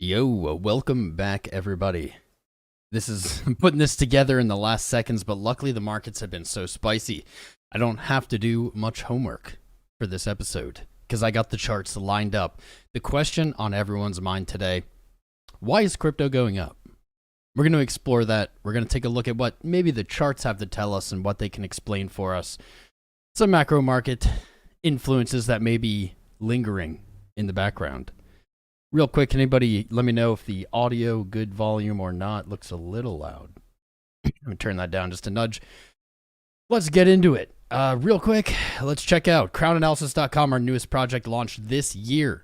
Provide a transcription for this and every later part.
Yo, welcome back everybody. This is putting this together in the last seconds, but luckily the markets have been so spicy. I don't have to do much homework for this episode because I got the charts lined up. The question on everyone's mind today, why is crypto going up? We're going to explore that. We're going to take a look at what maybe the charts have to tell us and what they can explain for us. Some macro market influences that may be lingering in the background. Real quick, can anybody let me know if the audio good volume or not? Looks a little loud. Let me turn that down just a nudge. Let's get into it. Real quick, let's check out Crownanalysis.com, our newest project launched this year.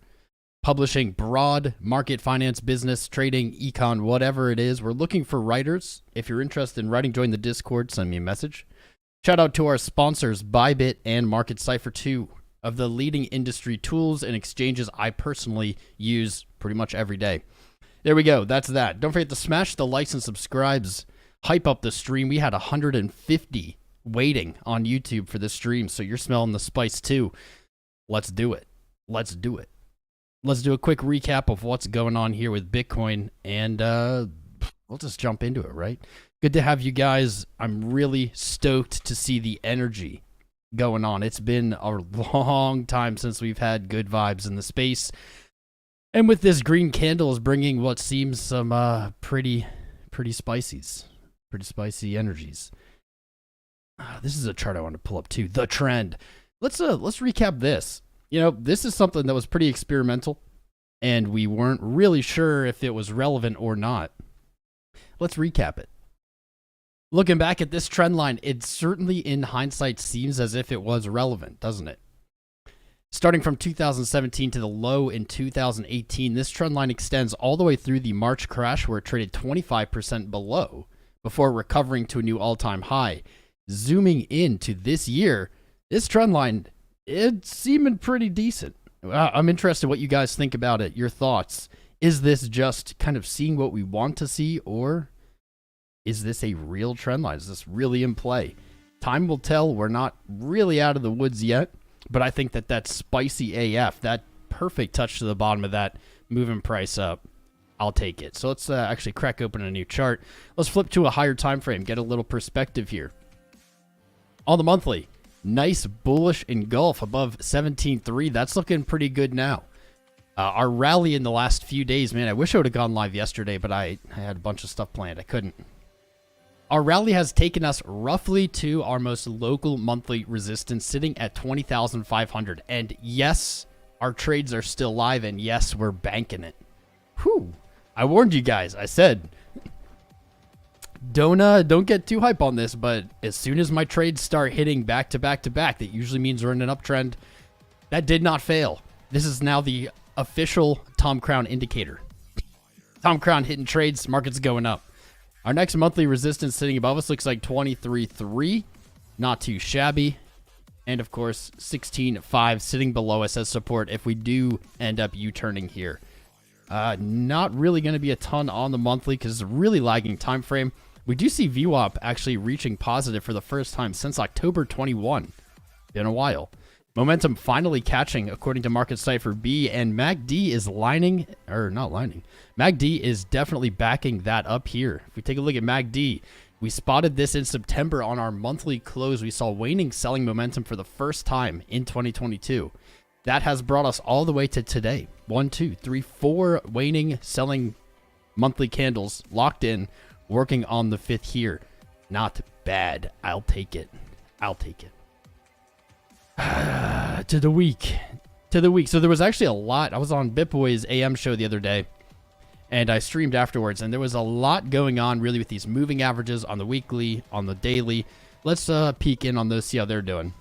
Publishing broad market finance, business, trading, econ, whatever it is. We're looking for writers. If you're interested in writing, join the Discord, send me a message. Shout out to our sponsors, Bybit and Marketcipher 2. Of the leading industry tools and exchanges I personally use pretty much every day. There we go. That's that. Don't forget to smash the likes and subscribes. Hype up the stream. We had 150 waiting on YouTube for this stream, so you're smelling the spice too. Let's do it. Let's do it. Let's do a quick recap of what's going on here with Bitcoin, and we'll just jump into it, right? Good to have you guys. I'm really stoked to see the energy going on. It's been a long time since we've had good vibes in the space, and with this green candle is bringing what seems some pretty spicy energies. This is a chart I want to pull up too. The trend. Let's recap this. You know, this is something that was pretty experimental, and we weren't really sure if it was relevant or not. Let's recap it. Looking back at this trend line, it certainly in hindsight seems as if it was relevant, doesn't it? Starting from 2017 to the low in 2018, this trend line extends all the way through the March crash where it traded 25% below before recovering to a new all-time high. Zooming into this year, this trend line, it's seeming pretty decent. I'm interested what you guys think about it, your thoughts. Is this just kind of seeing what we want to see, or is this a real trend line? Is this really in play? Time will tell. We're not really out of the woods yet, but I think that that's spicy AF, that perfect touch to the bottom of that moving price up, I'll take it. So let's actually crack open a new chart. Let's flip to a higher time frame, get a little perspective here. On the monthly, nice bullish engulf above 17.3. That's looking pretty good now. Our rally in the last few days, man, I wish I would have gone live yesterday, but I had a bunch of stuff planned. I couldn't. Our rally has taken us roughly to our most local monthly resistance, sitting at 20,500. And yes, our trades are still live, and yes, we're banking it. Whew. I warned you guys. I said, don't get too hype on this, but as soon as my trades start hitting back to back to back, that usually means we're in an uptrend. That did not fail. This is now the official Tom Crown indicator. Tom Crown hitting trades, market's going up. Our next monthly resistance sitting above us looks like 23.3. Not too shabby. And of course, 16.5 sitting below us as support if we do end up U-turning here. Not really going to be a ton on the monthly because it's a really lagging time frame. We do see VWAP actually reaching positive for the first time since October 21. Been a while. Momentum finally catching according to Marketcipher B, and MACD is MACD is definitely backing that up here. If we take a look at MACD, we spotted this in September on our monthly close. We saw waning selling momentum for the first time in 2022. That has brought us all the way to today. 1, 2, 3, 4 waning selling monthly candles locked in, working on the 5th here. Not bad. I'll take it. I'll take it. To the week. So there was actually a lot. I was on BitBoy's AM show the other day, and I streamed afterwards, and there was a lot going on really with these moving averages on the weekly, on the daily. Let's peek in on those, see how they're doing.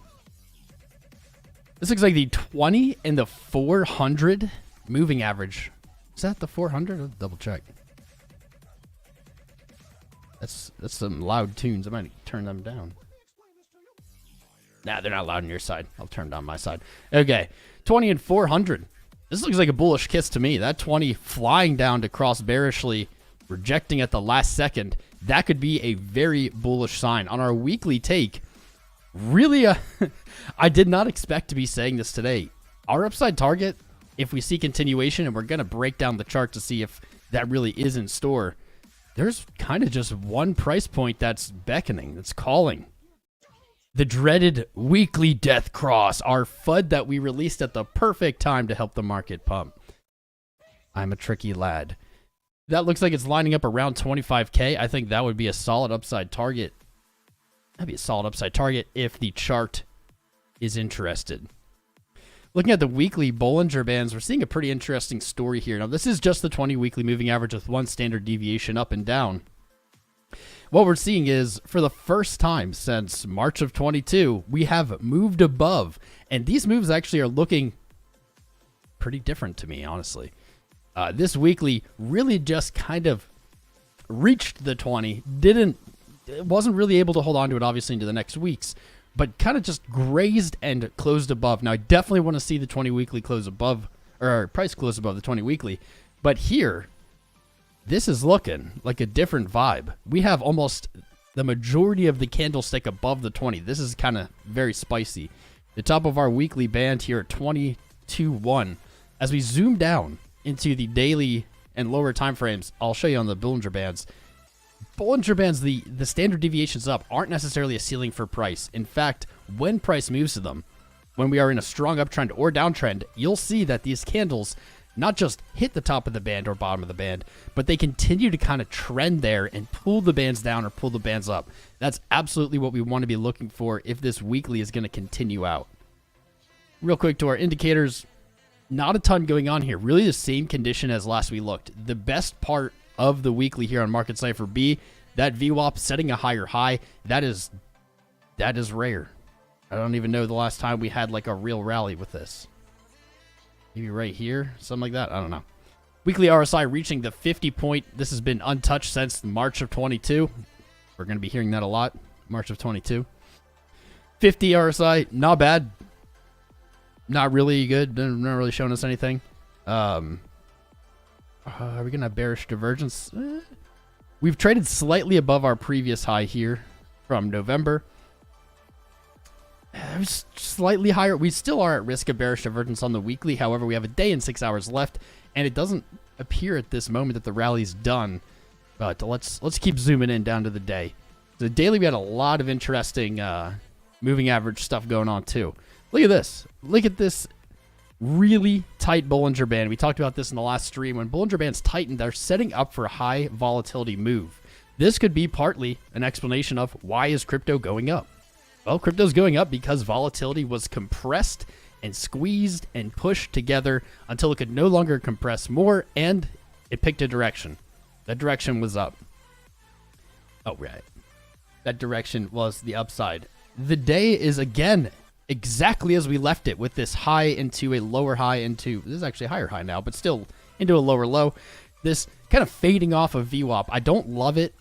This looks like the 20 and the 400 moving average. Is that the 400? I'll double check. That's some loud tunes. I might turn them down. Nah, they're not loud on your side. I'll turn down my side. Okay, 20 and 400. This looks like a bullish kiss to me. That 20 flying down to cross bearishly, rejecting at the last second. That could be a very bullish sign. On our weekly take, really, I did not expect to be saying this today. Our upside target if we see continuation, and we're going to break down the chart to see if that really is in store, there's kind of just one price point that's beckoning, that's calling. The dreaded weekly death cross, our FUD that we released at the perfect time to help the market pump. I'm a tricky lad. That looks like it's lining up around 25K. I think that would be a solid upside target. That'd be a solid upside target if the chart is interested. Looking at the weekly Bollinger Bands, we're seeing a pretty interesting story here. Now, this is just the 20 weekly moving average with one standard deviation up and down. What we're seeing is, for the first time since March of 22, we have moved above. And these moves actually are looking pretty different to me, honestly. This weekly really just kind of reached the 20, wasn't really able to hold on to it, obviously, into the next weeks, but kind of just grazed and closed above. Now, I definitely want to see the 20 weekly close above, or price close above the 20 weekly, but here, this is looking like a different vibe. We have almost the majority of the candlestick above the 20. This is kind of very spicy. The top of our weekly band here at 22.1. As we zoom down into the daily and lower time frames, I'll show you on the Bollinger Bands. Bollinger Bands, the standard deviations up aren't necessarily a ceiling for price. In fact, when price moves to them, when we are in a strong uptrend or downtrend, you'll see that these candles not just hit the top of the band or bottom of the band, but they continue to kind of trend there and pull the bands down or pull the bands up. That's absolutely what we want to be looking for if this weekly is going to continue out. Real quick to our indicators, not a ton going on here. Really the same condition as last we looked. The best part of the weekly here on Marketcipher B, that VWAP setting a higher high, that is rare. I don't even know the last time we had like a real rally with this. Maybe right here, something like that. I don't know. Weekly RSI reaching the 50 point. This has been untouched since March of 22. We're going to be hearing that a lot. March of 22. 50 RSI, not bad. Not really good. Not really showing us anything. Are we going to have bearish divergence? We've traded slightly above our previous high here from November. It was slightly higher. We still are at risk of bearish divergence on the weekly. However, we have a day and 6 hours left, and it doesn't appear at this moment that the rally's done. But let's keep zooming in down to the day. The daily, we had a lot of interesting moving average stuff going on too. Look at this. Look at this really tight Bollinger Band. We talked about this in the last stream. When Bollinger Bands tighten, they're setting up for a high volatility move. This could be partly an explanation of why is crypto going up. Well, crypto's going up because volatility was compressed and squeezed and pushed together until it could no longer compress more, and it picked a direction. That direction was up. Oh, right. That direction was the upside. The day is, again, exactly as we left it, with this high into a lower high into... This is actually a higher high now, but still into a lower low. This kind of fading off of VWAP. I don't love it.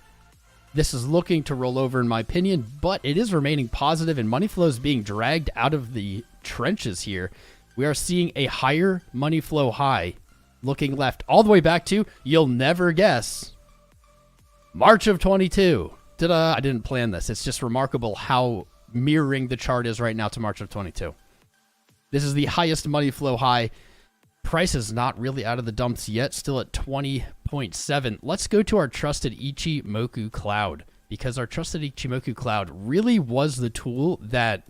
This is looking to roll over, in my opinion, but it is remaining positive, and money flow is being dragged out of the trenches here. We are seeing a higher money flow high looking left all the way back to, you'll never guess, March of 22. I didn't plan this. It's just remarkable how mirroring the chart is right now to March of 22. This is the highest money flow high. Price is not really out of the dumps yet, still at 20.7. Let's go to our trusted Ichimoku cloud, because our trusted Ichimoku cloud really was the tool that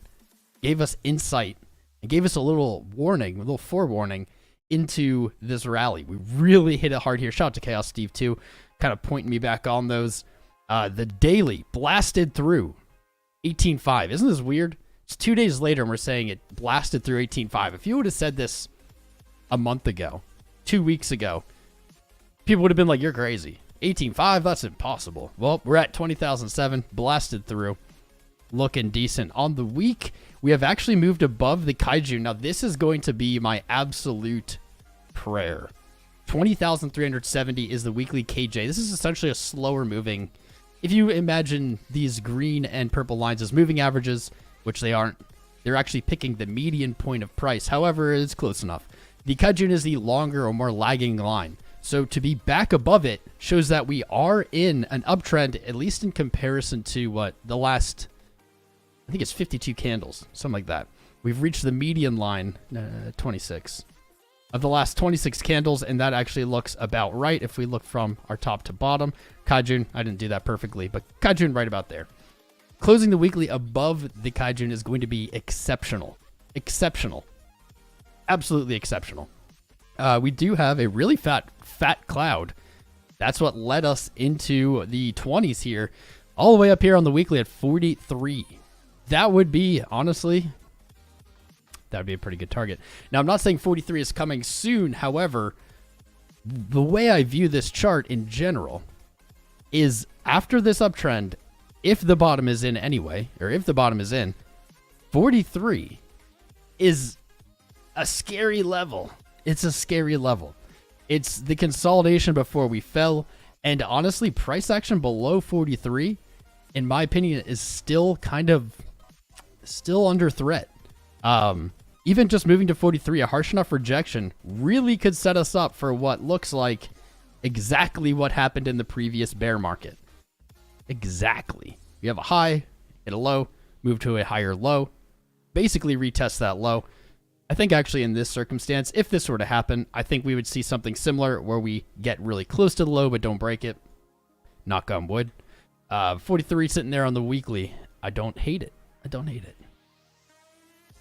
gave us insight and gave us a little warning, a little forewarning into this rally. We really hit it hard here. Shout out to Chaos Steve too, kind of pointing me back on those. The daily blasted through 18.5. Isn't this weird? It's 2 days later and we're saying it blasted through 18.5. If you would have said this a month ago, 2 weeks ago, people would have been like, you're crazy. 18.5, that's impossible. Well, we're at 20,007, blasted through, looking decent. On the week, we have actually moved above the Kaiju. Now, this is going to be my absolute prayer. 20,370 is the weekly KJ. This is essentially a slower moving. If you imagine these green and purple lines as moving averages, which they aren't, they're actually picking the median point of price. However, it's close enough. The Kaijun is the longer or more lagging line. So to be back above it shows that we are in an uptrend, at least in comparison to what the last, I think it's 52 candles, something like that. We've reached the median line, 26. of the last 26 candles, and that actually looks about right if we look from our top to bottom. Kaijun, I didn't do that perfectly, but Kaijun right about there. Closing the weekly above the Kaijun is going to be exceptional. Exceptional. Absolutely exceptional. We do have a really fat cloud. That's what led us into the 20s here, all the way up here on the weekly at 43. That would be, honestly, that would be a pretty good target. Now, I'm not saying 43 is coming soon. However, the way I view this chart in general is after this uptrend, if the bottom is in anyway, or if the bottom is in, 43 is a scary level. It's a scary level. It's the consolidation before we fell. And honestly, price action below 43, in my opinion, is still under threat. Even just moving to 43, a harsh enough rejection really could set us up for what looks like exactly what happened in the previous bear market. Exactly. We have a high, hit a low, move to a higher low, basically retest that low. I think actually in this circumstance, if this were to happen, I think we would see something similar where we get really close to the low but don't break it. Knock on wood. 43 sitting there on the weekly. I don't hate it. I don't hate it.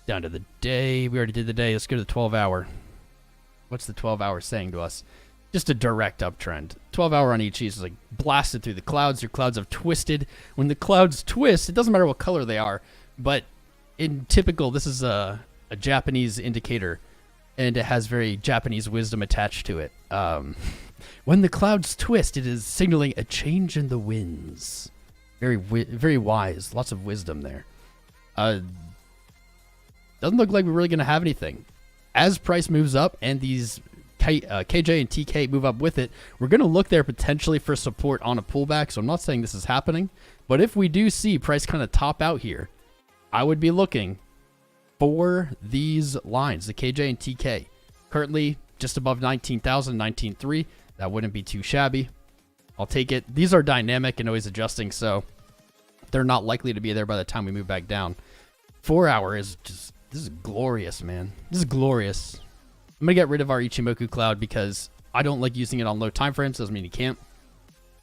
Down to the day. We already did the day. Let's go to the 12-hour. What's the 12-hour saying to us? Just a direct uptrend. 12-hour on each is like blasted through the clouds. Your clouds have twisted. When the clouds twist, it doesn't matter what color they are, but in typical, this is a Japanese indicator, and it has very Japanese wisdom attached to it. When the clouds twist, it is signaling a change in the winds. Very wise. Lots of wisdom there. Doesn't look like we're really going to have anything. As price moves up and these KJ and TK move up with it, we're going to look there potentially for support on a pullback. So I'm not saying this is happening, but if we do see price kind of top out here, I would be looking for these lines, the KJ and TK. Currently just above 19,000, 19,300. That wouldn't be too shabby. I'll take it. These are dynamic and always adjusting, so they're not likely to be there by the time we move back down. 4-hour is just, this is glorious, man. This is glorious. I'm going to get rid of our Ichimoku cloud because I don't like using it on low time frames. Doesn't mean you can't.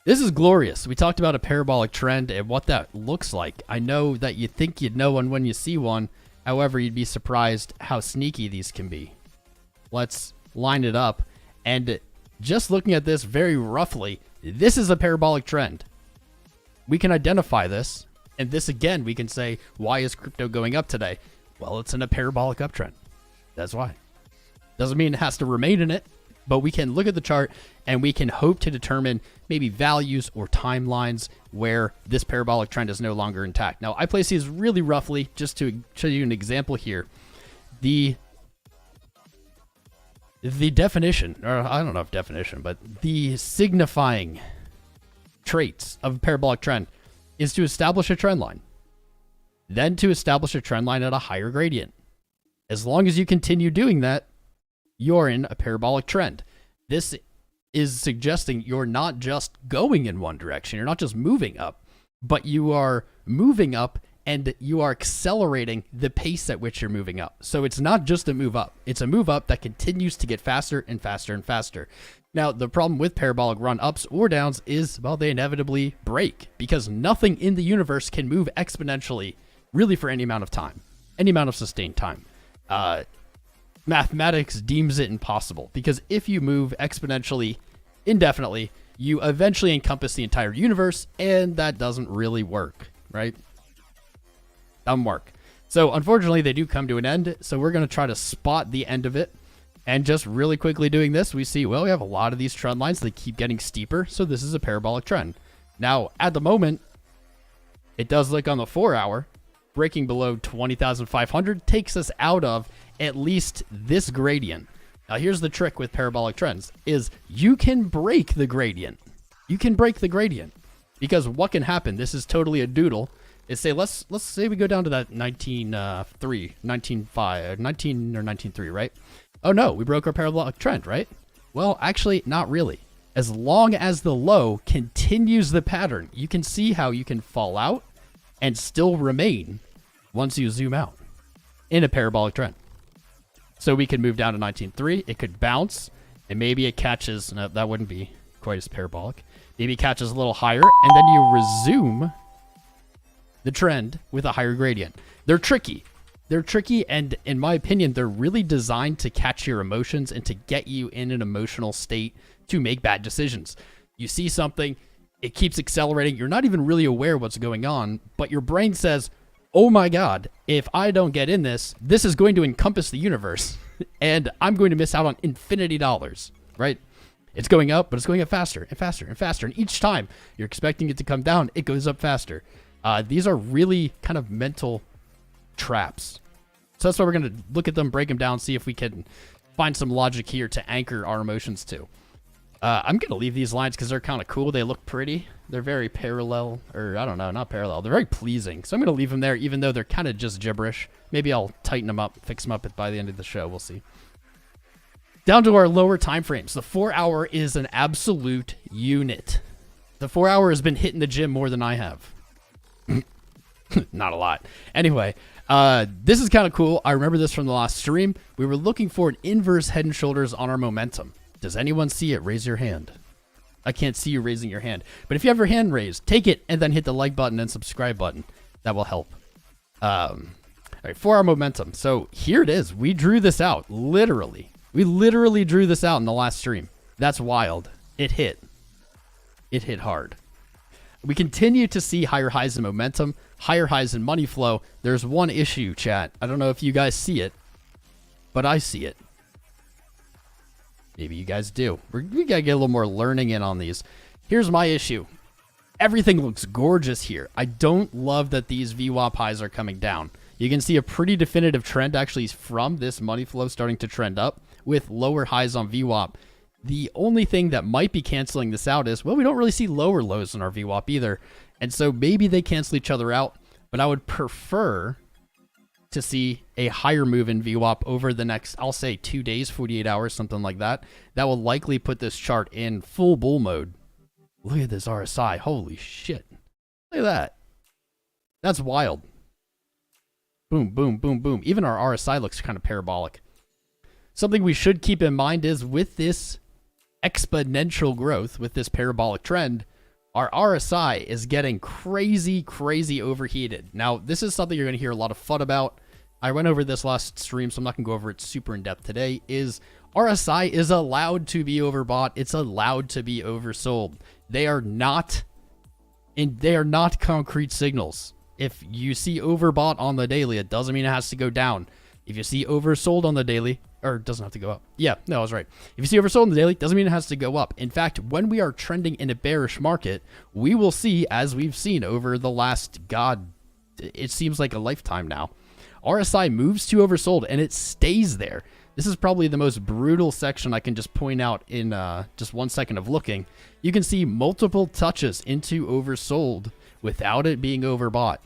This is glorious. We talked about a parabolic trend and what that looks like. I know that you think you'd know one when you see one. However, you'd be surprised how sneaky these can be. Let's line it up. And just looking at this very roughly, this is a parabolic trend. We can identify this. And this again, we can say, why is crypto going up today? Well, it's in a parabolic uptrend. That's why. Doesn't mean it has to remain in it, but we can look at the chart and we can hope to determine maybe values or timelines where this parabolic trend is no longer intact. Now, I place these really roughly just to show you an example here. The definition, or I don't know if definition, but the signifying traits of a parabolic trend is to establish a trend line, then to establish a trend line at a higher gradient. As long as you continue doing that, you're in a parabolic trend. This is suggesting you're not just going in one direction. You're not just moving up, but you are moving up and you are accelerating the pace at which you're moving up. So it's not just a move up. It's a move up that continues to get faster and faster and faster. Now, the problem with parabolic run ups or downs is, well, they inevitably break because nothing in the universe can move exponentially really for any amount of time, any amount of sustained time. Mathematics deems it impossible because if you move exponentially indefinitely, you eventually encompass the entire universe, and that doesn't really work, right? Doesn't work. So unfortunately, they do come to an end. So we're going to try to spot the end of it. And just really quickly doing this, we see, well, we have a lot of these trend lines. They keep getting steeper. So this is a parabolic trend. Now, at the moment, it does look on the 4-hour. Breaking below 20,500 takes us out of at least this gradient. Now, here's the trick with parabolic trends is you can break the gradient. You can break the gradient because what can happen? This is totally a doodle. Is say let's say we go down to that 19.3, 19.5, 19 or 19.3, right? Oh no, we broke our parabolic trend, right? Well, actually, not really. As long as the low continues the pattern, you can see how you can fall out and still remain once you zoom out in a parabolic trend. So we could move down to 19.3. It could bounce, and maybe it catches. No, that wouldn't be quite as parabolic. Maybe it catches a little higher, and then you resume the trend with a higher gradient. They're tricky. They're tricky, and in my opinion, they're really designed to catch your emotions and to get you in an emotional state to make bad decisions. You see something, it keeps accelerating. You're not even really aware what's going on, but your brain says, oh my God, if I don't get in this, this is going to encompass the universe, and I'm going to miss out on infinity dollars, right? It's going up, but it's going up faster and faster and faster. And each time you're expecting it to come down, it goes up faster. These are really kind of mental traps. So that's why we're going to look at them, break them down, see if we can find some logic here to anchor our emotions to. I'm going to leave these lines because they're kind of cool. They look pretty. They're very parallel, or I don't know, not parallel. They're very pleasing. So I'm going to leave them there, even though they're kind of just gibberish. Maybe I'll tighten them up, fix them up by the end of the show. We'll see. Down to our lower time frames. The 4-hour is an absolute unit. The 4-hour has been hitting the gym more than I have. Not a lot. Anyway, this is kind of cool. I remember this from the last stream. We were looking for an inverse head and shoulders on our momentum. Does anyone see it? Raise your hand. I can't see you raising your hand. But if you have your hand raised, take it and then hit the like button and subscribe button. That will help. All right, 4-hour momentum. So here it is. We drew this out, literally. We literally drew this out in the last stream. That's wild. It hit. It hit hard. We continue to see higher highs in momentum, higher highs in money flow. There's one issue, chat. I don't know if you guys see it, but I see it. Maybe you guys do. We got to get a little more learning in on these. Here's my issue. Everything looks gorgeous here. I don't love that these VWAP highs are coming down. You can see a pretty definitive trend actually from this money flow starting to trend up with lower highs on VWAP. The only thing that might be canceling this out is, well, we don't really see lower lows in our VWAP either. And so maybe they cancel each other out, but I would prefer to see a higher move in VWAP over the next, I'll say 2 days, 48 hours, something like that. That will likely put this chart in full bull mode. Look at this RSI. Holy shit. Look at that. That's wild. Boom, boom, boom, boom. Even our RSI looks kind of parabolic. Something we should keep in mind is with this exponential growth, with this parabolic trend, our RSI is getting crazy, crazy overheated. Now, this is something you're going to hear a lot of FUD about. I went over this last stream, so I'm not going to go over it super in depth today. Is RSI is allowed to be overbought. It's allowed to be oversold. They are not concrete signals. If you see overbought on the daily, it doesn't mean it has to go down. If you see oversold on the daily, or it doesn't have to go up. Yeah, no, I was right. If you see oversold on the daily, doesn't mean it has to go up. In fact, when we are trending in a bearish market, we will see, as we've seen over the last, it seems like a lifetime now, RSI moves to oversold and it stays there. This is probably the most brutal section I can just point out in just 1 second of looking. You can see multiple touches into oversold without it being overbought.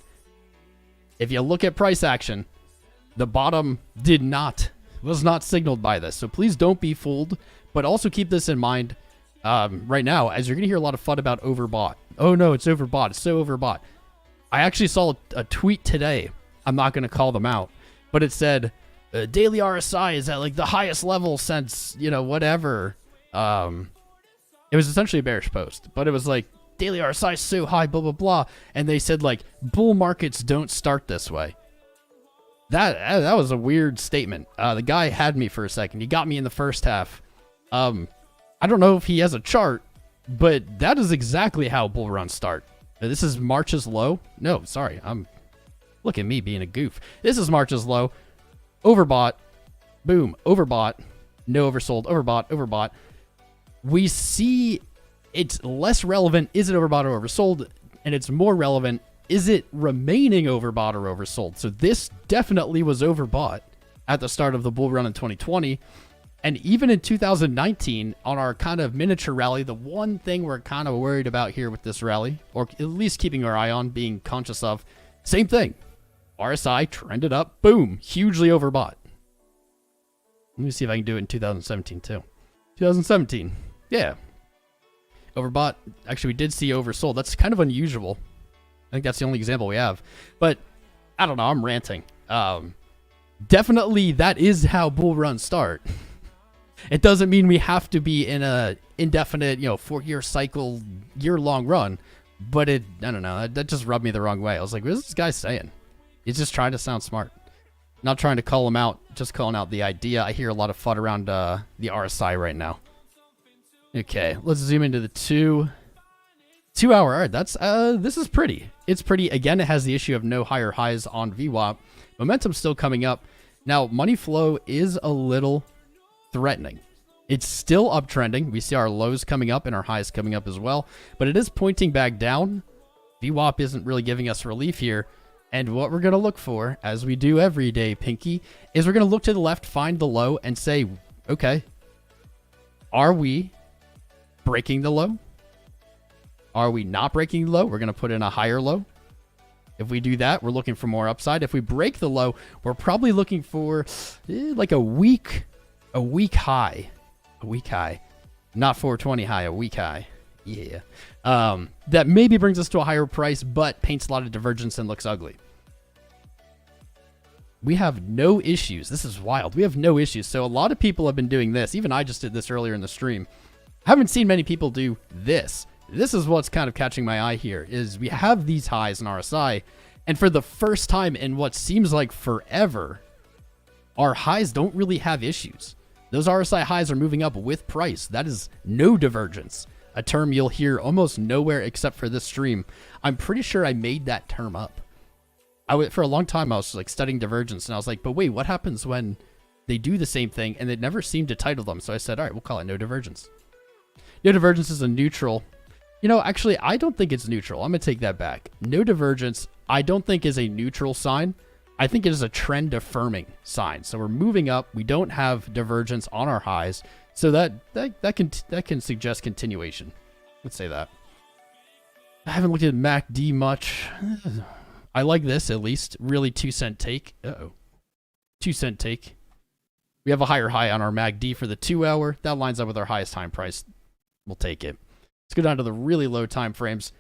If you look at price action, the bottom was not signaled by this. So please don't be fooled, but also keep this in mind right now, as you're going to hear a lot of FUD about overbought. Oh no, it's overbought. It's so overbought. I actually saw a tweet today. I'm not going to call them out, but it said daily RSI is at like the highest level since, whatever. It was essentially a bearish post, but it was like daily RSI is so high, blah, blah, blah. And they said like bull markets don't start this way. That was a weird statement. The guy had me for a second. He got me in the first half. I don't know if he has a chart, but that is exactly how bull runs start. This is March's low. No, sorry. Look at me being a goof. This is March's low. Overbought. Boom. Overbought. No oversold. Overbought. Overbought. We see it's less relevant. Is it overbought or oversold? And it's more relevant. Is it remaining overbought or oversold? So this definitely was overbought at the start of the bull run in 2020. And even in 2019, on our kind of miniature rally, the one thing we're kind of worried about here with this rally, or at least keeping our eye on, being conscious of, same thing. RSI trended up. Boom. Hugely overbought. Let me see if I can do it in 2017 too. 2017. Yeah. Overbought. Actually, we did see oversold. That's kind of unusual. I think that's the only example we have. But I don't know. I'm ranting. definitely that is how bull runs start. It doesn't mean we have to be in a indefinite, 4-year cycle, year-long run. But I don't know, that just rubbed me the wrong way. I was like, what is this guy saying? He's just trying to sound smart. Not trying to call him out, just calling out the idea. I hear a lot of FUD around the RSI right now. Okay, let's zoom into the 2 hour. All right, this is pretty. It's pretty. Again, it has the issue of no higher highs on VWAP. Momentum's still coming up. Now, money flow is a little threatening. It's still uptrending. We see our lows coming up and our highs coming up as well, but it is pointing back down. VWAP isn't really giving us relief here. And what we're going to look for, as we do every day, Pinky, is we're going to look to the left, find the low, and say, okay, are we breaking the low? Are we not breaking the low? We're going to put in a higher low. If we do that, we're looking for more upside. If we break the low, we're probably looking for like a weak high. A weak high. Not 420 high, a weak high. Yeah. That maybe brings us to a higher price, but paints a lot of divergence and looks ugly. We have no issues. This is wild. We have no issues. So a lot of people have been doing this. Even I just did this earlier in the stream. I haven't seen many people do this. This is what's kind of catching my eye here, is we have these highs in RSI, and for the first time in what seems like forever, our highs don't really have issues. Those RSI highs are moving up with price. That is no divergence, a term you'll hear almost nowhere except for this stream. I'm pretty sure I made that term up. For a long time, I was like studying divergence, and I was like, but wait, what happens when they do the same thing and they never seem to title them? So I said, all right, we'll call it no divergence. No divergence is a neutral. Actually, I don't think it's neutral. I'm going to take that back. No divergence, I don't think is a neutral sign. I think it is a trend affirming sign. So we're moving up. We don't have divergence on our highs. So that can suggest continuation. Let's say that. I haven't looked at MACD much. I like this at least. Really 2-cent take. 2-cent take. We have a higher high on our MACD for the 2 hour. That lines up with our highest time price. We'll take it. Let's go down to the really low time frames.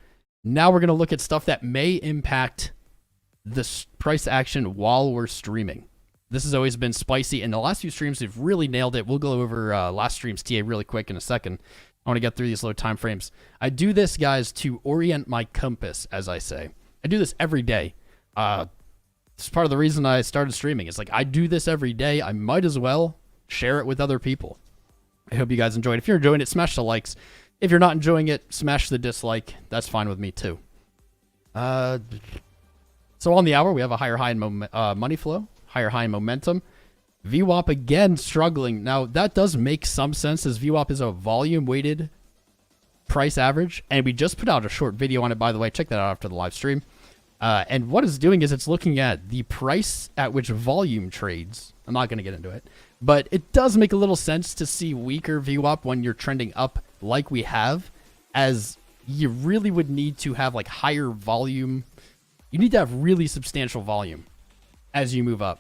Now we're going to look at stuff that may impact the price action while we're streaming. This has always been spicy. In the last few streams, we've really nailed it. We'll go over last stream's TA really quick in a second. I want to get through these low time frames. I do this, guys, to orient my compass, as I say. I do this every day. This is part of the reason I started streaming. It's like, I do this every day. I might as well share it with other people. I hope you guys enjoyed. If you're enjoying it, smash the likes. If you're not enjoying it, smash the dislike. That's fine with me, too. So on the hour, we have a higher high in money flow, higher high in momentum. VWAP, again, struggling. Now, that does make some sense, as VWAP is a volume-weighted price average. And we just put out a short video on it, by the way. Check that out after the live stream. And what it's doing is it's looking at the price at which volume trades. I'm not going to get into it. But it does make a little sense to see weaker VWAP when you're trending up like we have, as you really would need to have like higher volume. You need to have really substantial volume as you move up.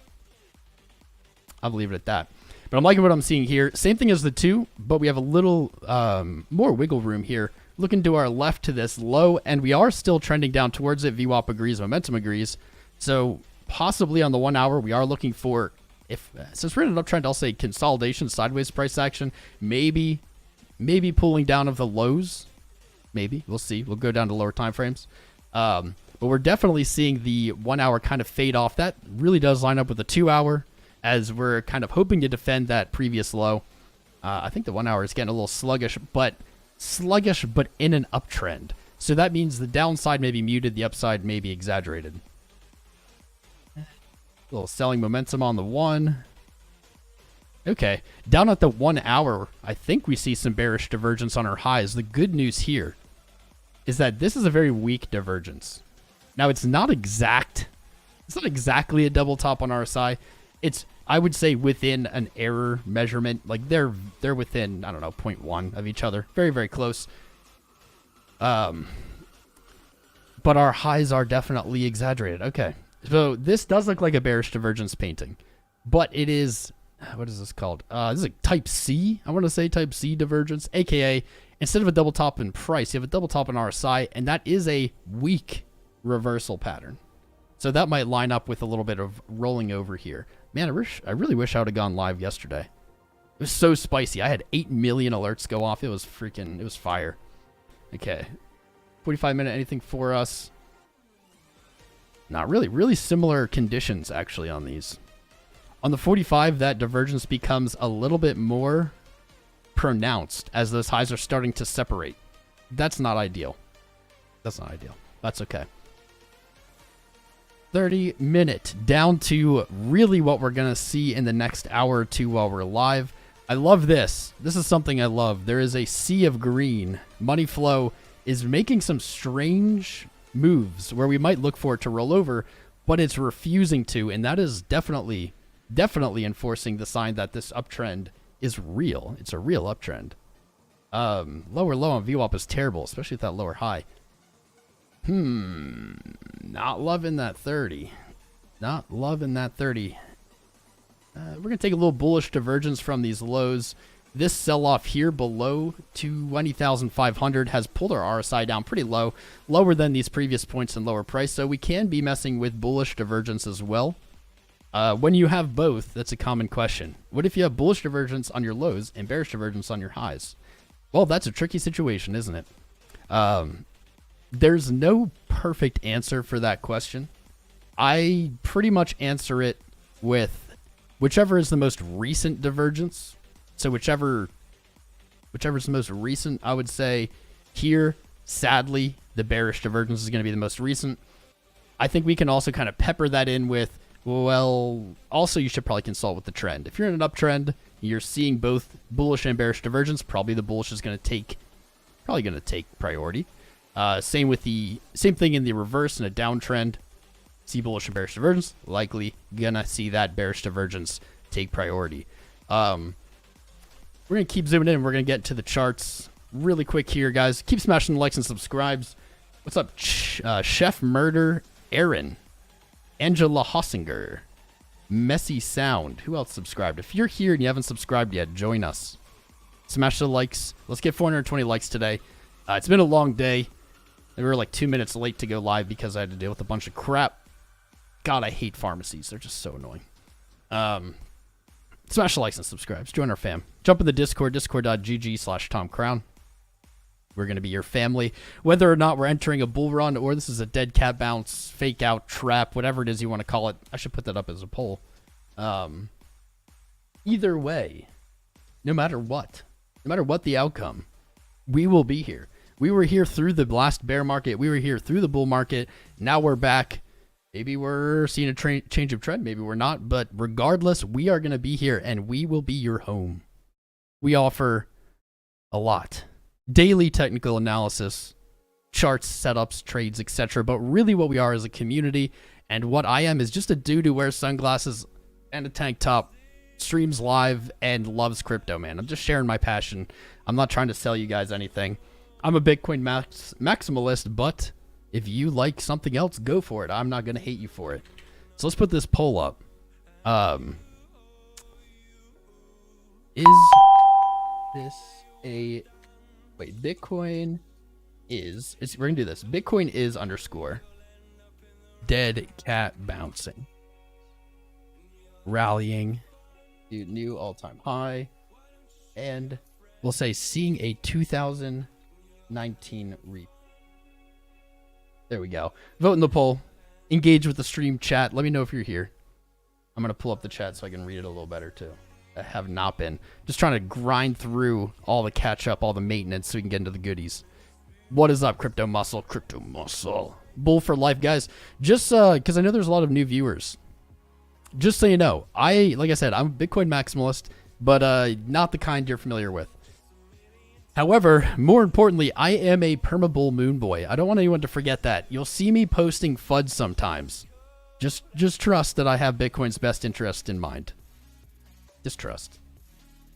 I'll leave it at that. But I'm liking what I'm seeing here. Same thing as the 2, but we have a little more wiggle room here. Looking to our left to this low, and we are still trending down towards it. VWAP agrees, momentum agrees. So possibly on the 1 hour, we are looking for, since we're in an uptrend, I'll say consolidation, sideways price action, maybe pulling down of the lows. Maybe. We'll see. We'll go down to lower time frames. But we're definitely seeing the 1 hour kind of fade off. That really does line up with the 2 hour, as we're kind of hoping to defend that previous low. I think the 1 hour is getting a little sluggish, but in an uptrend. So that means the downside may be muted, the upside may be exaggerated. A little selling momentum on the 1. Okay, down at the 1 hour, I think we see some bearish divergence on our highs. The good news here is that this is a very weak divergence. Now, it's not exactly a double top on RSI. It's, I would say, within an error measurement. Like they're within, I don't know, 0.1 of each other. Very, very close. But our highs are definitely exaggerated. Okay. So this does look like a bearish divergence painting, but it is, what is this called? This is a type C. I want to say type C divergence, aka instead of a double top in price, you have a double top in RSI, and that is a weak reversal pattern. So that might line up with a little bit of rolling over here. Man, I really wish I would have gone live yesterday. It was so spicy. I had 8 million alerts go off. It was fire. Okay. 45-minute, anything for us? Not really. Really similar conditions, actually, on these. On the 45, that divergence becomes a little bit more pronounced as those highs are starting to separate. That's not ideal. That's not ideal. That's okay. 30-minute, down to really what we're going to see in the next hour or two while we're live. I love this. This is something I love. There is a sea of green. Money flow is making some strange moves where we might look for it to roll over, but it's refusing to, and that is definitely enforcing the sign that this uptrend is real. It's a real uptrend. Lower low on VWAP is terrible, especially with that lower high. Not loving that 30. Not loving that 30. We're going to take a little bullish divergence from these lows. This sell-off here below 20,500 has pulled our RSI down pretty low, lower than these previous points and lower price, so we can be messing with bullish divergence as well. When you have both, that's a common question. What if you have bullish divergence on your lows and bearish divergence on your highs? Well, that's a tricky situation, isn't it? There's no perfect answer for that question. I pretty much answer it with whichever is the most recent divergence. So whichever's the most recent, I would say here, sadly, the bearish divergence is going to be the most recent. I think we can also kind of pepper that in with, well, also you should probably consult with the trend. If you're in an uptrend, you're seeing both bullish and bearish divergence, probably the bullish is going to take priority. Same thing in the reverse in a downtrend. See bullish and bearish divergence, likely gonna see that bearish divergence take priority. We're going to keep zooming in. We're going to get to the charts really quick here, guys. Keep smashing the likes and subscribes. What's up, Chef Murder, Aaron, Angela Hossinger, Messy Sound. Who else subscribed? If you're here and you haven't subscribed yet, join us. Smash the likes. Let's get 420 likes today. It's been a long day. We were like 2 minutes late to go live because I had to deal with a bunch of crap. God, I hate pharmacies. They're just so annoying. Smash the likes and subscribes. Join our fam. Jump in the Discord, discord.gg/TomCrown. We're going to be your family. Whether or not we're entering a bull run or this is a dead cat bounce, fake out, trap, whatever it is you want to call it. I should put that up as a poll. Either way, no matter what the outcome, we will be here. We were here through the last bear market. We were here through the bull market. Now we're back. Maybe we're seeing a change of trend. Maybe we're not. But regardless, we are going to be here and we will be your home. We offer a lot. Daily technical analysis, charts, setups, trades, etc. But really what we are is a community. And what I am is just a dude who wears sunglasses and a tank top, streams live, and loves crypto, man. I'm just sharing my passion. I'm not trying to sell you guys anything. I'm a Bitcoin maximalist, but if you like something else, go for it. I'm not going to hate you for it. So let's put this poll up. Is this a... Wait, Bitcoin is... we're going to do this. Bitcoin is _ dead cat bouncing. Rallying to new all-time high. And we'll say seeing a 2019 reap. There we go. Vote in the poll. Engage with the stream chat. Let me know if you're here. I'm going to pull up the chat so I can read it a little better too. I have not been. Just trying to grind through all the catch up, all the maintenance so we can get into the goodies. What is up, Crypto Muscle? Crypto Muscle. Bull for life, guys. Just because I know there's a lot of new viewers. Just so you know, like I said, I'm a Bitcoin maximalist, but not the kind you're familiar with. However, more importantly, I am a permabull moon boy. I don't want anyone to forget that. You'll see me posting FUD sometimes. Just trust that I have Bitcoin's best interest in mind. Just trust.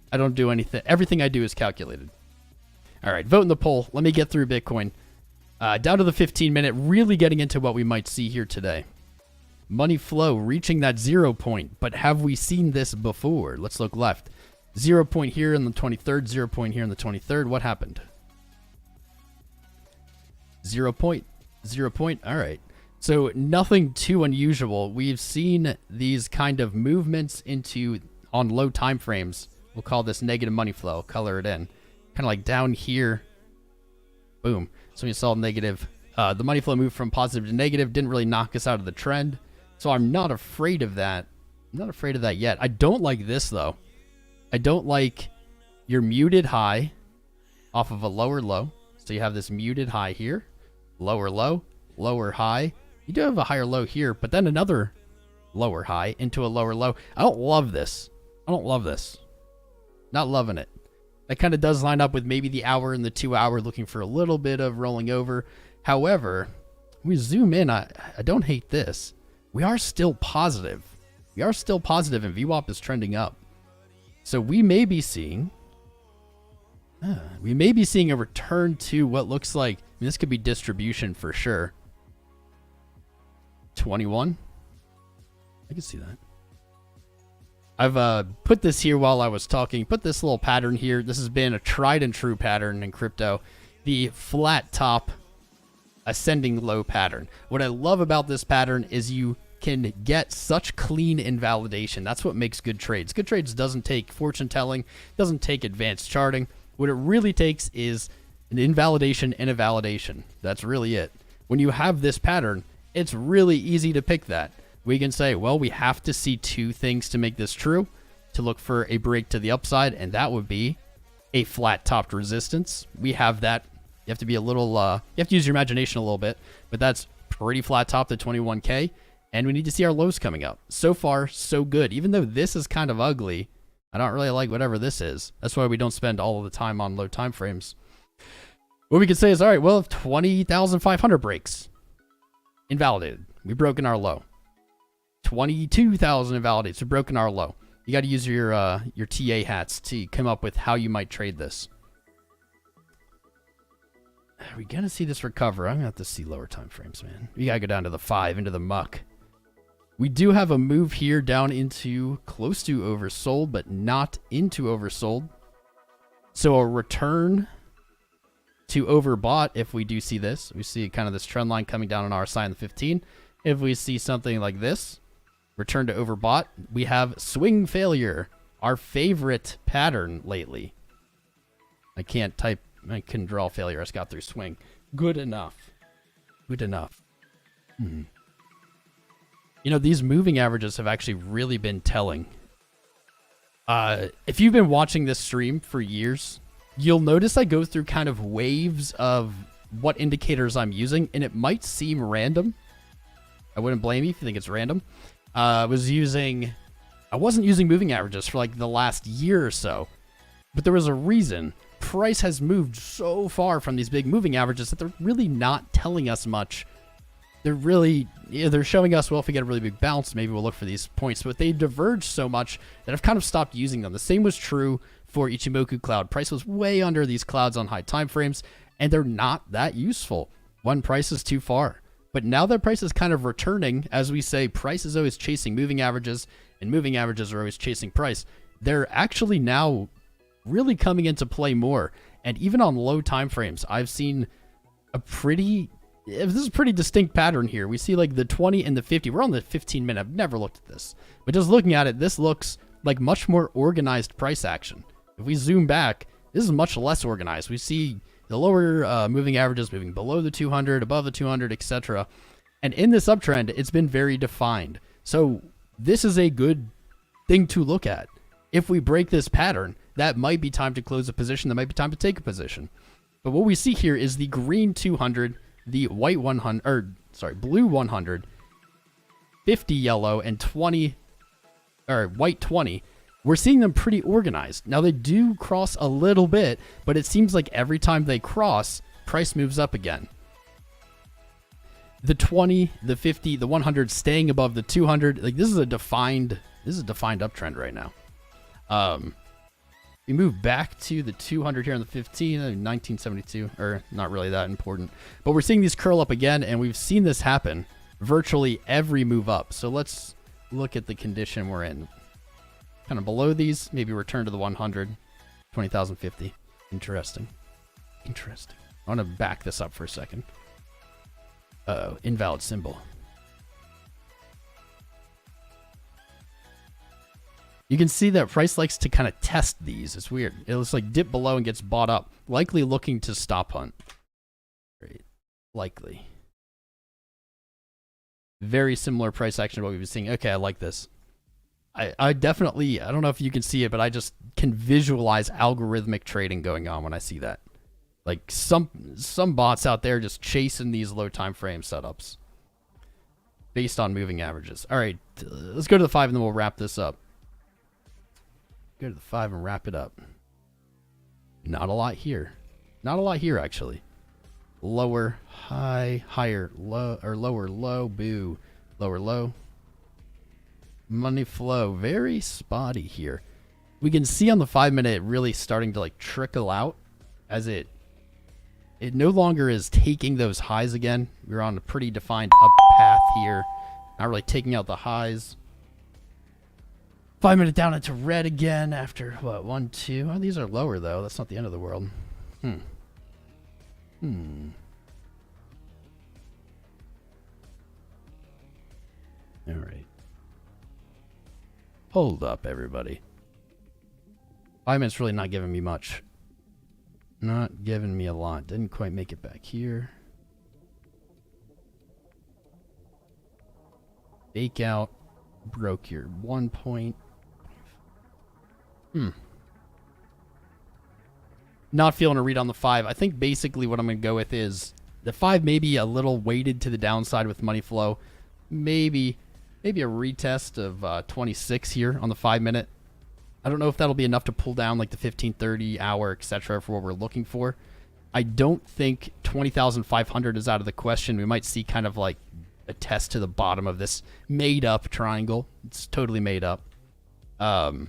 I don't do anything. Everything I do is calculated. All right, vote in the poll. Let me get through Bitcoin. Down to the 15-minute, really getting into what we might see here today. Money flow reaching that 0 point, but have we seen this before? Let's look left. 0 point here in the 23rd, 0 point here in the 23rd. What happened? 0 point, 0 point. All right. So nothing too unusual. We've seen these kind of movements on low time frames. We'll call this negative money flow, color it in. Kind of like down here, boom. So we saw negative, the money flow moved from positive to negative, didn't really knock us out of the trend. So I'm not afraid of that. I'm not afraid of that yet. I don't like this though. I don't like your muted high off of a lower low. So you have this muted high here, lower low, lower high. You do have a higher low here, but then another lower high into a lower low. I don't love this. I don't love this. Not loving it. That kind of does line up with maybe the hour and the 2 hour looking for a little bit of rolling over. However, we zoom in. I don't hate this. We are still positive. We are still positive and VWAP is trending up. So we may be seeing a return to what looks like, I mean, this could be distribution for sure. 21. I can see that. I've put this here while I was talking. Put this little pattern here. This has been a tried and true pattern in crypto. The flat top ascending low pattern. What I love about this pattern is you can get such clean invalidation. That's what makes good trades. Good trades doesn't take fortune telling, doesn't take advanced charting. What it really takes is an invalidation and a validation. That's really it. When you have this pattern, it's really easy to pick that. We can say, well, we have to see two things to make this true, to look for a break to the upside, and that would be a flat topped resistance. We have that. You have to be a little, you have to use your imagination a little bit, but that's pretty flat topped at 21K, and we need to see our lows coming up. So far, so good. Even though this is kind of ugly, I don't really like whatever this is. That's why we don't spend all of the time on low time frames. What we could say is, all right, well, if 20,500 breaks, invalidated. We've broken our low. 22,000 invalidates. We've broken our low. You got to use your TA hats to come up with how you might trade this. Are we going to see this recover? I'm going to have to see lower time frames, man. We got to go down to the 5, into the muck. We do have a move here down into close to oversold, but not into oversold. So a return to overbought if we do see this. We see kind of this trend line coming down on our side in the 15. If we see something like this, return to overbought, we have swing failure, our favorite pattern lately. I couldn't draw failure. I just got through swing. Good enough. Good enough. You know, these moving averages have actually really been telling. If you've been watching this stream for years, you'll notice I go through kind of waves of what indicators I'm using, and it might seem random. I wouldn't blame you if you think it's random. I wasn't using moving averages for like the last year or so, but there was a reason. Price has moved so far from these big moving averages that they're really not telling us much. They're showing us, well, if we get a really big bounce, maybe we'll look for these points, but they diverge so much that I've kind of stopped using them. The same was true for Ichimoku cloud. Price was way under these clouds on high time frames, and they're not that useful. One price is too far. But now that price is kind of returning, as we say, price is always chasing moving averages, and moving averages are always chasing price. They're actually now really coming into play more. And even on low time frames, I've seen this is a pretty distinct pattern here. We see like the 20 and the 50. We're on the 15 minute. I've never looked at this. But just looking at it, this looks like much more organized price action. If we zoom back, this is much less organized. We see the lower moving averages moving below the 200, above the 200, etc. And in this uptrend, it's been very defined. So this is a good thing to look at. If we break this pattern, that might be time to close a position. That might be time to take a position. But what we see here is the green 200, the white 100, blue 100, 50 yellow, and white 20. We're seeing them pretty organized. Now they do cross a little bit, but it seems like every time they cross, price moves up again. The 20, the 50, the 100 staying above the 200. Like this is a defined uptrend right now. We move back to the 200 here on the 15, 1972, or not really that important. But we're seeing these curl up again, and we've seen this happen virtually every move up. So let's look at the condition we're in. Kind of below these, maybe return to the 100, 20,050. Interesting. I want to back this up for a second. Invalid symbol. You can see that price likes to kind of test these. It's weird. It looks like dip below and gets bought up, likely looking to stop hunt. Great. Likely. Very similar price action to what we've been seeing. Okay, I like this. I definitely, I don't know if you can see it, but I just can visualize algorithmic trading going on when I see that. Like some bots out there just chasing these low time frame setups based on moving averages. All right, let's go to the 5 and then we'll wrap this up. Go to the 5 and wrap it up. Not a lot here. Not a lot here, actually. Lower, high, higher, low, or lower, low, boo. Lower, low. Money flow, very spotty here. We can see on the 5 minute really starting to like trickle out as it no longer is taking those highs again. We're on a pretty defined up path here. Not really taking out the highs. 5 minute down into red again after what, 1, 2. Oh, these are lower though. That's not the end of the world. All right. Hold up, everybody. 5 minutes really not giving me much. Not giving me a lot. Didn't quite make it back here. Fake out. Broke your 1 point. Not feeling a read on the 5. I think basically what I'm going to go with is the 5 maybe a little weighted to the downside with money flow. Maybe a retest of 26 here on the 5 minute. I don't know if that'll be enough to pull down like the 15, 30 hour, etc. for what we're looking for. I don't think 20,500 is out of the question. We might see kind of like a test to the bottom of this made up triangle. It's totally made up. But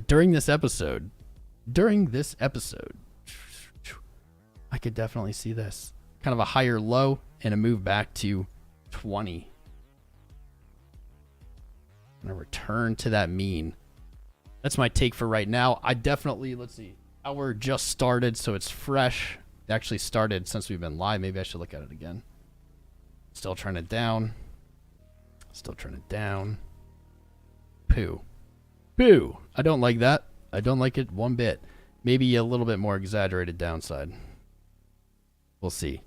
during this episode, I could definitely see this kind of a higher low and a move back to 20. I'm going to return to that mean. That's my take for right now. I definitely, let's see, hour just started, so it's fresh. It actually started since we've been live. Maybe I should look at it again. Still trending down. Still trending down. Poo. Poo. I don't like that. I don't like it one bit. Maybe a little bit more exaggerated downside. We'll see.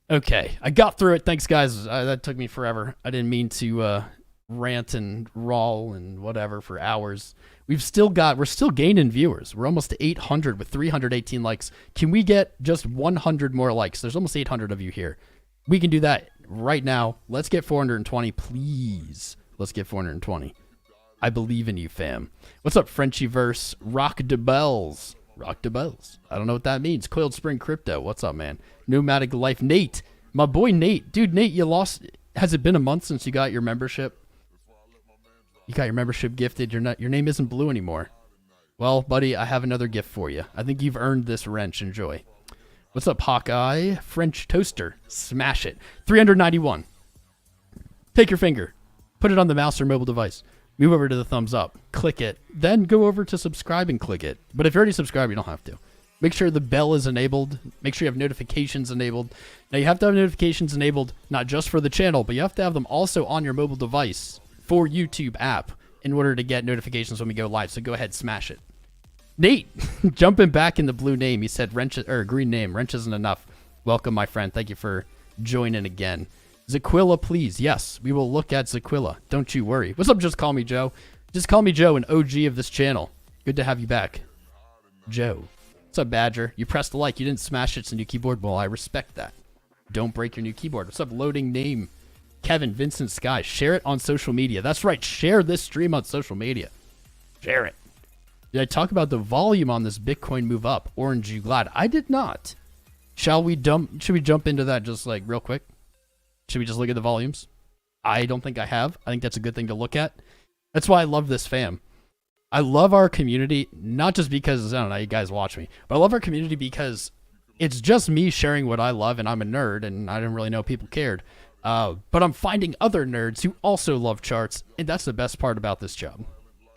Okay, I got through it. Thanks, guys. That took me forever. I didn't mean to rant and roll and whatever for hours. We're still gaining viewers. We're almost to 800 with 318 likes. Can we get just 100 more likes? There's almost 800 of you here. We can do that right now. Let's get 420, please. Let's get 420. I believe in you, fam. What's up, Frenchieverse? Rock de bells. Rock de bells. I don't know what that means. Coiled Spring Crypto. What's up, man? Nomadic Life. Nate. My boy Nate. Dude, Nate, you lost. Has it been a month since you got your membership? You got your membership gifted. Your name isn't blue anymore. Well, buddy, I have another gift for you. I think you've earned this wrench. Enjoy. What's up, Hawkeye? French Toaster. Smash it. 391. Take your finger. Put it on the mouse or mobile device. Move over to the thumbs up. Click it. Then go over to subscribe and click it. But if you're already subscribed, you don't have to. Make sure the bell is enabled. Make sure you have notifications enabled. Now, you have to have notifications enabled not just for the channel, but you have to have them also on your mobile device for YouTube app in order to get notifications when we go live. So go ahead, smash it. Nate, jumping back in the blue name. He said wrench or green name. Wrench isn't enough. Welcome, my friend. Thank you for joining again. Zaquilla, please. Yes, we will look at Zaquilla. Don't you worry. What's up, Just Call Me Joe? Just Call Me Joe, an OG of this channel. Good to have you back. Joe. What's up, Badger? You pressed the like. You didn't smash it. It's a new keyboard. Well, I respect that. Don't break your new keyboard. What's up, Loading Name? Kevin, Vincent, Sky. Share it on social media. That's right. Share this stream on social media. Share it. Did I talk about the volume on this Bitcoin move up? Orange, you glad? I did not. Should we jump into that just like real quick? Should we just look at the volumes? I don't think I have. I think that's a good thing to look at. That's why I love this fam. I love our community, not just because, I don't know, you guys watch me, but I love our community because it's just me sharing what I love, and I'm a nerd, and I didn't really know people cared. But I'm finding other nerds who also love charts, and that's the best part about this job.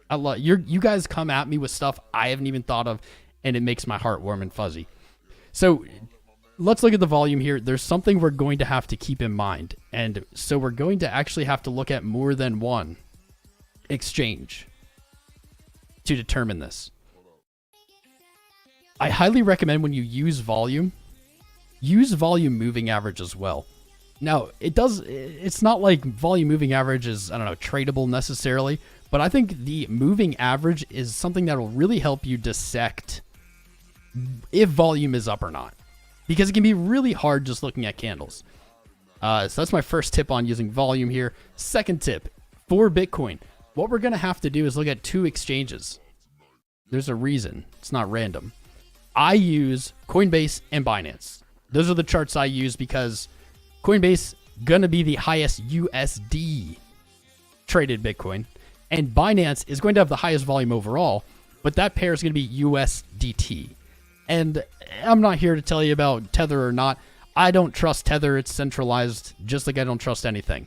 I love you guys come at me with stuff I haven't even thought of, and it makes my heart warm and fuzzy. So let's look at the volume here. There's something we're going to have to keep in mind, and so we're going to actually have to look at more than one exchange to determine this. I highly recommend when you use volume moving average as well. Now, it's not like volume moving average is, I don't know, tradable necessarily, but I think the moving average is something that will really help you dissect if volume is up or not, because it can be really hard just looking at candles. So that's my first tip on using volume here. Second tip, for Bitcoin, what we're going to have to do is look at two exchanges. There's a reason. It's not random. I use CoinBase and Binance. Those are the charts I use because Coinbase going to be the highest USD traded Bitcoin, and Binance is going to have the highest volume overall, but that pair is going to be USDT. And I'm not here to tell you about Tether or not. I don't trust Tether. It's centralized, just like I don't trust anything.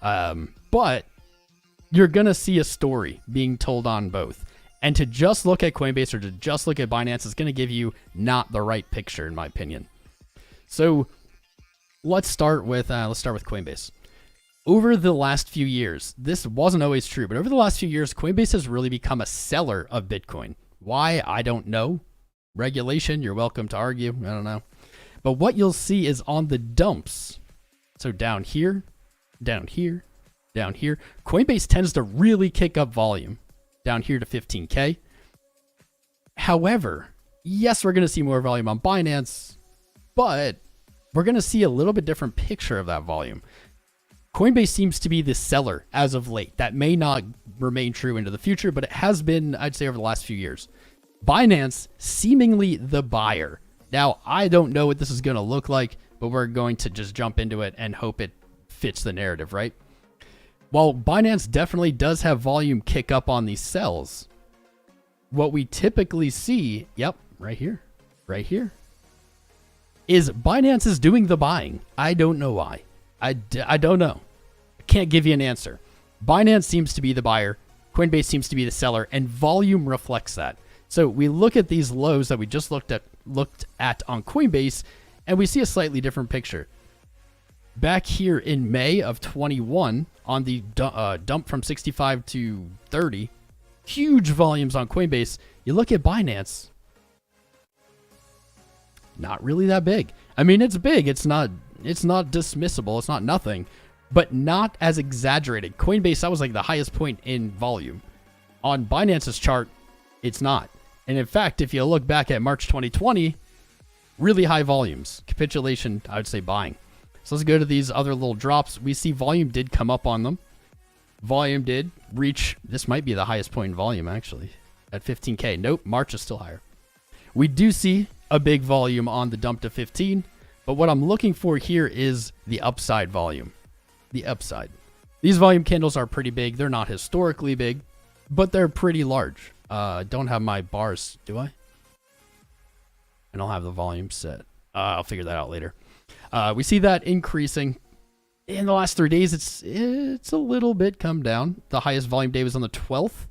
But you're going to see a story being told on both. And to just look at Coinbase or to just look at Binance is going to give you not the right picture, in my opinion. So let's start with Coinbase. Over the last few years, this wasn't always true, but over the last few years, Coinbase has really become a seller of Bitcoin. Why? I don't know. Regulation, you're welcome to argue. I don't know. But what you'll see is on the dumps, so down here, down here, down here, Coinbase tends to really kick up volume down here to 15K. However, yes, we're going to see more volume on Binance, but we're going to see a little bit different picture of that volume. Coinbase seems to be the seller as of late. That may not remain true into the future, but it has been, I'd say, over the last few years. Binance, seemingly the buyer. Now, I don't know what this is going to look like, but we're going to just jump into it and hope it fits the narrative, right? While Binance definitely does have volume kick up on these sells, what we typically see, yep, right here, is Binance is doing the buying. I don't know why. I don't know. I can't give you an answer. Binance seems to be the buyer. Coinbase seems to be the seller, and volume reflects that. So we look at these lows that we just looked at on Coinbase, and we see a slightly different picture. Back here in May of 21, on the dump from 65 to 30, huge volumes on Coinbase. You look at Binance, not really that big. I mean, it's big. It's not dismissible. It's not nothing, but not as exaggerated. Coinbase, that was like the highest point in volume. On Binance's chart, it's not. And in fact, if you look back at March 2020, really high volumes. Capitulation, I would say buying. So let's go to these other little drops. We see volume did come up on them. Volume did reach, this might be the highest point in volume actually, at 15K. Nope, March is still higher. We do see a big volume on the dump to 15, but what I'm looking for here is the upside volume. The upside. These volume candles are pretty big. They're not historically big, but they're pretty large. I don't have my bars, do I? I don't have the volume set. I'll figure that out later. We see that increasing. In the last 3 days, it's a little bit come down. The highest volume day was on the 12th.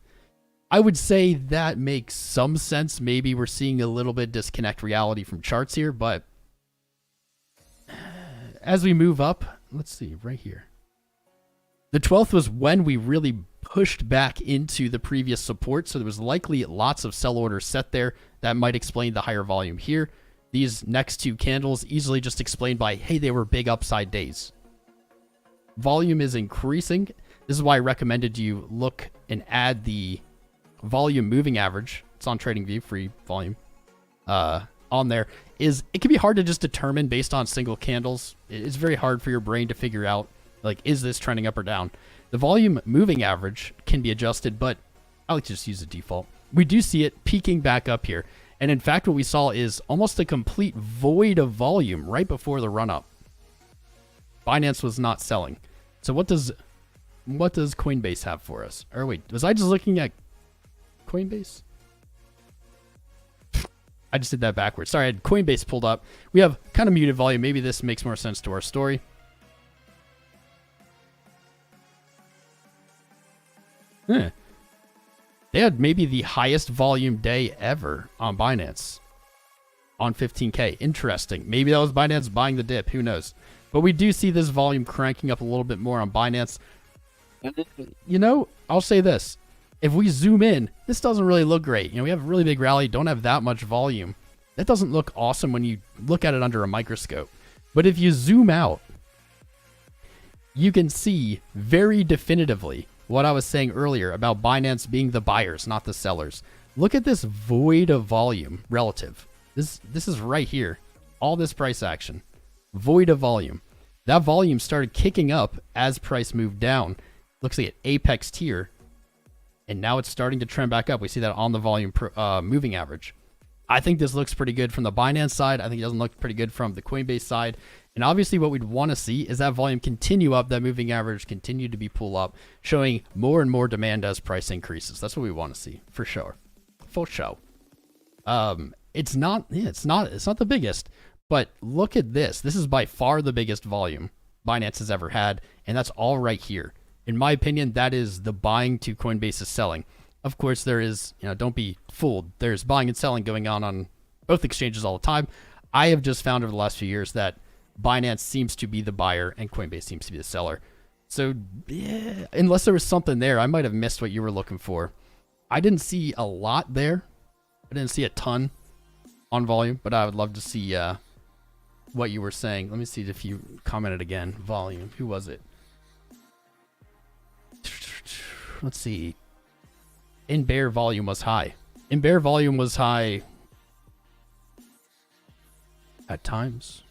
I would say that makes some sense. Maybe we're seeing a little bit disconnect reality from charts here, but as we move up, let's see, right here. The 12th was when we really pushed back into the previous support, so there was likely lots of sell orders set there. That might explain the higher volume here. These next two candles easily just explained by, hey, they were big upside days. Volume is increasing. This is why I recommended you look and add the volume moving average. It's on TradingView, free volume. On there is, it can be hard to just determine based on single candles. It's very hard for your brain to figure out, like, is this trending up or down? The volume moving average can be adjusted, but I like to just use the default. We do see it peaking back up here. And in fact, what we saw is almost a complete void of volume right before the run up. Binance was not selling. So what does Coinbase have for us? Or wait, was I just looking at Coinbase? I just did that backwards. Sorry, I had Coinbase pulled up. We have kind of muted volume. Maybe this makes more sense to our story. They had maybe the highest volume day ever on Binance on 15K. Interesting. Maybe that was Binance buying the dip. Who knows? But we do see this volume cranking up a little bit more on Binance. You know, I'll say this. If we zoom in, this doesn't really look great. You know, we have a really big rally, don't have that much volume. That doesn't look awesome when you look at it under a microscope. But if you zoom out, you can see very definitively what I was saying earlier about Binance being the buyers, not the sellers. Look at this void of volume relative. This is right here. All this price action. Void of volume. That volume started kicking up as price moved down. Looks like an apex tier. And now it's starting to trend back up. We see that on the volume moving average. I think this looks pretty good from the Binance side. I think it doesn't look pretty good from the CoinBase side. And obviously what we'd want to see is that volume continue up, that moving average continue to be pull up, showing more and more demand as price increases. That's what we want to see, for sure. For sure. It's not the biggest, but look at this. This is by far the biggest volume Binance has ever had, and that's all right here. In my opinion, that is the buying to Coinbase's selling. Of course, there is, don't be fooled. There's buying and selling going on both exchanges all the time. I have just found over the last few years that Binance seems to be the buyer and Coinbase seems to be the seller. So, yeah, unless there was something there, I might have missed what you were looking for. I didn't see a lot there. I didn't see a ton on volume, but I would love to see what you were saying. Let me see if you commented again. Volume. Who was it? Let's see. In bear volume was high. In bear volume was high at times.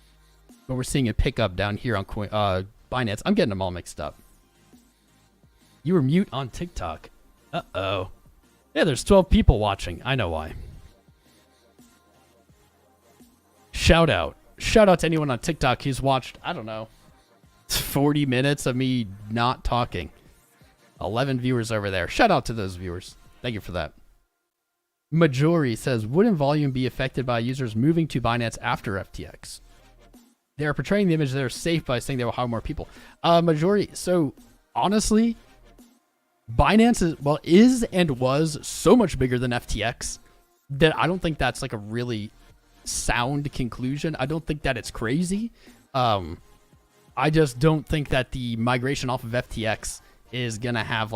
But we're seeing a pickup down here on Binance. I'm getting them all mixed up. You were mute on TikTok. Uh-oh. Yeah, there's 12 people watching. I know why. Shout out. Shout out to anyone on TikTok who's watched, I don't know, 40 minutes of me not talking. 11 viewers over there. Shout out to those viewers. Thank you for that. Majori says, wouldn't volume be affected by users moving to Binance after FTX? They are portraying the image they're safe by saying they will hire more people. Majori, so honestly, Binance is and was so much bigger than FTX that I don't think that's like a really sound conclusion. I don't think that it's crazy. I just don't think that the migration off of FTX is gonna have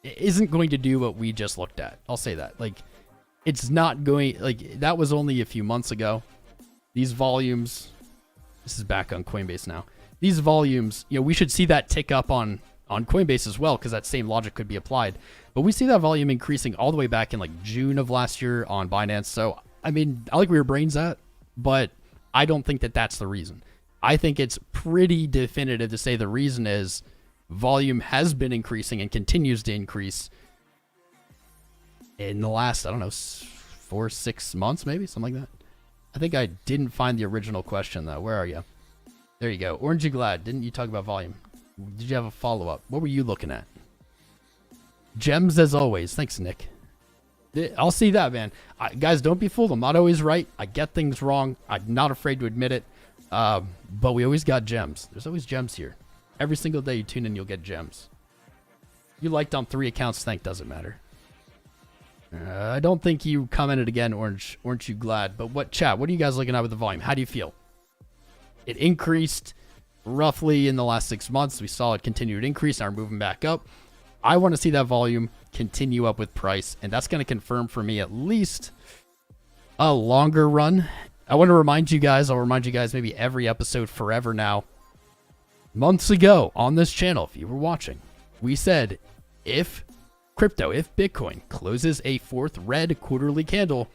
isn't going to do what we just looked at. I'll say that. It's not going, that was only a few months ago. These volumes, this is back on Coinbase now. These volumes, we should see that tick up on Coinbase as well, because that same logic could be applied. But we see that volume increasing all the way back in June of last year on Binance. So, I mean, I like where your brain's at, but I don't think that that's the reason. I think it's pretty definitive to say the reason is volume has been increasing and continues to increase in the last, I don't know, 4, 6 months, maybe, something like that. I think I didn't find the original question, though. Where are you? There you go. Orangey Glad, didn't you talk about volume? Did you have a follow-up? What were you looking at? Gems as always. Thanks, Nick. I'll see that, man. Guys, don't be fooled. I'm not always right. I get things wrong. I'm not afraid to admit it. But we always got gems. There's always gems here. Every single day you tune in, you'll get gems. You liked on 3 accounts, doesn't matter. I don't think you commented again, Orange. Aren't you glad? But what are you guys looking at with the volume? How do you feel? It increased roughly in the last 6 months. We saw it continue to increase. Now we're moving back up. I want to see that volume continue up with price, and that's going to confirm for me at least a longer run. I want to remind you guys, I'll remind you guys maybe every episode forever now. Months ago on this channel, if you were watching, we said if Bitcoin closes a 4th red quarterly candle,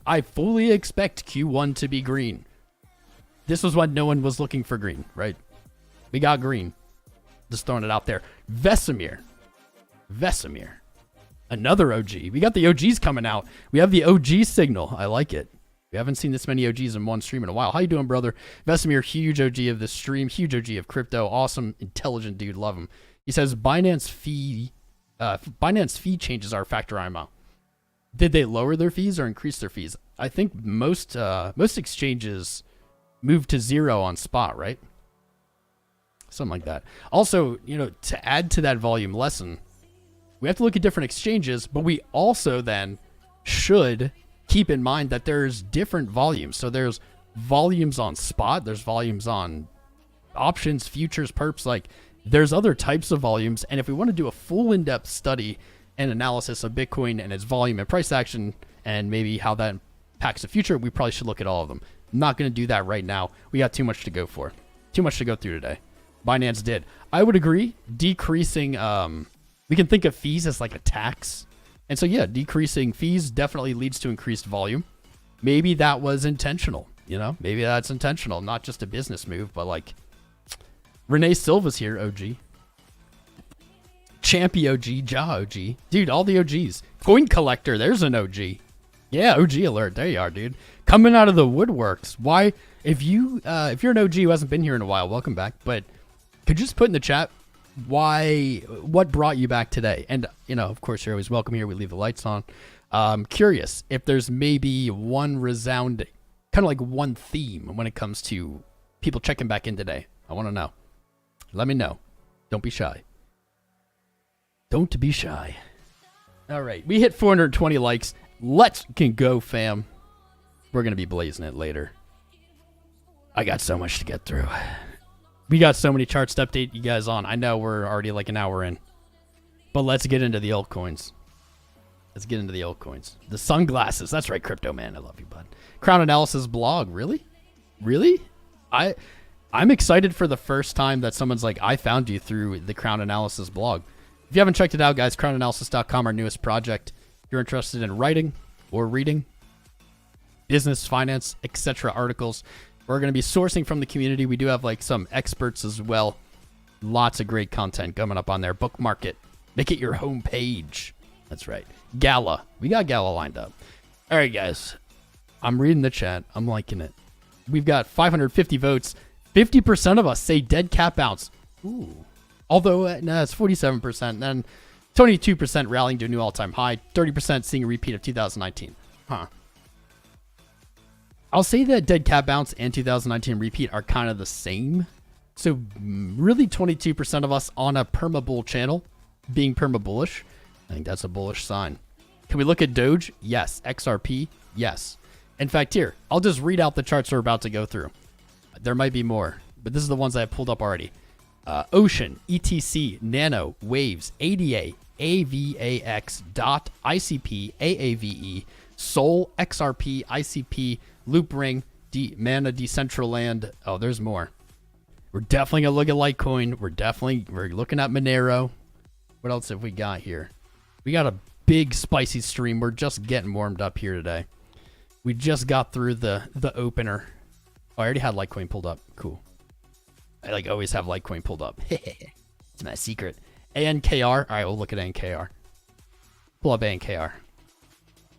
I fully expect Q1 to be green. This was when no one was looking for green, right? We got green. Just throwing it out there. Vesemir. Another OG. We got the OGs coming out. We have the OG signal. I like it. We haven't seen this many OGs in one stream in a while. How you doing, brother? Vesemir, huge OG of this stream. Huge OG of crypto. Awesome, intelligent dude. Love him. He says, Binance fee changes are a factor IMO. Did they lower their fees or increase their fees? I think most exchanges moved to 0 on spot, right? Something like that. Also, to add to that volume lesson, we have to look at different exchanges, but we also then should keep in mind that there's different volumes. So there's volumes on spot, there's volumes on options, futures, perps. there's other types of volumes. And if we want to do a full in-depth study and analysis of Bitcoin and its volume and price action and maybe how that impacts the future, we probably should look at all of them. I'm not going to do that right now. We got too much to go for. Too much to go through today. Binance did. I would agree. Decreasing, we can think of fees as like a tax. And so, yeah, decreasing fees definitely leads to increased volume. Maybe that was intentional, you know? Maybe that's intentional, not just a business move, but like Renee Silva's here, OG. Champy OG, Ja OG. Dude, all the OGs. Coin Collector, there's an OG. Yeah, OG alert. There you are, dude. Coming out of the woodworks. Why? If you're an OG who hasn't been here in a while, welcome back. But could you just put in the chat what brought you back today? And, you know, of course, you're always welcome here. We leave the lights on. Curious if there's maybe one resounding, kind of like one theme when it comes to people checking back in today. I want to know. Let me know. Don't be shy. Don't be shy. All right. We hit 420 likes. Let's go, fam. We're going to be blazing it later. I got so much to get through. We got so many charts to update you guys on. I know we're already like an hour in. But let's get into the altcoins. Let's get into the altcoins. The sunglasses. That's right, Crypto Man. I love you, bud. Crownanalysis blog. Really? Really? I'm excited for the first time that someone's like, I found you through the Crownanalysis blog. If you haven't checked it out, guys, crownanalysis.com, our newest project. If you're interested in writing or reading business, finance, etc. articles, we're going to be sourcing from the community. We do have like some experts as well. Lots of great content coming up on there. Bookmark it. Make it your home page. That's right. Gala. We got Gala lined up. All right, guys. I'm reading the chat. I'm liking it. We've got 550 votes. 50% of us say dead cat bounce. Ooh. Although, no, it's 47%. Then 22% rallying to a new all-time high. 30% seeing a repeat of 2019. Huh. I'll say that dead cat bounce and 2019 repeat are kind of the same. So really 22% of us on a perma-bull channel being perma-bullish. I think that's a bullish sign. Can we look at Doge? Yes. XRP? Yes. In fact, here, I'll just read out the charts we're about to go through. There might be more, but this is the ones I have pulled up already. Ocean, ETC, Nano, Waves, ADA, AVAX, DOT, ICP, AAVE, Sol, XRP, ICP, Loopring, Mana, Decentraland. Oh, there's more. We're definitely going to look at Litecoin. We're looking at Monero. What else have we got here? We got a big spicy stream. We're just getting warmed up here today. We just got through the opener. Oh, I already had Litecoin pulled up. Cool. I like always have Litecoin pulled up. It's my secret. ANKR. All right, we'll look at ANKR. Pull up ANKR.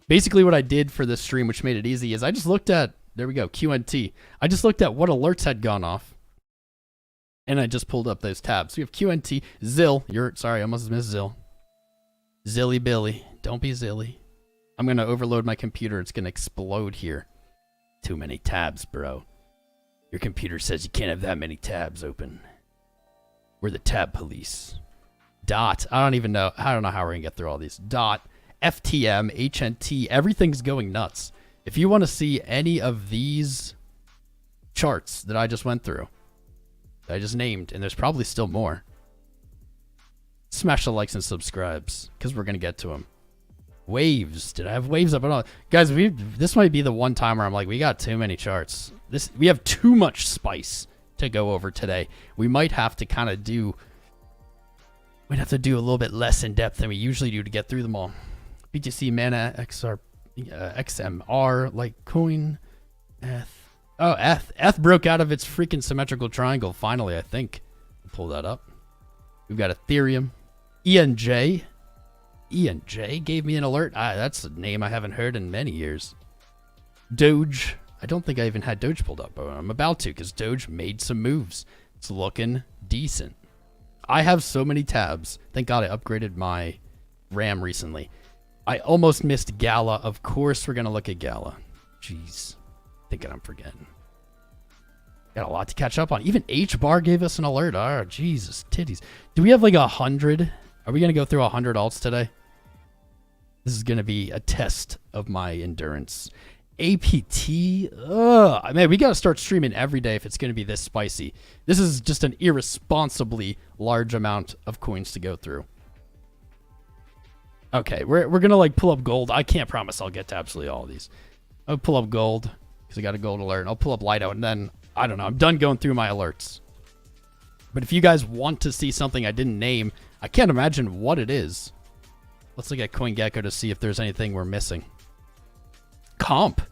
Basically what I did for this stream, which made it easy, is I just looked at, there we go, QNT. I just looked at what alerts had gone off. And I just pulled up those tabs. We have QNT, Zill. Sorry, I almost missed Zill. Zilly Billy. Don't be Zilly. I'm going to overload my computer. It's going to explode here. Too many tabs, bro. Your computer says you can't have that many tabs open. We're the tab police. Dot. I don't know how we're going to get through all these. Dot. FTM, HNT. Everything's going nuts. If you want to see any of these charts that I just went through, that I just named, and there's probably still more, smash the likes and subscribes, because we're going to get to them. Waves. Did I have waves up at all? Guys, this might be the one time where I'm like, we got too many charts. We have too much spice to go over today. We might have to kind of do, we'd have to do a little bit less in depth than we usually do to get through them all. BTC, Mana, XR, XMR, Litecoin, ETH. Oh, ETH. ETH broke out of its freaking symmetrical triangle, finally, I think. Pull that up. We've got Ethereum. ENJ. ENJ gave me an alert. That's a name I haven't heard in many years. Doge. I don't think I even had Doge pulled up, but I'm about to, because Doge made some moves. It's looking decent. I have so many tabs. Thank God I upgraded my RAM recently. I almost missed Gala. Of course we're going to look at Gala. Jeez. Thinking I'm forgetting. Got a lot to catch up on. Even HBAR gave us an alert. Oh, Jesus. Titties. Do we have like 100? Are we going to go through 100 alts today? This is going to be a test of my endurance. APT. Ugh. Man, we got to start streaming every day if it's going to be this spicy. This is just an irresponsibly large amount of coins to go through. Okay, we're going to like pull up gold. I can't promise I'll get to absolutely all of these. I'll pull up gold because I got a gold alert. I'll pull up Lido, and then, I don't know, I'm done going through my alerts. But if you guys want to see something I didn't name, I can't imagine what it is. Let's look at CoinGecko to see if there's anything we're missing. Comp.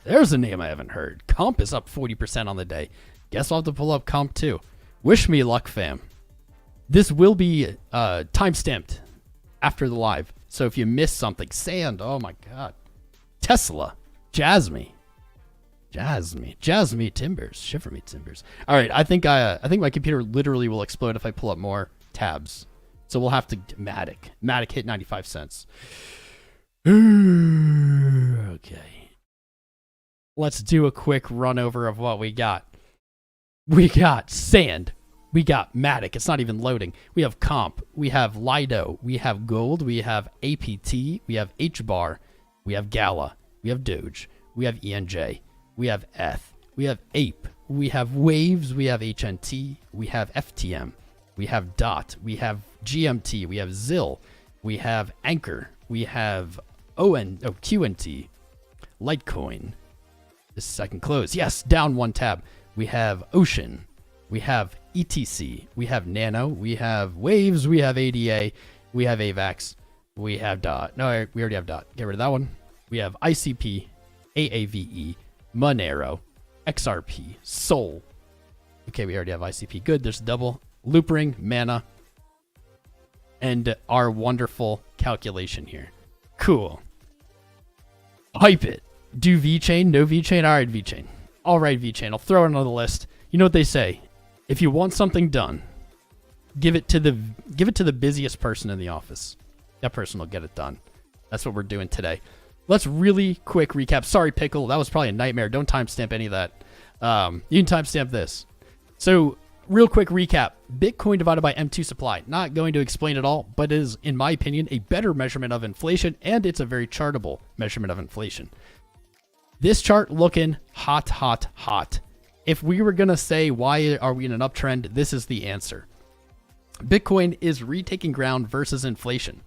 There's a name I haven't heard. Comp is up 40% on the day. Guess I'll have to pull up Comp too. Wish me luck, fam. This will be time-stamped after the live. So if you miss something, Sand, oh my god. Tesla, Jasmine Timbers, Shiver Me Timbers. All right, I think my computer literally will explode if I pull up more tabs. So we'll have to Matic hit 95 cents. Okay. Let's do a quick run over of what we got. We got Sand. We got Matic. It's not even loading. We have Comp. We have Lido. We have Gold. We have APT. We have HBAR. We have Gala. We have Doge. We have ENJ. We have ETH. We have Ape. We have Waves. We have HNT. We have FTM. We have DOT. We have GMT. We have ZIL. We have Anchor. We have QNT. Litecoin. This second close. Yes, down one tab. We have Ocean. We have ETC. We have Nano. We have Waves. We have ADA. We have AVAX. We have DOT. No, we already have DOT. Get rid of that one. We have ICP, AAVE, Monero, XRP, Sol. Okay, we already have ICP. Good. There's a double. Loopring, Mana, and our wonderful calculation here. Cool. Hype it. Do VeChain? No VeChain? All right, VeChain. All right, VeChain. I'll throw it on the list. You know what they say? If you want something done, give it to the busiest person in the office. That person will get it done. That's what we're doing today. Let's really quick recap. Sorry, Pickle. That was probably a nightmare. Don't timestamp any of that. You can timestamp this. So, real quick recap. Bitcoin divided by M2 supply. Not going to explain it all, but it is, in my opinion, a better measurement of inflation, and it's a very chartable measurement of inflation. This chart looking hot, hot, hot. If we were going to say, why are we in an uptrend, this is the answer. Bitcoin is retaking ground versus inflation.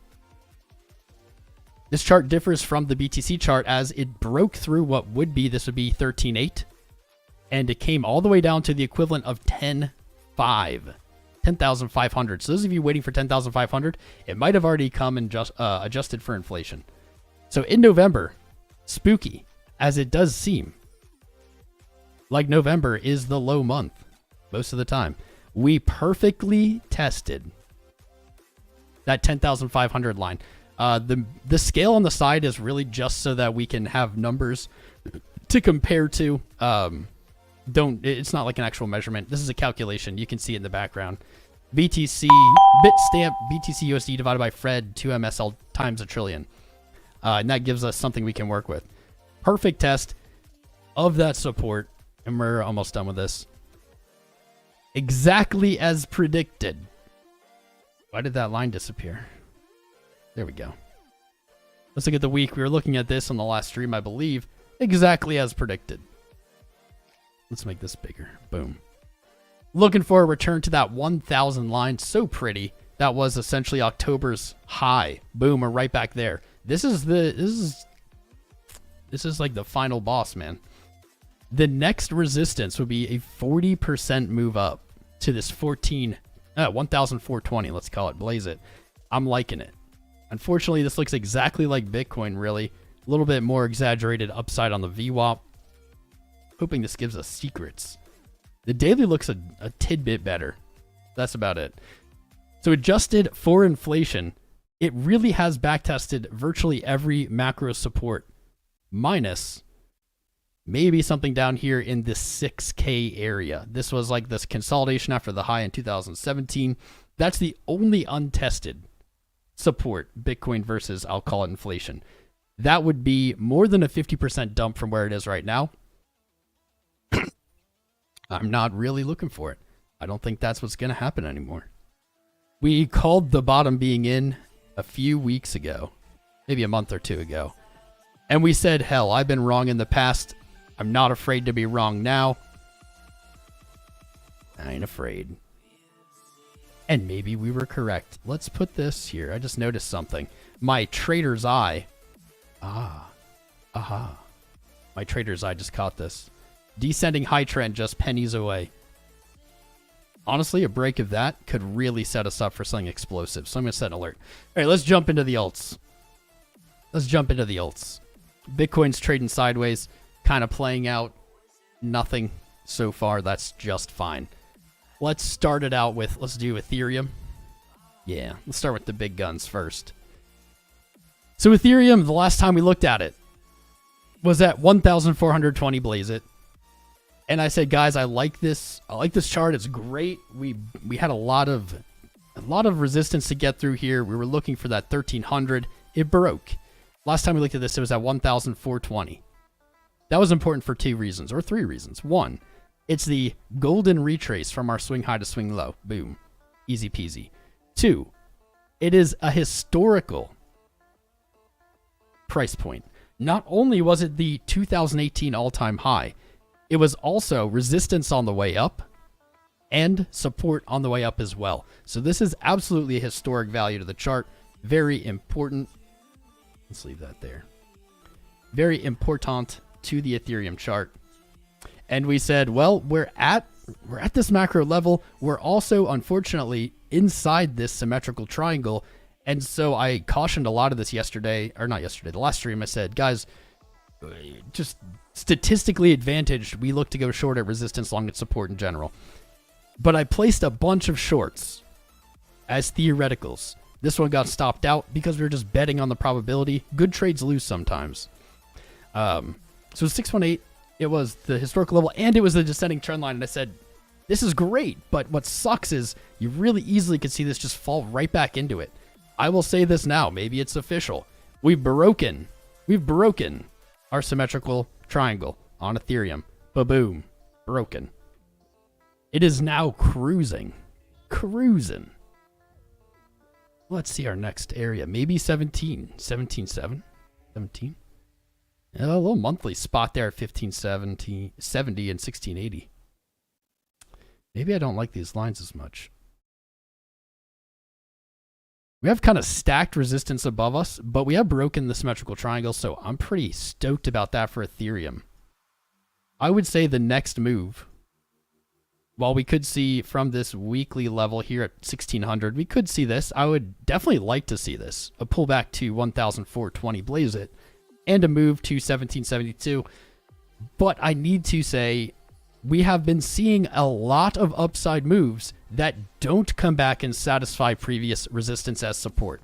This chart differs from the BTC chart as it broke through what would be 13.8, and it came all the way down to the equivalent of 10,500. So those of you waiting for 10,500, it might have already come and just adjusted for inflation. So in November, spooky as it does seem, like November is the low month most of the time, we perfectly tested that 10,500 line. The scale on the side is really just so that we can have numbers to compare to. It's not like an actual measurement. This is a calculation. You can see it in the background. BTC, Bitstamp, BTC USD divided by Fred, 2MSL times a trillion. And that gives us something we can work with. Perfect test of that support. And we're almost done with this. Exactly as predicted. Why did that line disappear? There we go. Let's look at the week. We were looking at this on the last stream, I believe. Exactly as predicted. Let's make this bigger. Boom. Looking for a return to that 1,000 line. So pretty. That was essentially October's high. Boom, we're right back there. This is like the final boss, man. The next resistance would be a 40% move up to this 1,420. Let's call it. Blaze it. I'm liking it. Unfortunately, this looks exactly like Bitcoin, really. A little bit more exaggerated upside on the VWAP. Hoping this gives us secrets. The daily looks a tidbit better. That's about it. So adjusted for inflation, it really has backtested virtually every macro support, minus maybe something down here in this 6K area. This was like this consolidation after the high in 2017. That's the only untested support, Bitcoin versus, I'll call it, inflation. That would be more than a 50% dump from where it is right now. I'm not really looking for it. I don't think that's what's going to happen anymore. We called the bottom being in a few weeks ago, maybe a month or two ago. And we said, hell, I've been wrong in the past. I'm not afraid to be wrong now. I ain't afraid. And maybe we were correct. Let's put this here. I just noticed something. My trader's eye. Aha. My trader's eye just caught this. Descending high trend just pennies away. Honestly, a break of that could really set us up for something explosive. So I'm going to set an alert. All right, let's jump into the alts. Bitcoin's trading sideways, kind of playing out nothing so far. That's just fine. Let's start it out with, let's do Ethereum. Yeah, let's start with the big guns first. So Ethereum, the last time we looked at it, was at 1,420 blaze it. And I said, guys, I like this chart. It's great. We had a lot of resistance to get through here. We were looking for that 1,300. It broke. Last time we looked at this, it was at 1,420. That was important for 2 reasons, or 3 reasons. 1, it's the golden retrace from our swing high to swing low. Boom. Easy peasy. 2, it is a historical price point. Not only was it the 2018 all-time high, it was also resistance on the way up and support on the way up as well. So this is absolutely a historic value to the chart. Very important. Let's leave that there. Very important to the Ethereum chart. And we said, well, we're at this macro level. We're also, unfortunately, inside this symmetrical triangle. And so I cautioned a lot of this yesterday, or not yesterday, the last stream. I said, guys, just statistically advantaged, we look to go short at resistance, long at support in general. But I placed a bunch of shorts as theoreticals. This one got stopped out because we were just betting on the probability. Good trades lose sometimes. So 618, it was the historical level, and it was the descending trend line. And I said, this is great, but what sucks is you really easily could see this just fall right back into it. I will say this now. Maybe it's official. We've broken our symmetrical triangle on Ethereum. Ba-boom. Broken. It is now cruising. Let's see our next area. Maybe 17. 17.7. 17. A little monthly spot there at 15.70 and 16.80. Maybe I don't like these lines as much. We have kind of stacked resistance above us, but we have broken the symmetrical triangle, so I'm pretty stoked about that for Ethereum. I would say the next move, while we could see from this weekly level here at 1,600, we could see this. I would definitely like to see this. A pullback to 1,420 blaze it, and a move to 1,772. But I need to say, we have been seeing a lot of upside moves that don't come back and satisfy previous resistance as support.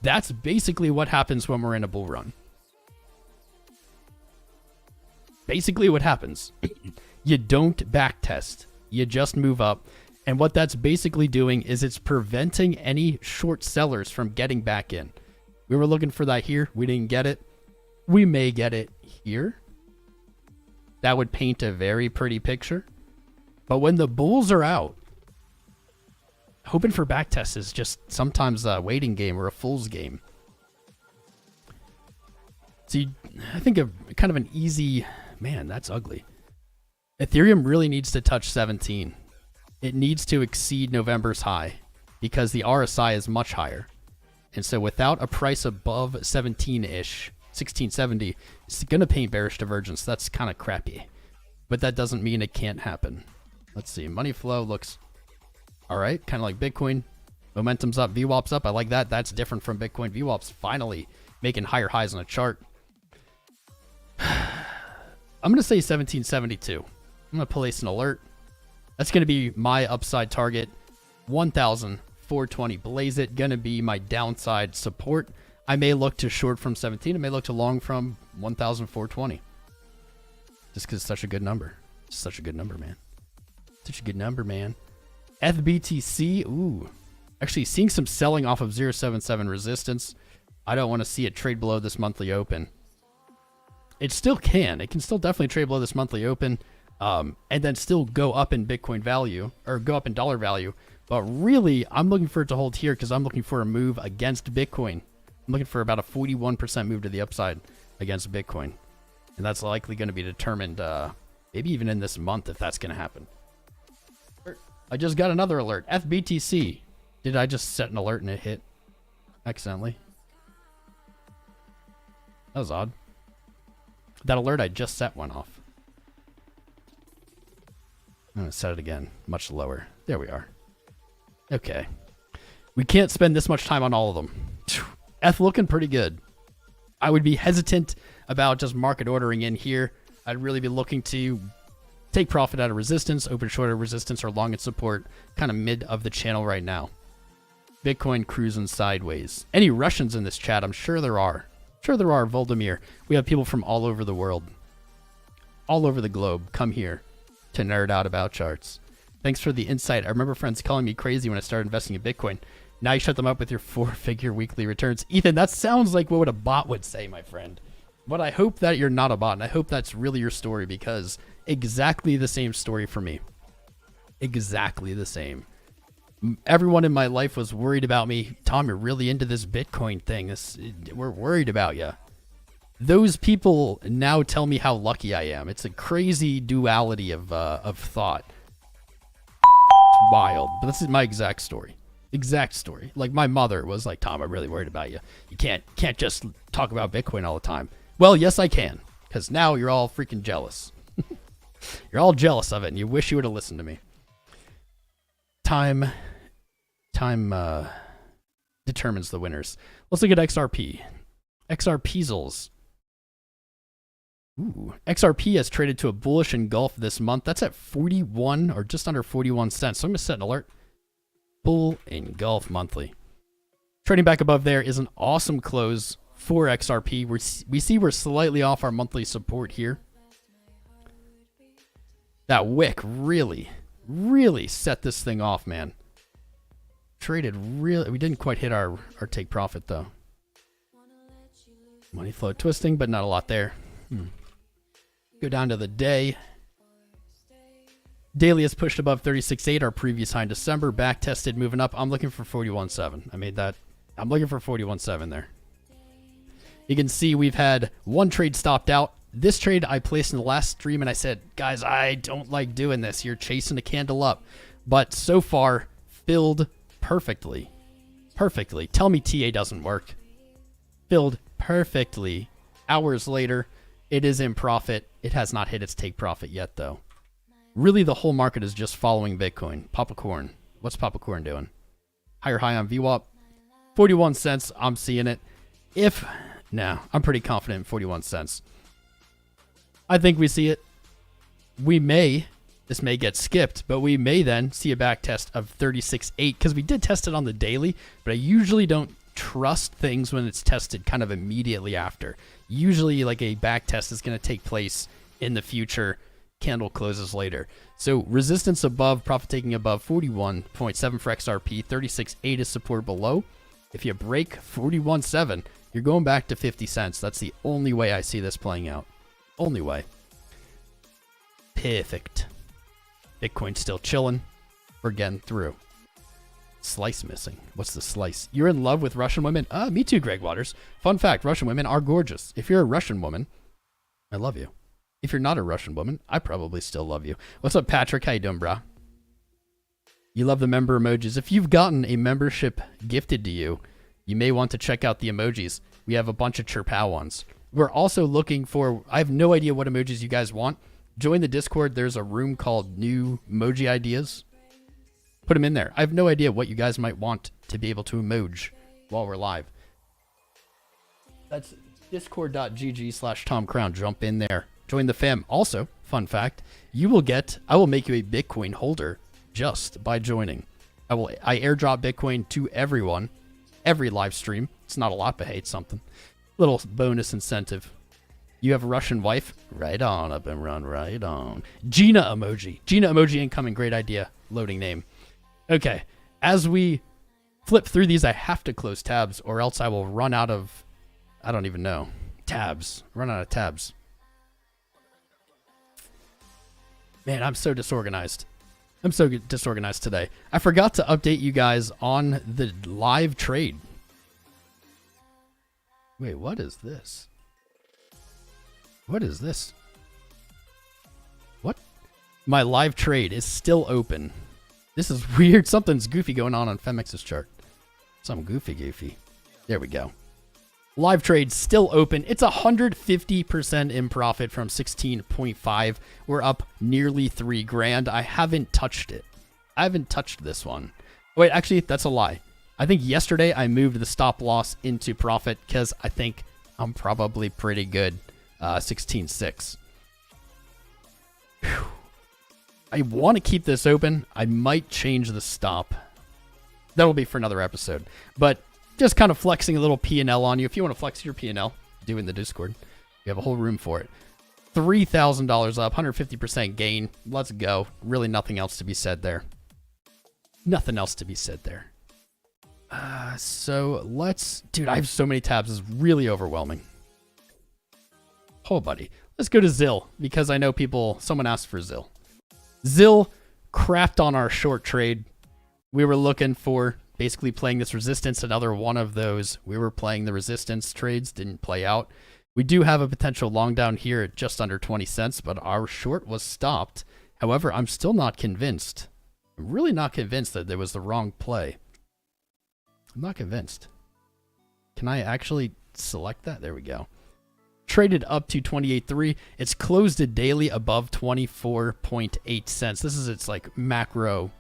That's basically what happens when we're in a bull run. Basically what happens. You don't backtest. You just move up. And what that's basically doing is it's preventing any short sellers from getting back in. We were looking for that here. We didn't get it. We may get it here. That would paint a very pretty picture. But when the bulls are out, hoping for backtest is just sometimes a waiting game or a fool's game. See, I think kind of an easy... Man, that's ugly. Ethereum really needs to touch 17. It needs to exceed November's high because the RSI is much higher. And so without a price above 17-ish, 1670, it's going to paint bearish divergence. That's kind of crappy. But that doesn't mean it can't happen. Let's see. Money flow looks all right. Kind of like Bitcoin. Momentum's up. VWAP's up. I like that. That's different from Bitcoin. VWAP's finally making higher highs on a chart. I'm going to say 1772. I'm going to place an alert. That's going to be my upside target. 1,420. Blaze it. Going to be my downside support. I may look to short from 17. I may look to long from 1,420. Just because it's such a good number. It's such a good number, man. Such a good number, man. FBTC. Ooh. Actually, seeing some selling off of 0.77 resistance. I don't want to see it trade below this monthly open. It still can. It can still definitely trade below this monthly open. And then still go up in Bitcoin value. Or go up in dollar value. But really, I'm looking for it to hold here because I'm looking for a move against Bitcoin. I'm looking for about a 41% move to the upside. against Bitcoin. And that's likely going to be determined maybe even in this month if that's going to happen. I just got another alert. FBTC. Did I just set an alert and it hit accidentally? That was odd. That alert I just set went off. I'm going to set it again. Much lower. There we are. Okay. We can't spend this much time on all of them. ETH looking pretty good. I would be hesitant about just market ordering in here. I'd really be looking to take profit out of resistance, open short of resistance, or long at support, kind of mid of the channel right now. Bitcoin cruising sideways. Any Russians in this chat? I'm sure there are. Sure there are, Voldemir. We have people from all over the world. All over the globe. Come here to nerd out about charts. Thanks for the insight. I remember friends calling me crazy when I started investing in Bitcoin. Now you shut them up with your 4-figure weekly returns. Ethan, that sounds like what a bot would say, my friend. But I hope that you're not a bot, and I hope that's really your story, because exactly the same story for me. Exactly the same. Everyone in my life was worried about me. Tom, you're really into this Bitcoin thing. We're worried about you. Those people now tell me how lucky I am. It's a crazy duality of thought. It's wild. But this is my exact story. Exact story. Like, my mother was like, Tom, I'm really worried about you. You can't just talk about Bitcoin all the time. Well, yes, I can. Because now you're all freaking jealous. You're all jealous of it, and you wish you would have listened to me. Time determines the winners. Let's look at XRP. XRPzels. Ooh, XRP has traded to a bullish engulf this month. That's at 41 or just under 41 cents. So I'm going to set an alert. Bull engulf monthly. Trading back above there is an awesome close for XRP. We see we're slightly off our monthly support here. That wick really set this thing off, man. Traded really, we didn't quite hit our take profit though. Money flow twisting, but not a lot there. Go down to the day. Daily has pushed above 36.8, our previous high in December. Back tested, moving up. I'm looking for 41.7. I made that. I'm looking for 41.7 there. You can see we've had one trade stopped out. This trade I placed in the last stream, and I said, guys, I don't like doing this. You're chasing a candle up. But so far, filled perfectly. Perfectly. Tell me TA doesn't work. Filled perfectly. Hours later, it is in profit. It has not hit its take profit yet, though. Really, the whole market is just following Bitcoin. Popcorn. What's Popcorn doing? Higher high on VWAP. 41 cents. I'm seeing it. No, I'm pretty confident in 41 cents. I think we see it. This may get skipped, but we may then see a back test of 36.8 because we did test it on the daily, but I usually don't trust things when it's tested kind of immediately after. Usually like a back test is going to take place in the future. Candle closes later. So resistance above, profit taking above 41.7 for XRP, 36.8 is support below. If you break 41.7, you're going back to 50 cents. That's the only way I see this playing out. Only way. Perfect. Bitcoin still chilling. We're getting through. Slice missing. What's the slice? You're in love with Russian women? Me too, Greg Waters. Fun fact, Russian women are gorgeous. If you're a Russian woman, I love you. If you're not a Russian woman, I probably still love you. What's up, Patrick? How you doing, brah? You love the member emojis. If you've gotten a membership gifted to you, you may want to check out the emojis. We have a bunch of Chirpow ones. We're also looking for, I have no idea what emojis you guys want. Join the Discord. There's a room called New Emoji Ideas. Put them in there. I have no idea what you guys might want to be able to emoji while we're live. That's discord.gg/TomCrown. Jump in there. Join the fam. Also, fun fact, I will make you a Bitcoin holder just by joining. I airdrop Bitcoin to everyone, every live stream. It's not a lot, but hey, it's something. Little bonus incentive. You have a Russian wife? Right on, up and run, right on. Gina emoji. Gina emoji incoming. Great idea. Loading name. Okay. As we flip through these, I have to close tabs or else I will run out of, I don't even know, tabs. Run out of tabs. Man, I'm so disorganized. I'm so disorganized today. I forgot to update you guys on the live trade. Wait, what is this? What is this? What? My live trade is still open. This is weird. Something's goofy going on Femex's chart. Some goofy. There we go. Live trade still open. It's 150% in profit from 16.5. We're up nearly $3,000. I haven't touched it. I haven't touched this one. Wait, actually, that's a lie. I think yesterday I moved the stop loss into profit because I think I'm probably pretty good. 16.6. I want to keep this open. I might change the stop. That'll be for another episode. But just kind of flexing a little P&L on you. If you want to flex your P&L, do it in the Discord. You have a whole room for it. $3,000 up, 150% gain. Let's go. Really nothing else to be said there. Nothing else to be said there. So let's... Dude, I have so many tabs. It's really overwhelming. Oh, buddy. Let's go to Zill because I know someone asked for Zill. Zill crapped on our short trade. We were looking for basically playing this resistance. Another one of those. We were playing the resistance trades. Didn't play out. We do have a potential long down here at just under 20 cents, but our short was stopped. However, I'm still not convinced. I'm really not convinced that there was the wrong play. I'm not convinced. Can I actually select that? There we go. Traded up to 28.3. It's closed a daily above 24.8 cents. This is its like macro.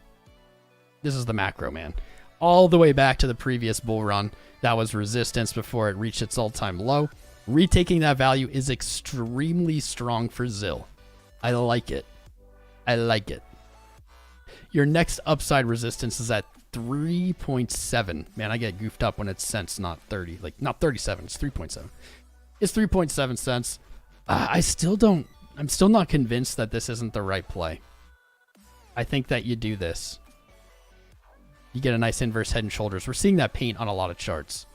This is the macro, man. All the way back to the previous bull run. That was resistance before it reached its all-time low. Retaking that value is extremely strong for Zill. I like it. I like it. Your next upside resistance is at 3.7. Man, I get goofed up when it's cents, not 30. Like, not 37. It's 3.7. It's 3.7 cents. I'm still not convinced that this isn't the right play. I think that you do this. You get a nice inverse head and shoulders. We're seeing that paint on a lot of charts.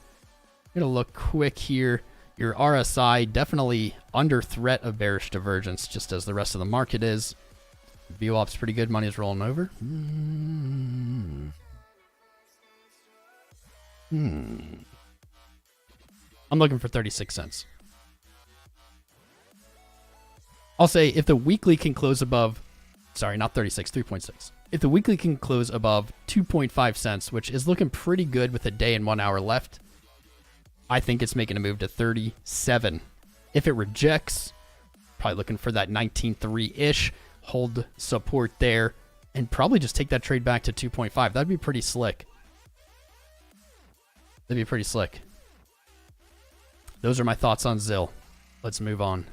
I'm going to look quick here. Your RSI definitely under threat of bearish divergence, just as the rest of the market is. VWAP's pretty good. Money's rolling over. I'm looking for 36 cents. I'll say if the weekly can close above, sorry, not 36, 3.6. If the weekly can close above 2.5 cents, which is looking pretty good with a day and 1 hour left, I think it's making a move to 37. If it rejects, probably looking for that 19.3-ish, hold support there, and probably just take that trade back to 2.5. That'd be pretty slick. That'd be pretty slick. Those are my thoughts on Zill. Let's move on.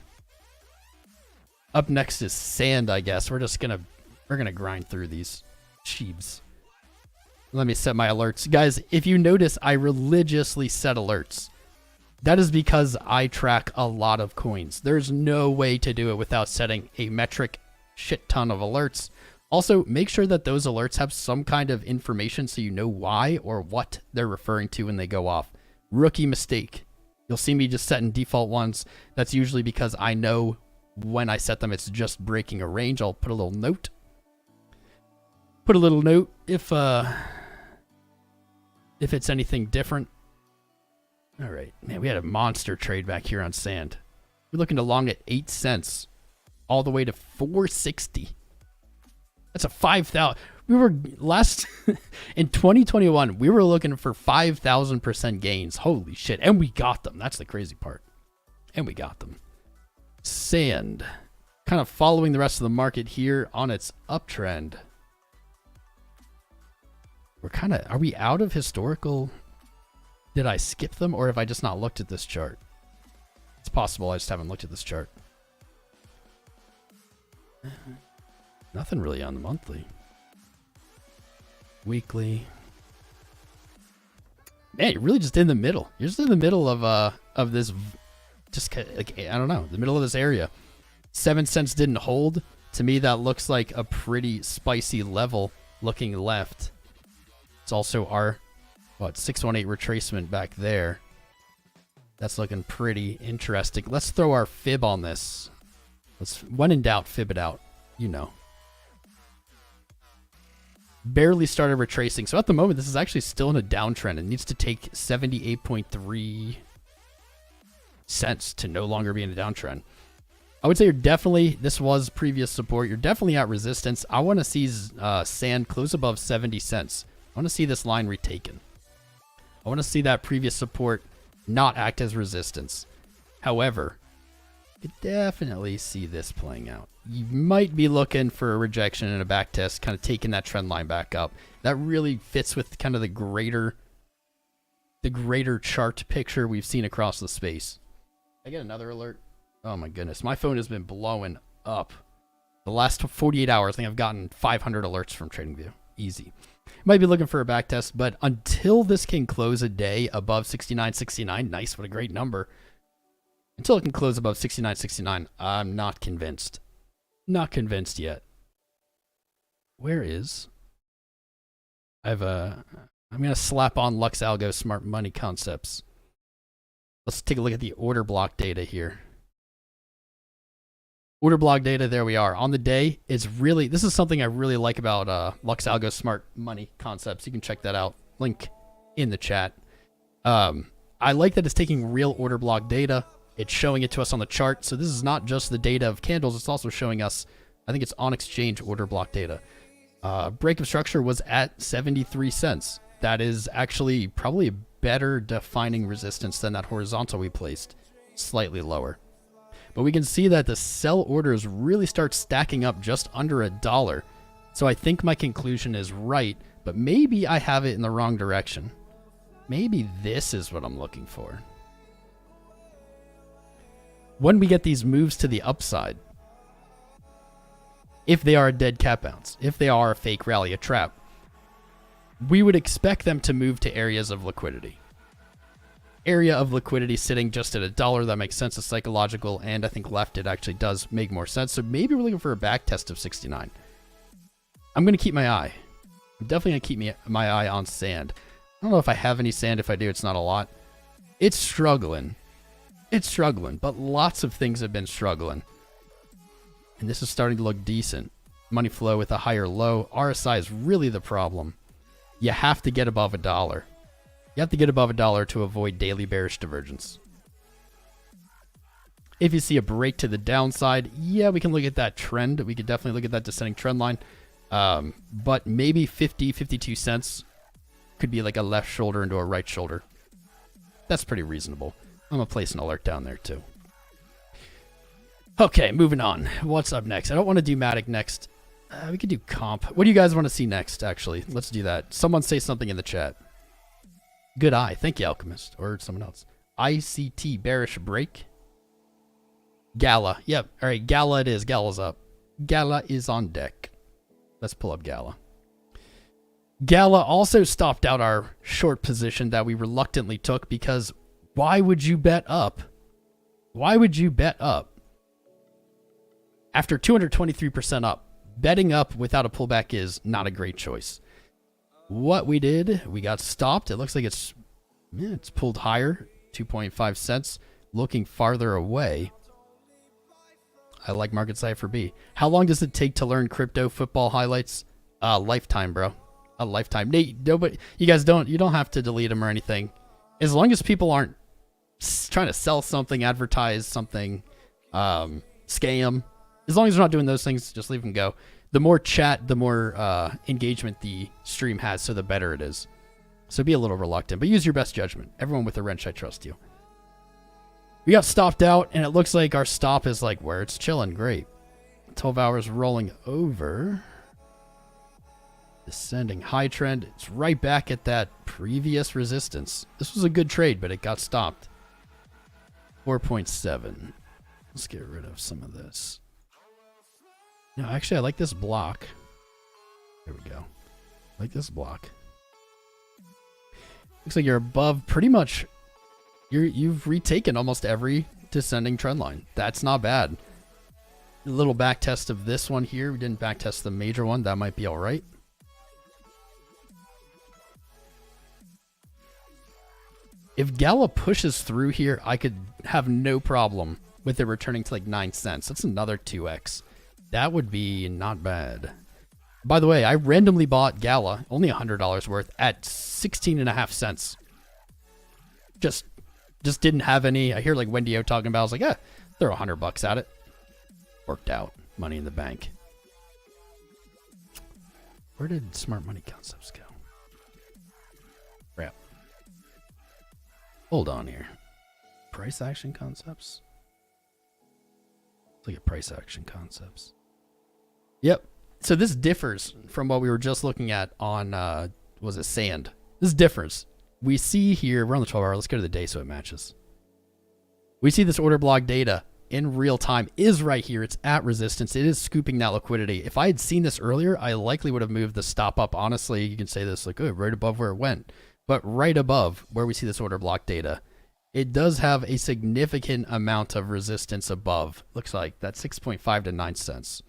Up next is Sand, I guess. We're gonna grind through these sheaves. Let me set my alerts. Guys, if you notice, I religiously set alerts. That is because I track a lot of coins. There's no way to do it without setting a metric shit ton of alerts. Also, make sure that those alerts have some kind of information so you know why or what they're referring to when they go off. Rookie mistake. You'll see me just setting default ones. That's usually because I know when I set them, it's just breaking a range. I'll put a little note. Put a little note if it's anything different. All right. Man, we had a monster trade back here on Sand. We're looking to long at 8 cents all the way to 460. That's a 5,000. We were last in 2021, we were looking for 5,000% gains. Holy shit. And we got them. That's the crazy part. And we got them. Sand. Kind of following the rest of the market here on its uptrend. Are we out of historical? Did I skip them or have I just not looked at this chart? It's possible I just haven't looked at this chart. Nothing really on the monthly. Weekly. Man, you're really just in the middle. You're just in the middle of this, just like, I don't know, the middle of this area. 7 cents didn't hold. To me, that looks like a pretty spicy level looking left. It's also our, 618 retracement back there. That's looking pretty interesting. Let's throw our fib on this. When in doubt, fib it out. You know. Barely started retracing. So at the moment, this is actually still in a downtrend. It needs to take 78.3 cents to no longer be in a downtrend. I would say you're definitely, this was previous support. You're definitely at resistance. I want to see sand close above 70 cents. I want to see this line retaken. I want to see that previous support not act as resistance. However, you could definitely see this playing out. You might be looking for a rejection and a back test, kind of taking that trend line back up. That really fits with kind of the greater chart picture we've seen across the space. I get another alert. Oh my goodness, my phone has been blowing up. The last 48 hours, I think I've gotten 500 alerts from TradingView. Easy. Might be looking for a back test, but until this can close a day above 69.69, nice, what a great number. Until it can close above 69.69, I'm not convinced. Not convinced yet. Where is? I'm going to slap on LuxAlgo smart money concepts. Let's take a look at the order block data here. Order block data, there we are. On the day, it's really, this is something I really like about LuxAlgo smart money concepts. You can check that out. Link in the chat. I like that it's taking real order block data. It's showing it to us on the chart. So this is not just the data of candles. It's also showing us, I think it's on exchange order block data. Break of structure was at 73 cents. That is actually probably a better defining resistance than that horizontal we placed. Slightly lower. But we can see that the sell orders really start stacking up just under $1. So I think my conclusion is right, but maybe I have it in the wrong direction. Maybe this is what I'm looking for. When we get these moves to the upside, if they are a dead cat bounce, if they are a fake rally, a trap, we would expect them to move to areas of liquidity. Area of liquidity sitting just at $1, that makes sense. It's psychological, and I think left it actually does make more sense. So maybe we're looking for a back test of 69. I'm going to keep my eye. I'm definitely going to keep my eye on sand. I don't know if I have any sand. If I do, it's not a lot. It's struggling. It's struggling, but lots of things have been struggling. And this is starting to look decent. Money flow with a higher low. RSI is really the problem. You have to get above $1. You have to get above $1 to avoid daily bearish divergence. If you see a break to the downside, yeah, we can look at that trend. We could definitely look at that descending trend line. But maybe 50, 52 cents could be like a left shoulder into a right shoulder. That's pretty reasonable. I'm going to place an alert down there too. Okay, moving on. What's up next? I don't want to do Matic next. We could do comp. What do you guys want to see next, actually? Let's do that. Someone say something in the chat. Good eye. Thank you, Alchemist. Or someone else. ICT bearish break. Gala. Yep. All right. Gala it is. Gala's up. Gala is on deck. Let's pull up Gala. Gala also stopped out our short position that we reluctantly took because why would you bet up? Why would you bet up? After 223% up, betting up without a pullback is not a great choice. What we did, we got stopped. It looks like it's pulled higher, 2.5 cents, looking farther away. I like Marketcipher B. How long does it take to learn crypto football highlights? Lifetime, bro. A lifetime. Nate, nobody, you guys you don't have to delete them or anything. As long as people aren't trying to sell something, advertise something, scam. As long as they're not doing those things, just leave them go. The more chat, the more engagement the stream has, so the better it is. So be a little reluctant, but use your best judgment. Everyone with a wrench, I trust you. We got stopped out, and it looks like our stop is like where it's chilling. Great. 12 hours rolling over. Descending high trend. It's right back at that previous resistance. This was a good trade, but it got stopped. 4.7. Let's get rid of some of this. No, actually, I like this block. There we go. I like this block. Looks like you're above pretty much. You've retaken almost every descending trend line. That's not bad. A little back test of this one here. We didn't back test the major one. That might be all right. If Gala pushes through here, I could have no problem with it returning to like 9 cents. That's another 2x. That would be not bad. By the way, I randomly bought Gala, only $100 worth, at 16.5 cents. Just didn't have any. I hear like Wendy O talking about. I was like, throw $100 at it. Worked out. Money in the bank. Where did Smart Money Concepts go? Crap. Hold on here. Price action concepts? Let's look at price action concepts. Yep. So this differs from what we were just looking at on, was it Sand? This differs. We see here, we're on the 12 hour. Let's go to the day so it matches. We see this order block data in real time is right here. It's at resistance. It is scooping that liquidity. If I had seen this earlier, I likely would have moved the stop up. Honestly, you can say this like, oh, right above where it went. But right above where we see this order block data, it does have a significant amount of resistance above. Looks like that's 6.5 to 9 cents.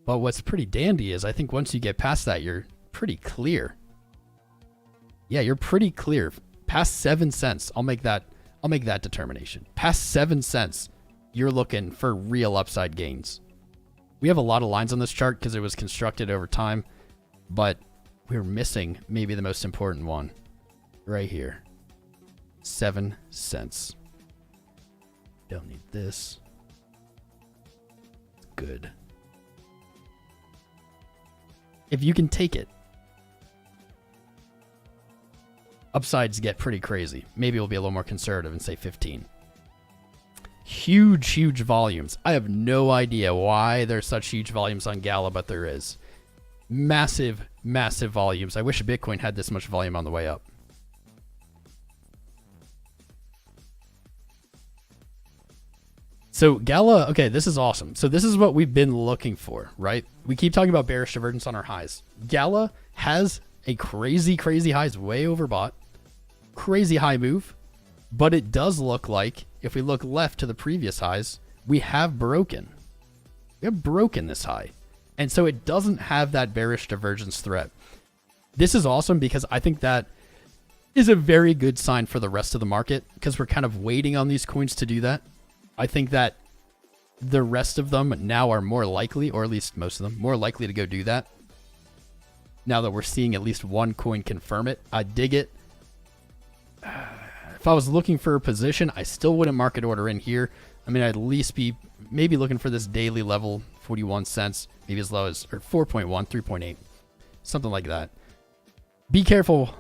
But what's pretty dandy is I think once you get past that, you're pretty clear. Yeah, you're pretty clear. Past 7 cents, I'll make that determination. Past 7 cents, you're looking for real upside gains. We have a lot of lines on this chart because it was constructed over time, but we're missing maybe the most important one right here. 7 cents. Don't need this. Good. If you can take it, upsides get pretty crazy. Maybe we'll be a little more conservative and say 15. Huge volumes. I have no idea why there's such huge volumes on Gala, but there is. Massive volumes. I wish Bitcoin had this much volume on the way up. So Gala, okay, this is awesome. So this is what we've been looking for, right? We keep talking about bearish divergence on our highs. Gala has a crazy highs, way overbought. Crazy high move. But it does look like, if we look left to the previous highs, we have broken. We have broken this high. And so it doesn't have that bearish divergence threat. This is awesome because I think that is a very good sign for the rest of the market because we're kind of waiting on these coins to do that. I think that the rest of them now are more likely, or at least most of them, more likely to go do that. Now that we're seeing at least one coin confirm it, I dig it. If I was looking for a position, I still wouldn't market order in here. I mean, I'd at least be maybe looking for this daily level, 41 cents, maybe as low as, or 4.1, 3.8, something like that. Be careful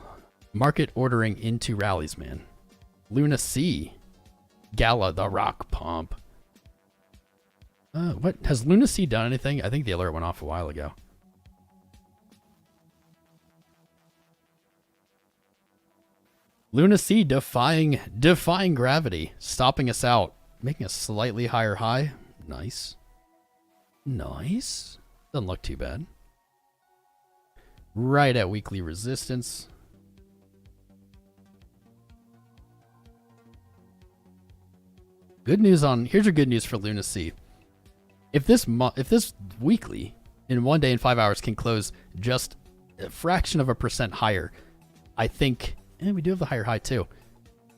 market ordering into rallies, man. Luna C. Gala, the rock pump. What has Luna C done anything? I think the alert went off a while ago. Luna C defying gravity, stopping us out, making a slightly higher high. Nice. Doesn't look too bad. Right at weekly resistance. Good news on, here's your good news for Luna C. If this weekly in 1 day and 5 hours can close just a fraction of a percent higher, I think, and we do have the higher high too.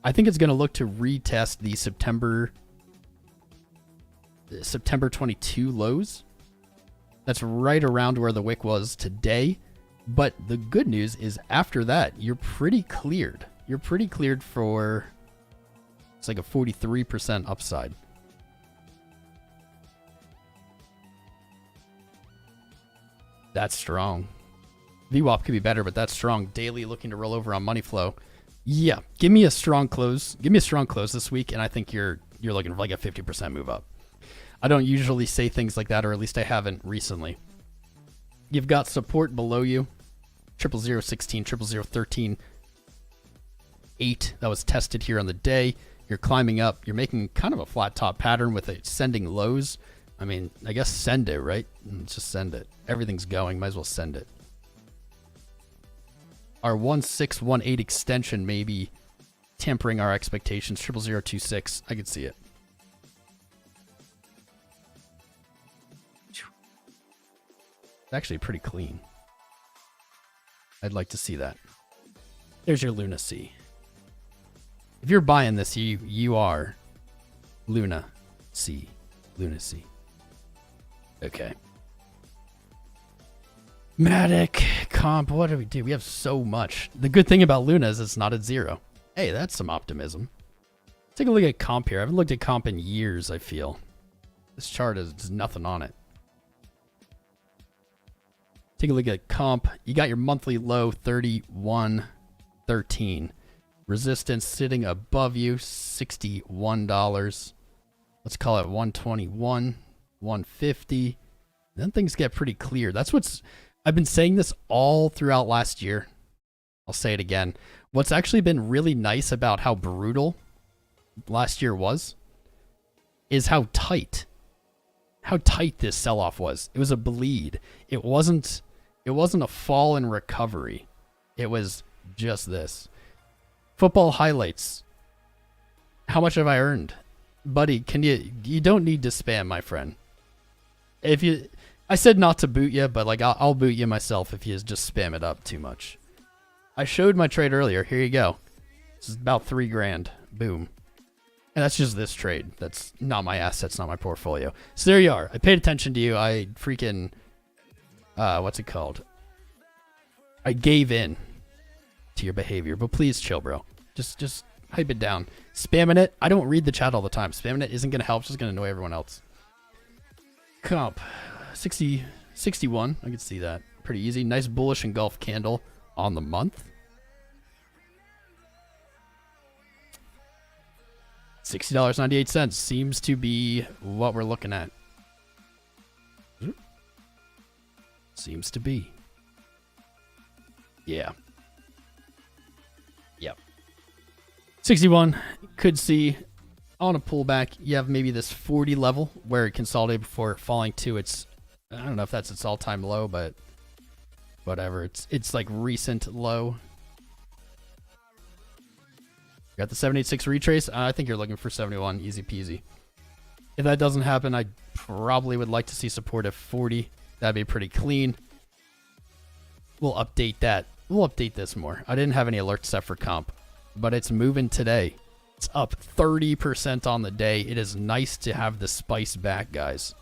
I think it's going to look to retest the September 22 lows. That's right around where the wick was today. But the good news is after that, you're pretty cleared. You're pretty cleared for, it's like a 43% upside. That's strong. VWAP could be better, but that's strong. Daily looking to roll over on money flow. Yeah, give me a strong close. Give me a strong close this week, and I think you're looking for like a 50% move up. I don't usually say things like that, or at least I haven't recently. You've got support below you. 00016, 00013, 8. That was tested here on the day. You're climbing up. You're making kind of a flat top pattern with it sending lows. I mean, I guess send it, right? Just send it. Everything's going. Might as well send it. Our 1618 extension may be tempering our expectations. 00026. I could see it. It's actually pretty clean. I'd like to see that. There's your Luna C. If you're buying this, you are Luna C. Luna C. Okay. Matic, comp, what do we do? We have so much. The good thing about Luna is it's not at zero. Hey, that's some optimism. Take a look at comp here. I haven't looked at comp in years, I feel. This chart is nothing on it. Take a look at comp. You got your monthly low 31.13. Resistance sitting above you $61. Let's call it 121, 150. Then things get pretty clear. I've been saying this all throughout last year. I'll say it again. What's actually been really nice about how brutal last year was is how tight this sell-off was. It was a bleed. It wasn't a fall and recovery. It was just this. Football highlights. How much have I earned? Buddy, you don't need to spam, my friend. I said not to boot you, but like I'll boot you myself if you just spam it up too much. I showed my trade earlier. Here you go. This is about $3 grand. Boom. And that's just this trade. That's not my assets, not my portfolio. So there you are. I paid attention to you. I freaking, what's it called? I gave in to your behavior, but please chill, bro. Just hype it down. Spamming it. I don't read the chat all the time. Spamming it isn't going to help. It's just going to annoy everyone else. Comp. 61. I can see that. Pretty easy. Nice bullish engulf candle on the month. $60.98 seems to be what we're looking at. Seems to be. Yeah. Yep. 61. Could see on a pullback. You have maybe this 40 level where it consolidated before falling to its, I don't know if that's its all-time low, but whatever. It's like recent low. Got the 786 retrace. I think you're looking for 71. Easy peasy. If that doesn't happen, I probably would like to see support at 40. That'd be pretty clean. We'll update that. We'll update this more. I didn't have any alerts set for comp, but it's moving today. It's up 30% on the day. It is nice to have the spice back, guys.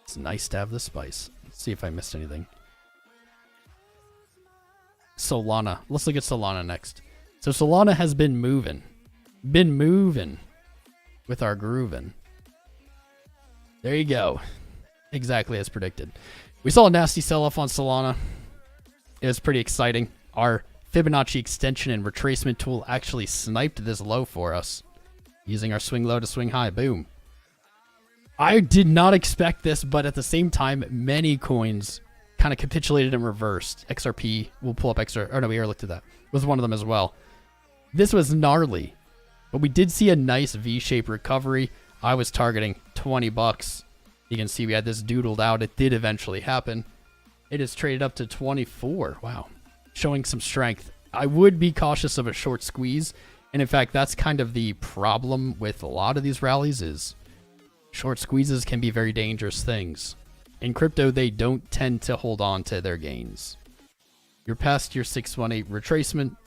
It's nice to have the spice. Let's see if I missed anything. Solana. Let's look at Solana next. So Solana has been moving with our grooving. There you go. Exactly as predicted. We saw a nasty sell-off on Solana. It was pretty exciting. Our Fibonacci extension and retracement tool actually sniped this low for us using our swing low to swing high. Boom. I did not expect this, but at the same time, many coins kind of capitulated and reversed. XRP, we'll pull up XRP. Oh no, we already looked at that. Was one of them as well. This was gnarly, but we did see a nice V-shaped recovery. I was targeting 20 bucks. You can see we had this doodled out. It did eventually happen. It is traded up to 24. Wow. Showing some strength. I would be cautious of a short squeeze. And in fact, that's kind of the problem with a lot of these rallies is short squeezes can be very dangerous things. In crypto, they don't tend to hold on to their gains. You're past your 618 retracement.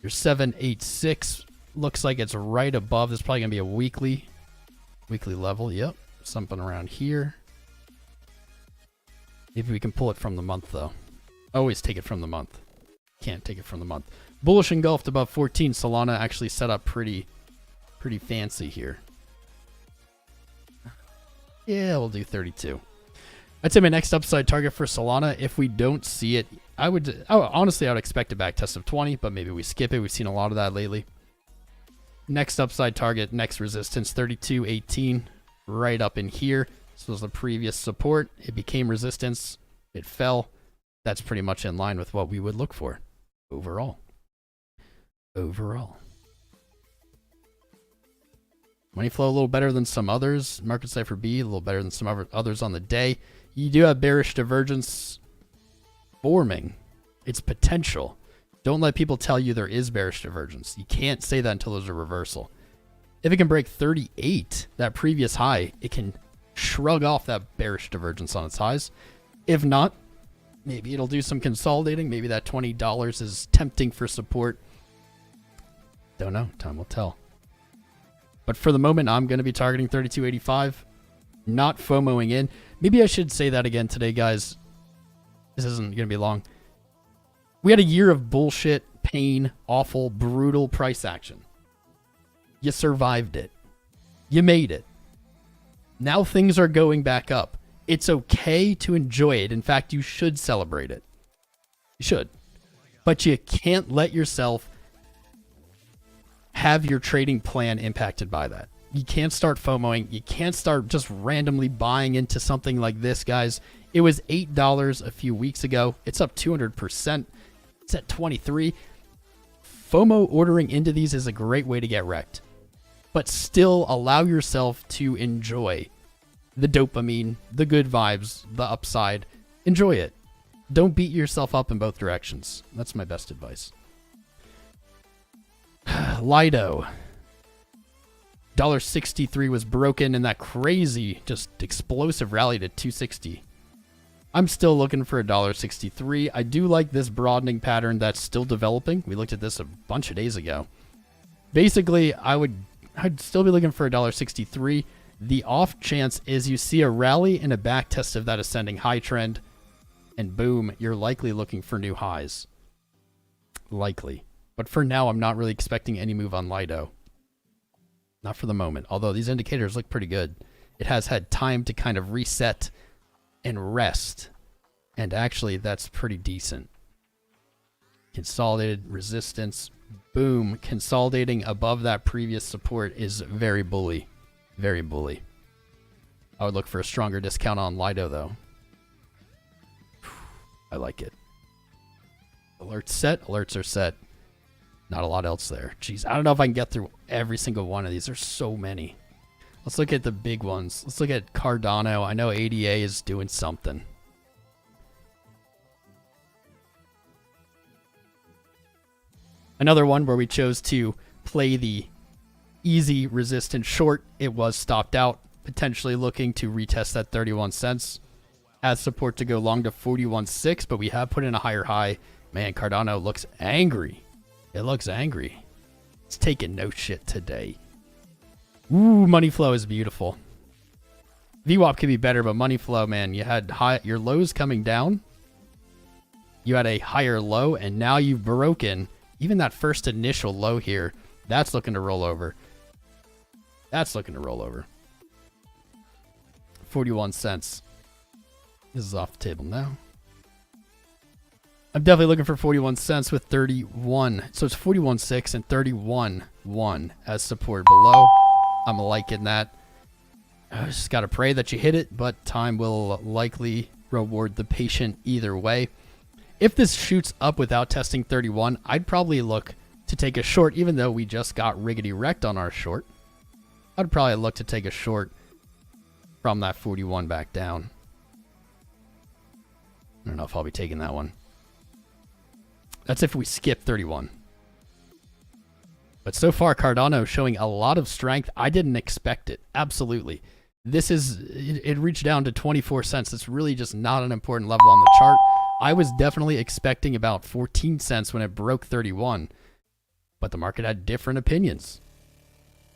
Your 786 looks like it's right above. This is probably going to be a weekly level. Yep. Something around here. Maybe we can pull it from the month, though. Always take it from the month. Can't take it from the month. Bullish engulfed above 14. Solana actually set up pretty fancy here. Yeah, we'll do 32. I'd say my next upside target for Solana, if we don't see it, honestly, I would expect a back test of 20, but maybe we skip it. We've seen a lot of that lately. Next upside target, next resistance, 32.18, right up in here. This was the previous support. It became resistance. It fell. That's pretty much in line with what we would look for overall. Money flow a little better than some others. Marketcipher B a little better than some others on the day. You do have bearish divergence forming. It's potential. Don't let people tell you there is bearish divergence. You can't say that until there's a reversal. If it can break 38, that previous high, it can shrug off that bearish divergence on its highs. If not, maybe it'll do some consolidating. Maybe that $20 is tempting for support. Don't know. Time will tell. But for the moment, I'm going to be targeting 32.85. Not FOMOing in. Maybe I should say that again today, guys. This isn't going to be long. We had a year of bullshit, pain, awful, brutal price action. You survived it. You made it. Now things are going back up. It's okay to enjoy it. In fact, you should celebrate it. You should. But you can't let yourself have your trading plan impacted by that. You can't start FOMOing. You can't start just randomly buying into something like this, guys. It was $8 a few weeks ago. It's up 200%. It's at 23. FOMO ordering into these is a great way to get wrecked. But still allow yourself to enjoy the dopamine, the good vibes, the upside. Enjoy it. Don't beat yourself up in both directions. That's my best advice. Lido. $1.63 was broken in that crazy, just explosive rally to 260. I'm still looking for $1.63. I do like this broadening pattern that's still developing. We looked at this a bunch of days ago. Basically, I'd still be looking for $1.63. The off chance is you see a rally and a back test of that ascending high trend, and boom, you're likely looking for new highs. Likely. But for now, I'm not really expecting any move on Lido. Not for the moment. Although these indicators look pretty good. It has had time to kind of reset and rest. And actually, that's pretty decent. Consolidated resistance. Boom. Consolidating above that previous support is very bully. Very bully. I would look for a stronger discount on Lido, though. I like it. Alerts set. Alerts are set. Not a lot else there. Jeez, I don't know if I can get through every single one of these. There's so many. Let's look at the big ones. Let's look at Cardano. I know ADA is doing something. Another one where we chose to play the easy resistance short. It was stopped out, potentially looking to retest that 31 cents. Has support to go long to 41.6, but we have put in a higher high. Man, Cardano looks angry. It looks angry. It's taking no shit today. Ooh, money flow is beautiful. VWAP could be better, but money flow, man, you had your lows coming down. You had a higher low, and now you've broken even that first initial low here. That's looking to roll over. That's looking to roll over. 41 cents. This is off the table now. I'm definitely looking for 41 cents with 31. So it's 41.6 and 31.1 as support below. I'm liking that. I just got to pray that you hit it, but time will likely reward the patient either way. If this shoots up without testing 31, I'd probably look to take a short, even though we just got riggedy wrecked on our short. I'd probably look to take a short from that 41 back down. I don't know if I'll be taking that one. That's if we skip 31. But so far, Cardano showing a lot of strength. I didn't expect it. Absolutely. This is, it reached down to 24 cents. It's really just not an important level on the chart. I was definitely expecting about 14 cents when it broke 31. But the market had different opinions.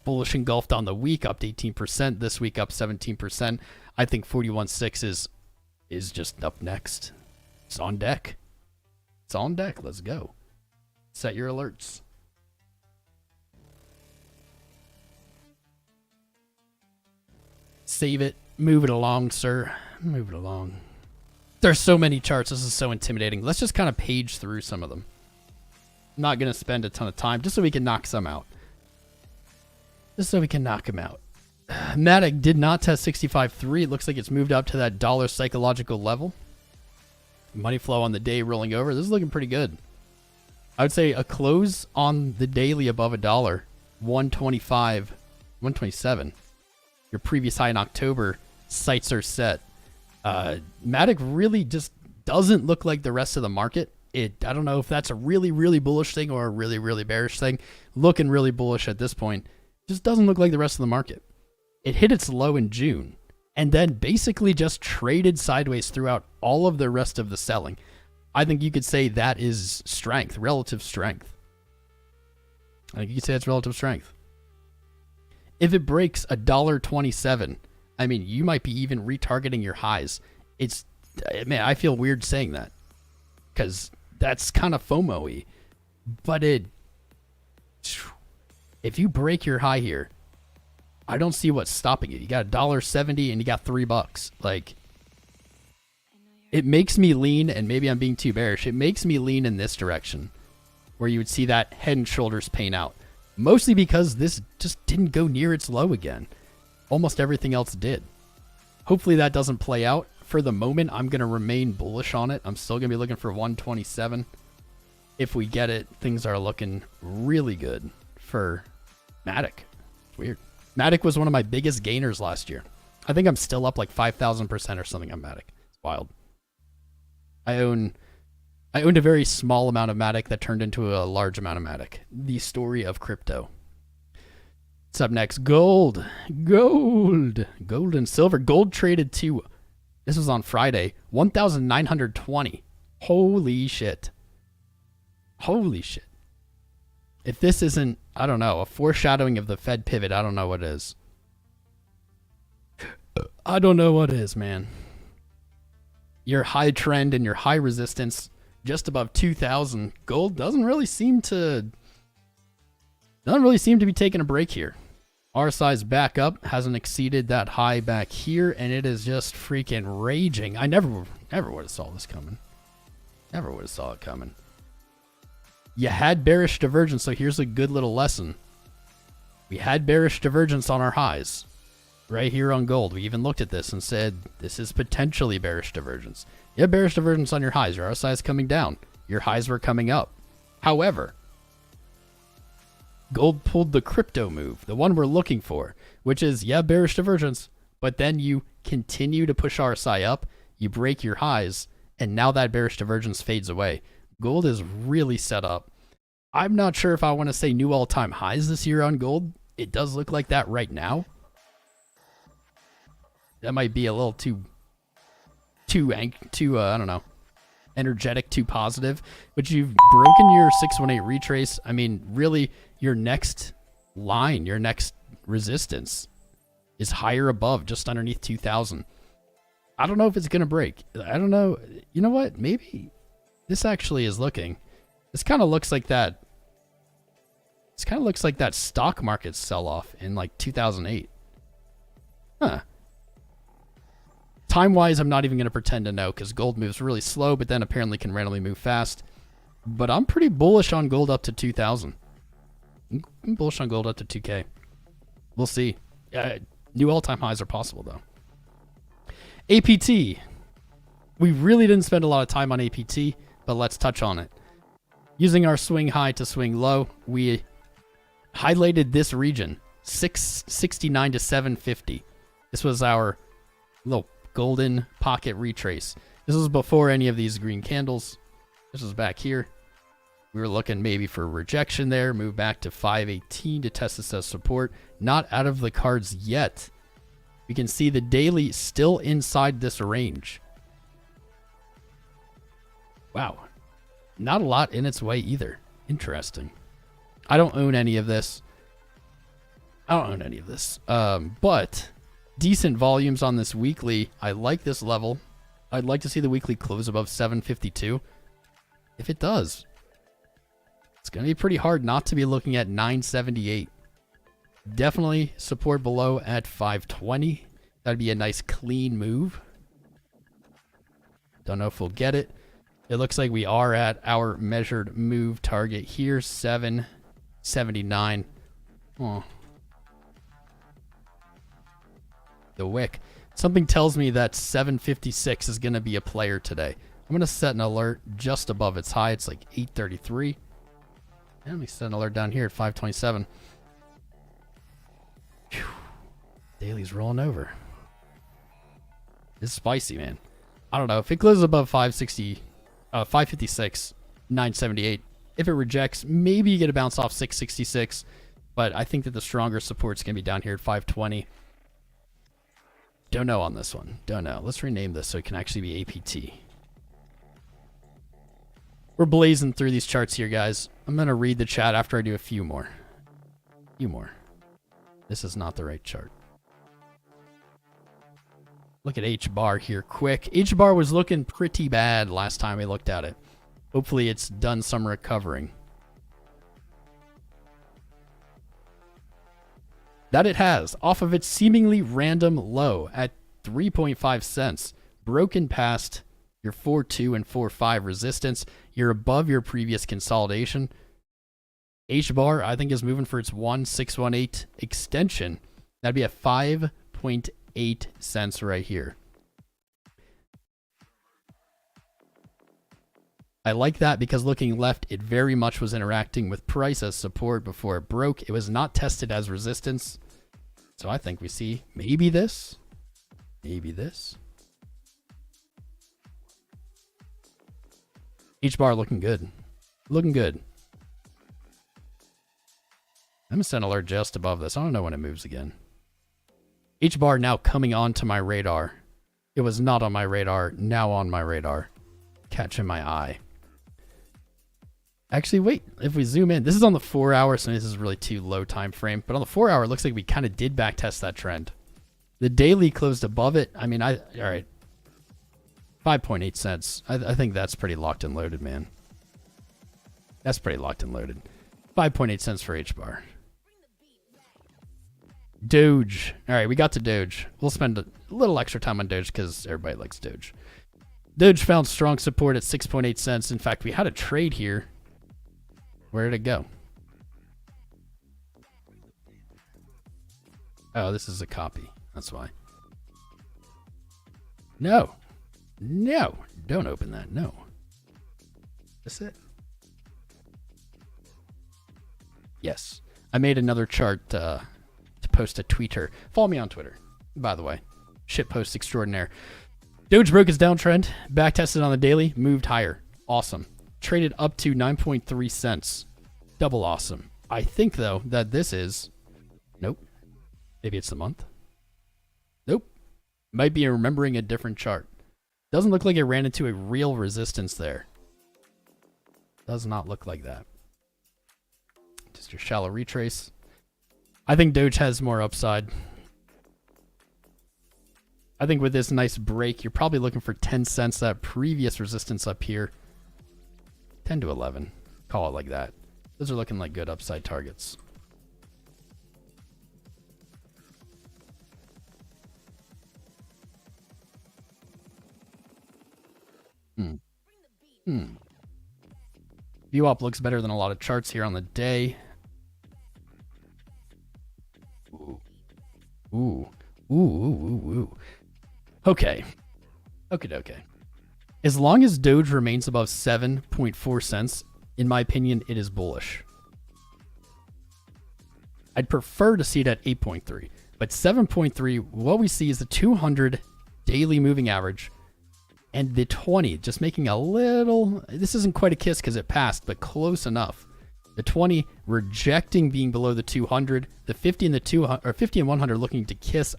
Bullish engulfed on the week, up to 18%. This week, up 17%. I think 41.6 is just up next. It's on deck. It's on deck. Let's go. Set your alerts. Save it. Move it along, sir. Move it along. There's so many charts. This is so intimidating. Let's just kind of page through some of them. I'm not going to spend a ton of time just so we can knock some out. Just so we can knock them out. Matic did not test 65.3. It looks like it's moved up to that dollar psychological level. Money flow on the day rolling over. This is looking pretty good. I would say a close on the daily above $1. 125, 127. Your previous high in October. Sights are set. Matic really just doesn't look like the rest of the market. I don't know if that's a really, really bullish thing or a really, really bearish thing. Looking really bullish at this point. Just doesn't look like the rest of the market. It hit its low in June. And then basically just traded sideways throughout all of the rest of the selling. I think you could say that is strength, relative strength. I think you could say it's relative strength. If it breaks $1.27, I mean, you might be even retargeting your highs. Man, I feel weird saying that because that's kind of FOMO-y. But if you break your high here, I don't see what's stopping it. You got $1.70 and you got $3. Like, it makes me lean, and maybe I'm being too bearish. It makes me lean in this direction, where you would see that head and shoulders pain out. Mostly because this just didn't go near its low again. Almost everything else did. Hopefully that doesn't play out. For the moment, I'm going to remain bullish on it. I'm still going to be looking for 127. If we get it, things are looking really good for Matic. It's weird. Matic was one of my biggest gainers last year. I think I'm still up like 5,000% or something on Matic. It's wild. I owned a very small amount of Matic that turned into a large amount of Matic. The story of crypto. What's up next? Gold and silver. Gold traded to, this was on Friday, 1,920. Holy shit. If this isn't, I don't know, a foreshadowing of the Fed pivot, I don't know what is. I don't know what is, man. Your high trend and your high resistance just above 2,000. Gold doesn't really seem to be taking a break here. RSI's back up, hasn't exceeded that high back here, and it is just freaking raging. I never would have saw this coming. Never would have saw it coming. You had bearish divergence, so here's a good little lesson. We had bearish divergence on our highs. Right here on gold, we even looked at this and said, this is potentially bearish divergence. You have bearish divergence on your highs. Your RSI is coming down. Your highs were coming up. However, gold pulled the crypto move, the one we're looking for, which is, yeah, bearish divergence, but then you continue to push RSI up, you break your highs, and now that bearish divergence fades away. Gold is really set up. I'm not sure if I want to say new all-time highs this year on gold. It does look like that right now. That might be a little too I don't know, energetic, too positive. But you've broken your 618 retrace. I mean, really, your next line, your next resistance is higher above, just underneath 2,000. I don't know if it's going to break. I don't know. You know what? Maybe this actually is looking. This kind of looks like that. This kind of looks like that stock market sell-off in like 2008. Huh. Time-wise, I'm not even going to pretend to know because gold moves really slow, but then apparently can randomly move fast. But I'm pretty bullish on gold up to 2,000. I'm bullish on gold up to 2K. We'll see. New all-time highs are possible, though. APT. We really didn't spend a lot of time on APT, but let's touch on it. Using our swing high to swing low, we highlighted this region, 669 to 750. This was our little golden pocket retrace. This was before any of these green candles. This was back here. We were looking maybe for rejection there. Move back to 518 to test this as support. Not out of the cards yet. We can see the daily still inside this range. Wow. Not a lot in its way either. Interesting. I don't own any of this. But decent volumes on this weekly. I like this level. I'd like to see the weekly close above 752. If it does, it's going to be pretty hard not to be looking at 978. Definitely support below at 520. That'd be a nice clean move. Don't know if we'll get it. It looks like we are at our measured move target here, 779. Oh. The wick. Something tells me that 756 is going to be a player today. I'm going to set an alert just above its high. It's like 833. And let me set an alert down here at 527. Whew. Daily's rolling over. It's spicy, man. I don't know. If it closes above 556, 978. If it rejects, maybe you get a bounce off 666. But I think that the stronger support's going to be down here at 520. Don't know on this one. Don't know. Let's rename this so it can actually be APT. We're blazing through these charts here, guys. I'm going to read the chat after I do a few more. This is not the right chart. Look at HBAR here quick. HBAR was looking pretty bad last time we looked at it. Hopefully it's done some recovering. That it has, off of its seemingly random low at 3.5 cents, broken past your 4.2 and 4.5 resistance. You're above your previous consolidation. HBAR, I think, is moving for its 1.618 extension. That'd be at 5.8 cents right here. I like that because looking left, it very much was interacting with price as support before it broke. It was not tested as resistance. So I think we see maybe this, maybe this. HBAR looking good. Looking good. I'm going to send alert just above this. I don't know when it moves again. HBAR now coming onto my radar. It was not on my radar, now on my radar. Catching my eye. Actually, wait, if we zoom in, this is on the 4 hour, so this is really too low time frame. But on the 4 hour, it looks like we kind of did back test that trend. The daily closed above it. I mean, all right. 5.8 cents. I think that's pretty locked and loaded, man. That's pretty locked and loaded. 5.8 cents for HBAR. Doge. All right, we got to Doge. We'll spend a little extra time on Doge because everybody likes Doge. Doge found strong support at 6.8 cents. In fact, we had a trade here. Where did it go? Oh, this is a copy. That's why. No. No. Don't open that. No. That's it. Yes. I made another chart to post to Twitter. Follow me on Twitter, by the way. Shitpost extraordinaire. Doge broke its downtrend. Back tested on the daily. Moved higher. Awesome. Traded up to 9.3 cents. Double awesome. I think, though, that this is... Nope. Maybe it's the month. Nope. Might be remembering a different chart. Doesn't look like it ran into a real resistance there. Does not look like that. Just your shallow retrace. I think Doge has more upside. I think with this nice break, you're probably looking for 10 cents, that previous resistance up here. 10 to 11. Call it like that. Those are looking like good upside targets. VWAP looks better than a lot of charts here on the day. Ooh. Okay. Okay. As long as Doge remains above 7.4 cents, in my opinion, it is bullish. I'd prefer to see it at 8.3, but 7.3, what we see is the 200 daily moving average and the 20 just making a little, this isn't quite a kiss because it passed, but close enough. The 20 rejecting being below the 200, the 50 and the 200 or 50 and 100 looking to kiss.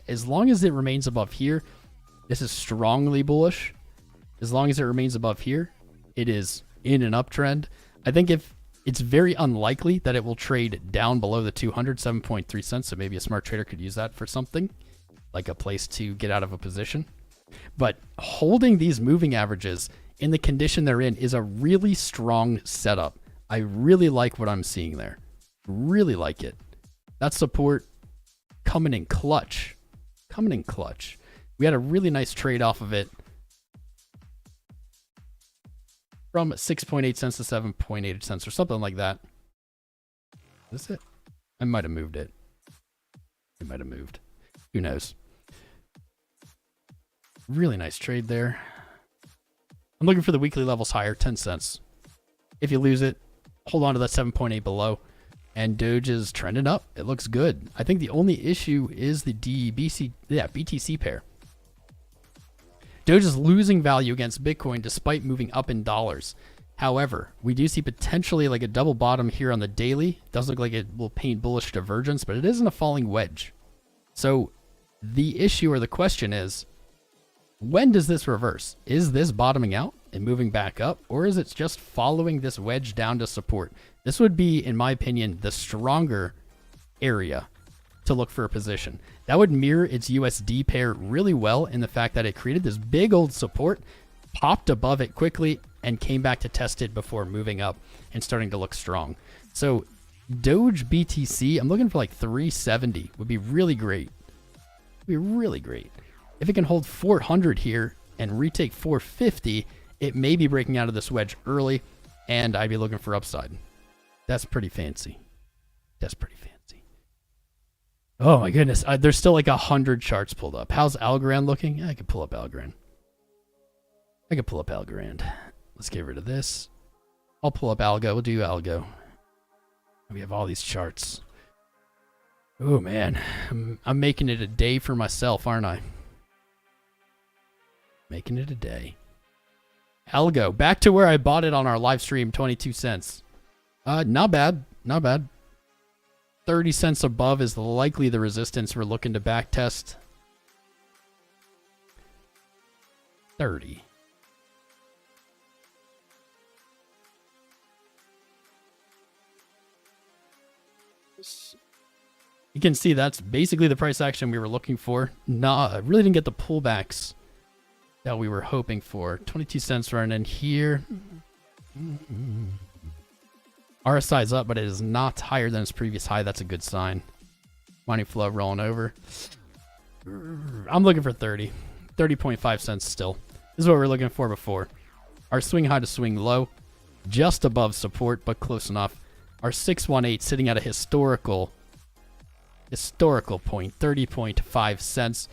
As long as it remains above here, this is strongly bullish. As long as it remains above here, it is in an uptrend. I think if it's very unlikely that it will trade down below the 200, 7.3 cents. So maybe a smart trader could use that for something like a place to get out of a position. But holding these moving averages in the condition they're in is a really strong setup. I really like what I'm seeing there. Really like it. That support coming in clutch. We had a really nice trade off of it. From 6.8 cents to 7.8 cents or something like that. That's it. I might have moved it. It might have moved. Who knows? Really nice trade there. I'm looking for the weekly levels higher, 10 cents. If you lose it, hold on to that 7.8 below. And Doge is trending up. It looks good. I think the only issue is the BTC pair. Doge is losing value against Bitcoin despite moving up in dollars. However, we do see potentially like a double bottom here on the daily. Doesn't look like it will paint bullish divergence, but it isn't a falling wedge. So the issue or the question is, when does this reverse? Is this bottoming out and moving back up, or is it just following this wedge down to support? This would be, in my opinion, the stronger area to look for a position. That would mirror its USD pair really well in the fact that it created this big old support, popped above it quickly, and came back to test it before moving up and starting to look strong. So Doge BTC, I'm looking for like 370. Would be really great. Would be really great. If it can hold 400 here and retake 450, it may be breaking out of this wedge early, and I'd be looking for upside. That's pretty fancy. That's pretty fancy. Oh my goodness. There's still like 100 charts pulled up. How's Algorand looking? Yeah, I could pull up Algorand. Let's get rid of this. I'll pull up ALGO. We'll do ALGO. We have all these charts. Oh man, I'm making it a day for myself, aren't I? Making it a day. ALGO, back to where I bought it on our live stream, 22 cents. Not bad, not bad. 30 cents above is likely the resistance we're looking to back test. 30. You can see that's basically the price action we were looking for. Nah, really didn't get the pullbacks that we were hoping for. 22 cents running in here. RSI is up, but it is not higher than its previous high. That's a good sign. Money flow rolling over. I'm looking for 30. 30.5 cents still. This is what we were looking for before. Our swing high to swing low. Just above support, but close enough. Our 618 sitting at a historical point, 30.5 cents.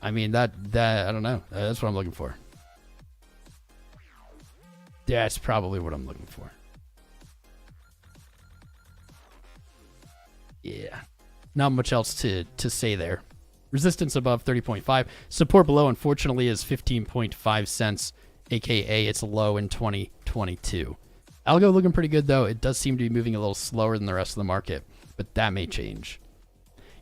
I mean, that I don't know. That's what I'm looking for. That's probably what I'm looking for. Yeah. Not much else to say there. Resistance above 30.5. Support below, unfortunately, is 15.5 cents, aka it's low in 2022. Algo looking pretty good, though. It does seem to be moving a little slower than the rest of the market, but that may change.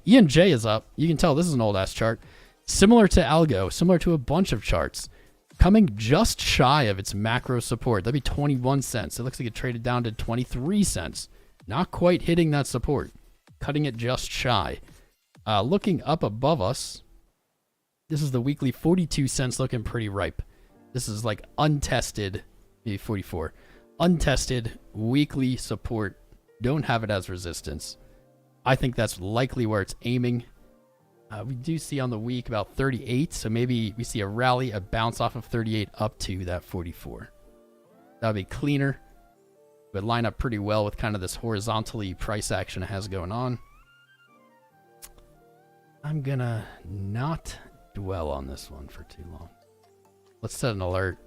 ENJ is up. You can tell this is an old-ass chart. Similar to Algo, similar to a bunch of charts. Coming just shy of its macro support. That'd be 21 cents. It looks like it traded down to 23 cents. Not quite hitting that support. Cutting it just shy. Looking up above us, this is the weekly 42 cents looking pretty ripe. This is like untested, maybe 44. Untested weekly support. Don't have it as resistance. I think that's likely where it's aiming. We do see on the week about 38, so maybe we see a rally, a bounce off of 38 up to that 44. That would be cleaner. Would line up pretty well with kind of this horizontally price action it has going on. I'm gonna not dwell on this one for too long. Let's set an alert.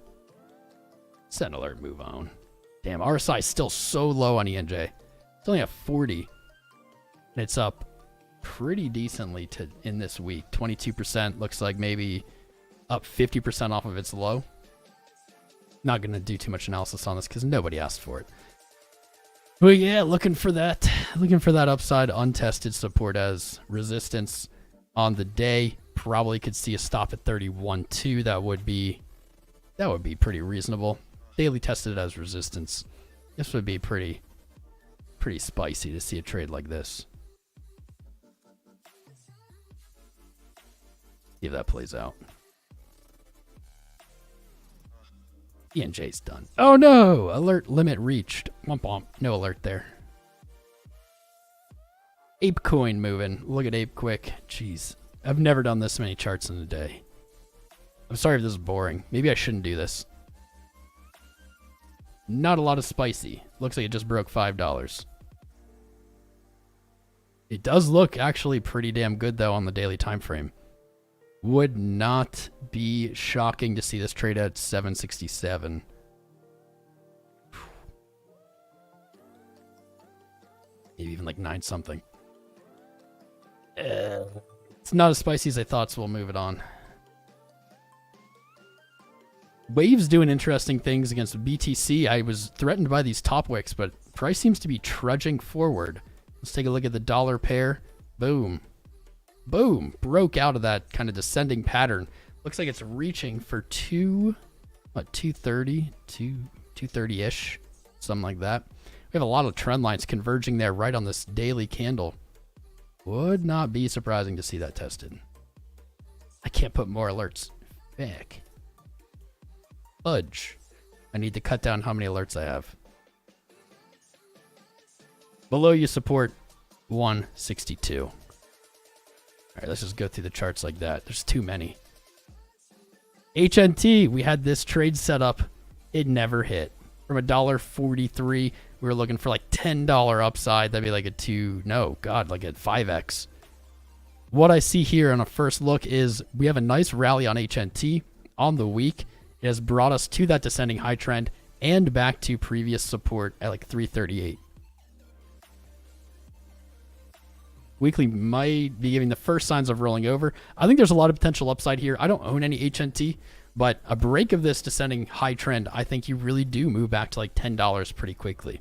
Set an alert, move on. Damn, RSI is still so low on ENJ. It's only at 40. And it's up pretty decently in this week. 22%, looks like maybe up 50% off of its low. Not going to do too much analysis on this because nobody asked for it. But yeah, looking for that upside untested support as resistance on the day. Probably could see a stop at 31.2. That would be pretty reasonable. Daily tested as resistance. This would be pretty spicy to see a trade like this. See if that plays out. ENJ's done. Oh no! Alert limit reached. Womp womp. No alert there. ApeCoin moving. Look at Ape quick. Jeez. I've never done this many charts in a day. I'm sorry if this is boring. Maybe I shouldn't do this. Not a lot of spicy. Looks like it just broke $5. It does look actually pretty damn good though on the daily time frame. Would not be shocking to see this trade at 767. Maybe even like 9 something. It's not as spicy as I thought, so we'll move it on. Wave's doing interesting things against BTC. I was threatened by these top wicks, but price seems to be trudging forward. Let's take a look at the dollar pair. Boom. Boom. Broke out of that kind of descending pattern. Looks like it's reaching for 230, 230-ish, something like that. We have a lot of trend lines converging there right on this daily candle. Would not be surprising to see that tested. I can't put more alerts. Back. Fudge. I need to cut down how many alerts I have. Below you support 162. All right, let's just go through the charts like that. There's too many. HNT, we had this trade set up. It never hit. From $1.43, we were looking for like $10 upside. That'd be like like a 5x. What I see here on a first look is we have a nice rally on HNT on the week. It has brought us to that descending high trend and back to previous support at like 338. Weekly might be giving the first signs of rolling over. I think there's a lot of potential upside here. I don't own any HNT, but a break of this descending high trend, I think you really do move back to like $10 pretty quickly.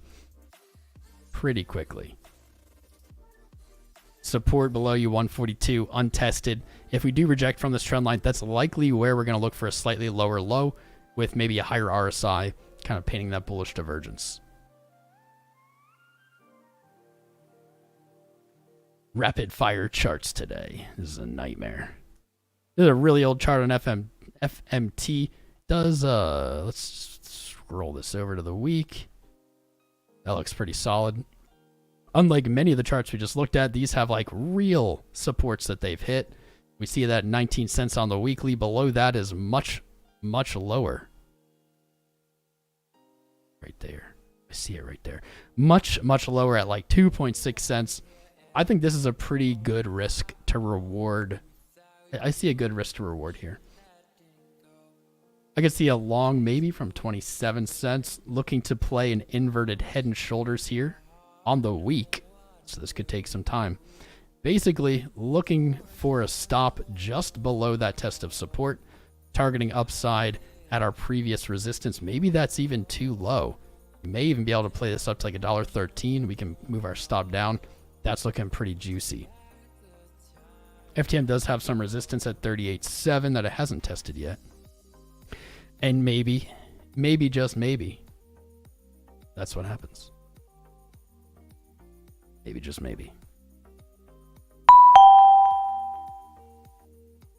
Pretty quickly. Support below you, 142, untested. If we do reject from this trend line, that's likely where we're going to look for a slightly lower low with maybe a higher RSI, kind of painting that bullish divergence. Rapid fire charts today. This is a nightmare. This is a really old chart on FMT. Let's scroll this over to the week. That looks pretty solid. Unlike many of the charts we just looked at, these have like real supports that they've hit. We see that 19 cents on the weekly. Below that is much, much lower. Right there. I see it right there. Much, much lower at like 2.6 cents. I think this is a pretty good risk to reward. I see a good risk to reward here. I could see a long maybe from 27 cents looking to play an inverted head and shoulders here on the week. So this could take some time. Basically looking for a stop just below that test of support, targeting upside at our previous resistance. Maybe that's even too low. We may even be able to play this up to like $1.13. We can move our stop down. That's looking pretty juicy. FTM does have some resistance at 38.7 that it hasn't tested yet. And maybe, just maybe, that's what happens. Maybe, just maybe.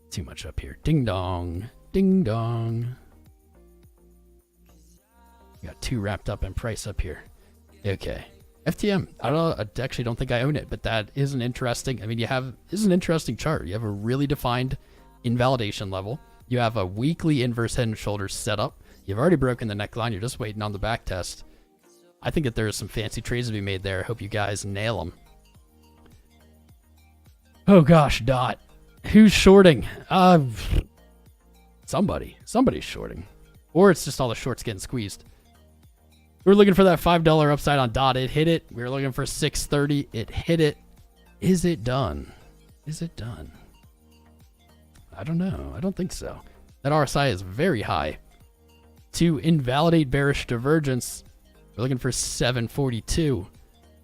Too much up here. Ding dong. Ding dong. Got too wrapped up in price up here. Okay. FTM, I actually don't think I own it, but that is an interesting, this is an interesting chart. You have a really defined invalidation level. You have a weekly inverse head and shoulders setup. You've already broken the neckline. You're just waiting on the back test. I think that there's some fancy trades to be made there. I hope you guys nail them. Oh gosh, Dot. Who's shorting? Somebody's shorting. Or it's just all the shorts getting squeezed. We were looking for that $5 upside on Dot. It hit it. We were looking for 630. It hit it. Is it done? Is it done? I don't know. I don't think so. That RSI is very high. To invalidate bearish divergence, we're looking for 742.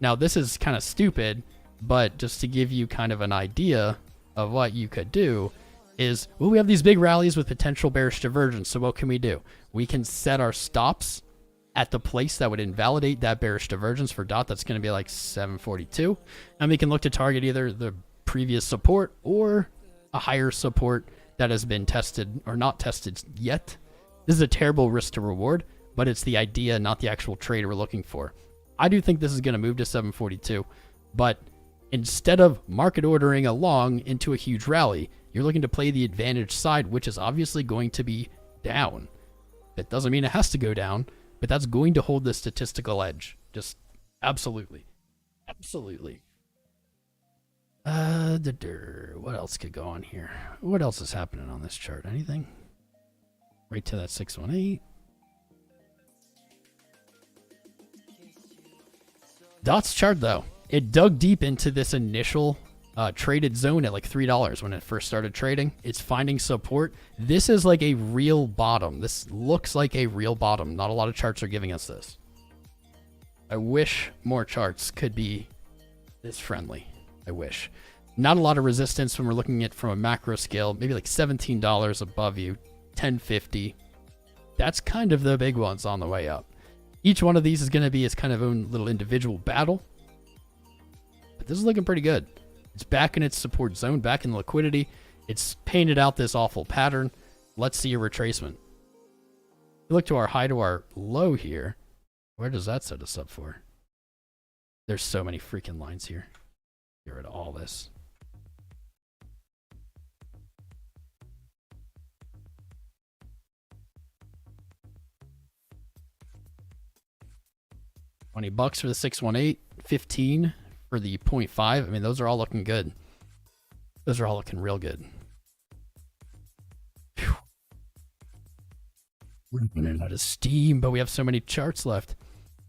Now, this is kind of stupid, but just to give you kind of an idea of what you could do is, well, we have these big rallies with potential bearish divergence. So what can we do? We can set our stops at the place that would invalidate that bearish divergence for Dot. That's going to be like 742. And we can look to target either the previous support or a higher support that has been tested or not tested yet. This is a terrible risk to reward, but it's the idea, not the actual trade we're looking for. I do think this is going to move to 742, but instead of market ordering along into a huge rally, you're looking to play the advantage side, which is obviously going to be down. That doesn't mean it has to go down, but that's going to hold the statistical edge. Just absolutely. Absolutely. What else could go on here? What else is happening on this chart? Anything? Right to that 618. Dot's chart, though. It dug deep into this initial traded zone at like $3 when it first started trading. It's finding support. This is like a real bottom. This looks like a real bottom. Not a lot of charts are giving us this. I wish more charts could be this friendly. I wish. Not a lot of resistance when we're looking at from a macro scale. Maybe like $17 above you. 1050. That's kind of the big ones on the way up. Each one of these is going to be its kind of own little individual battle. But this is looking pretty good. It's back in its support zone, back in liquidity. It's painted out this awful pattern. Let's see a retracement. We look to our high to our low here. Where does that set us up for? There's so many freaking lines here. Get rid of all this. $20 for the 618, 15 for the 0.5. I mean, those are all looking good. Those are all looking real good. Whew. We're running out of steam, but we have so many charts left.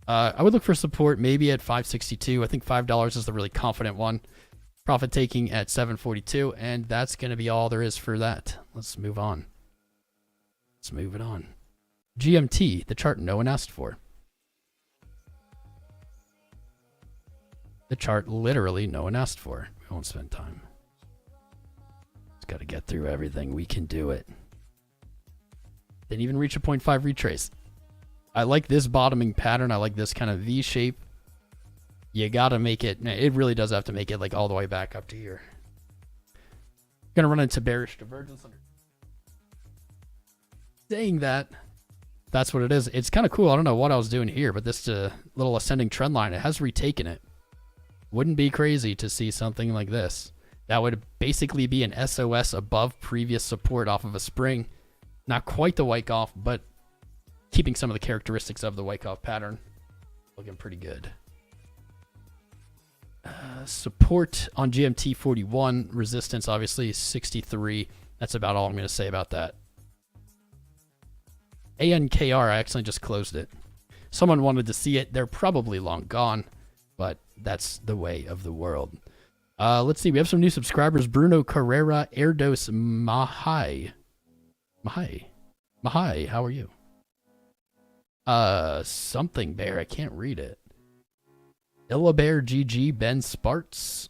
I would look for support maybe at 562. I think $5 is the really confident one. Profit taking at 742, and that's going to be all there is for that. Let's move on. Let's move it on. GMT, the chart no one asked for. The chart literally no one asked for. We won't spend time. Just got to get through everything. We can do it. Didn't even reach a 0.5 retrace. I like this bottoming pattern. I like this kind of V shape. You got to make it. It really does have to make it like all the way back up to here. Going to run into bearish divergence. Saying that, that's what it is. It's kind of cool. I don't know what I was doing here, but this little ascending trend line, it has retaken it. Wouldn't be crazy to see something like this. That would basically be an SOS above previous support off of a spring. Not quite the Wyckoff, but keeping some of the characteristics of the Wyckoff pattern. Looking pretty good. Support on GMT 41. Resistance, obviously, 63. That's about all I'm going to say about that. ANKR, I actually just closed it. Someone wanted to see it. They're probably long gone, but that's the way of the world. Let's see. We have some new subscribers. Bruno Carrera, Erdos Mahai. Mahai, how are you? Something Bear. I can't read it. Illabear GG, Ben Sparts,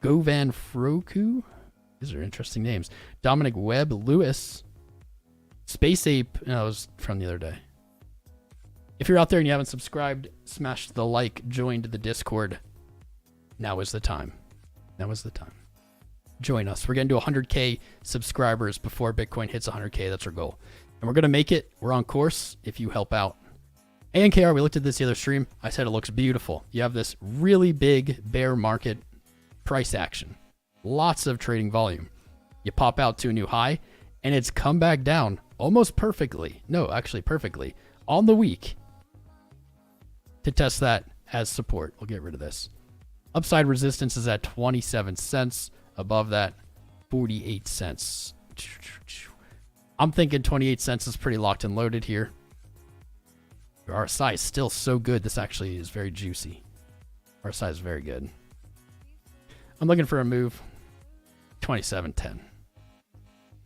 Govan Froku. These are interesting names. Dominic Webb, Lewis, Space Ape. No, that was from the other day. If you're out there and you haven't subscribed, smash the like, joined the Discord. Now is the time. Now is the time. Join us. We're getting to 100K subscribers before Bitcoin hits 100K. That's our goal. And we're going to make it. We're on course if you help out. ANKR, we looked at this the other stream. I said it looks beautiful. You have this really big bear market price action. Lots of trading volume. You pop out to a new high, and it's come back down almost perfectly. No, actually perfectly. On the week to test that as support. We'll get rid of this. Upside resistance is at 27 cents. Above that, 48 cents. I'm thinking 28 cents is pretty locked and loaded here. RSI is still so good. This actually is very juicy. RSI is very good. I'm looking for a move. 27.10.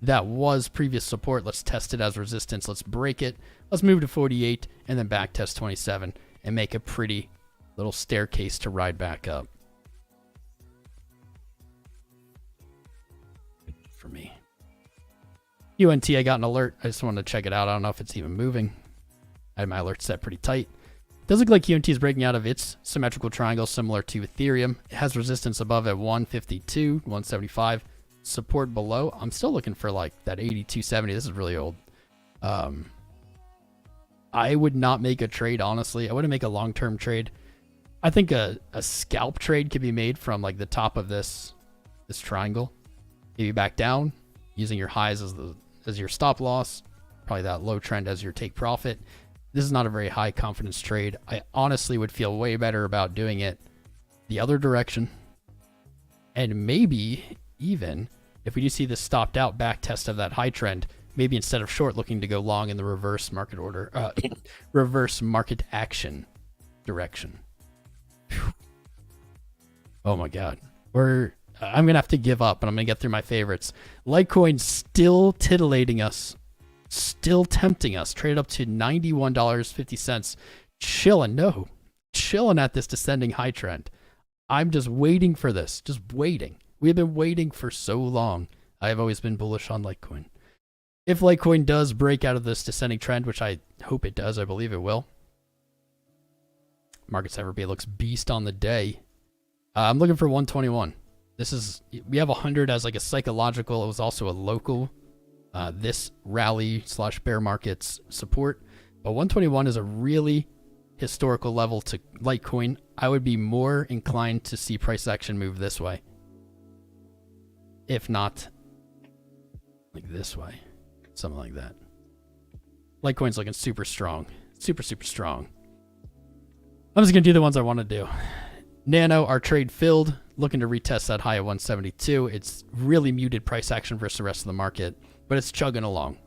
That was previous support. Let's test it as resistance. Let's break it. Let's move to 48 and then back test 27 and make a pretty little staircase to ride back up. Good for me. UNT, I got an alert. I just wanted to check it out. I don't know if it's even moving. I had my alert set pretty tight. It does look like UNT is breaking out of its symmetrical triangle similar to Ethereum. It has resistance above at 152, 175. Support below. I'm still looking for like that 8270. This is really old. I would not make a trade, honestly. I wouldn't make a long-term trade. I think a scalp trade could be made from like the top of this triangle. Maybe back down using your highs as your stop loss. Probably that low trend as your take profit. This is not a very high confidence trade. I honestly would feel way better about doing it the other direction. And maybe even if we do see this stopped out back test of that high trend, maybe instead of short looking to go long in the reverse market order, reverse market action direction. Whew. Oh my God. I'm going to have to give up, but I'm going to get through my favorites. Litecoin still titillating us. Still tempting us. Traded up to $91.50. Chilling at this descending high trend. I'm just waiting for this. Just waiting. We have been waiting for so long. I have always been bullish on Litecoin. If Litecoin does break out of this descending trend, which I hope it does, I believe it will. Marketcipher looks beast on the day. I'm looking for 121. We have 100 as like a psychological. It was also a local. This rally / bear market's support, but 121 is a really historical level to Litecoin, I would be more inclined to see price action move this way. If not, like this way. Something like that. Litecoin's looking super strong. Super strong. I'm just going to do the ones I want to do. Nano, our trade filled. Looking to retest that high of 172. It's really muted price action versus the rest of the market, but it's chugging along.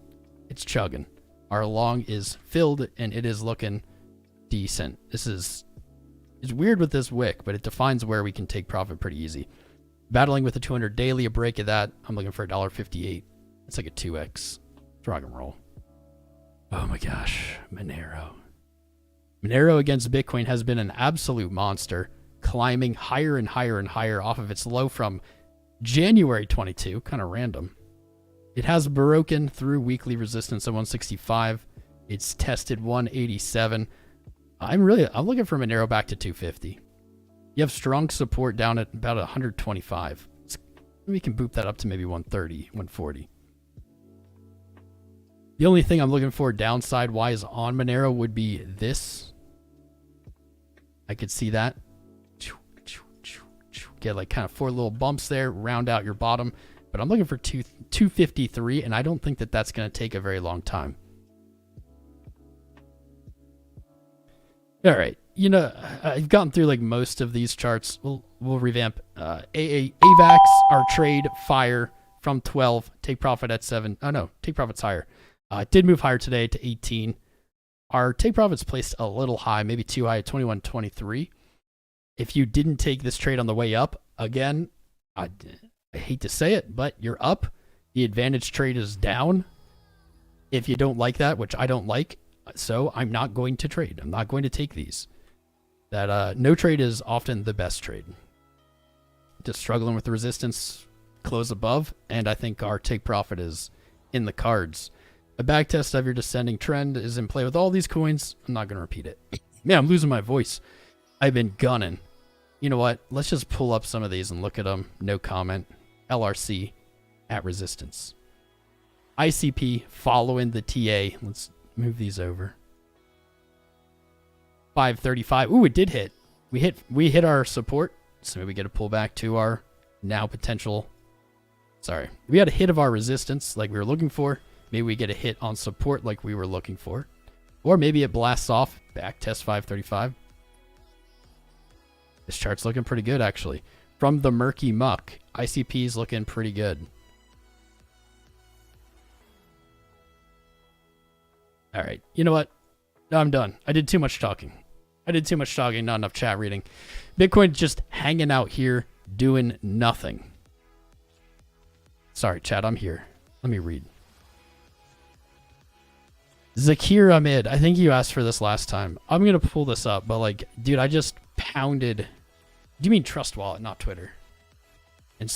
It's chugging. Our long is filled, and it is looking decent. It's weird with this wick, but it defines where we can take profit pretty easy. Battling with the 200 daily, a break of that. I'm looking for $1.58. It's like a 2x. Rock and roll. Oh my gosh. Monero. Monero against Bitcoin has been an absolute monster, climbing higher and higher and higher off of its low from January 22. Kind of random. It has broken through weekly resistance at 165. It's tested 187. I'm looking for Monero back to 250. You have strong support down at about 125. We can boop that up to maybe 130, 140. The only thing I'm looking for downside-wise on Monero would be this. I could see that. Get like kind of 4 little bumps there, round out your bottom. But I'm looking for 253, and I don't think that that's going to take a very long time. All right. You know, I've gotten through like most of these charts. We'll revamp. AVAX, our trade, fire from 12. Take profit at 7. Oh, no. Take profits higher. It did move higher today to 18. Our take profits placed a little high, maybe too high at 21.23. If you didn't take this trade on the way up, again, I hate to say it, but you're up. The advantage trade is down. If you don't like that, which I don't like, so I'm not going to trade. I'm not going to take these. That no trade is often the best trade. Just struggling with the resistance, close above, and I think our take profit is in the cards. A backtest of your descending trend is in play with all these coins. I'm not going to repeat it. Man, I'm losing my voice. I've been gunning. You know what? Let's just pull up some of these and look at them. No comment. LRC at resistance. ICP following the TA. Let's move these over. 535. Ooh, it did hit. We hit our support. So maybe we get a pullback to our now potential. Sorry. We had a hit of our resistance like we were looking for. Maybe we get a hit on support like we were looking for. Or maybe it blasts off. Back test 535. This chart's looking pretty good, actually. From the murky muck, ICP's looking pretty good. All right. You know what? No, I'm done. I did too much talking. Not enough chat reading. Bitcoin just hanging out here, doing nothing. Sorry, chat. I'm here. Let me read. Zakir Ahmed, I think you asked for this last time. I'm going to pull this up, but like, dude, I just pounded. Do you mean Trust Wallet, not Twitter? And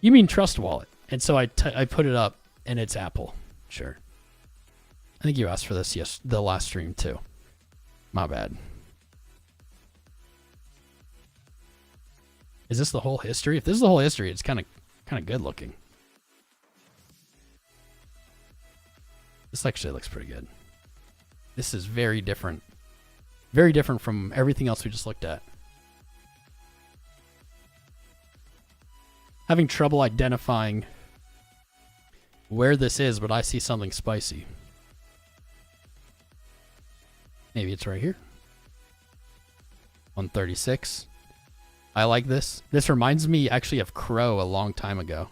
you mean Trust Wallet. And so I put it up, and it's Apple. Sure. I think you asked for this the last stream too. My bad. Is this the whole history? If this is the whole history, it's kind of good looking. This actually looks pretty good. This is very different. Very different from everything else we just looked at. Having trouble identifying where this is, but I see something spicy. Maybe it's right here. 136. I like this. This reminds me actually of Crow a long time ago.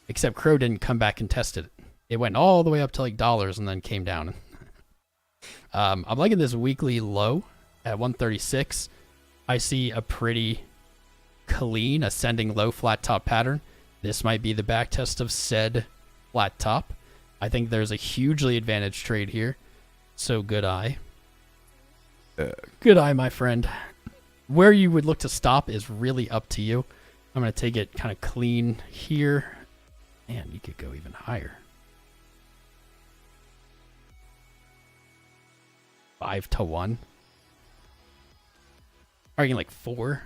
Except Crow didn't come back and test it. It went all the way up to like dollars and then came down. I'm liking this weekly low at 136. I see a pretty clean ascending low flat top pattern. This might be the back test of said flat top. I think there's a hugely advantaged trade here. So good eye. Good eye, my friend. Where you would look to stop is really up to you. I'm going to take it kind of clean here. Man, you could go even higher. 5 to 1. Arguing like 4.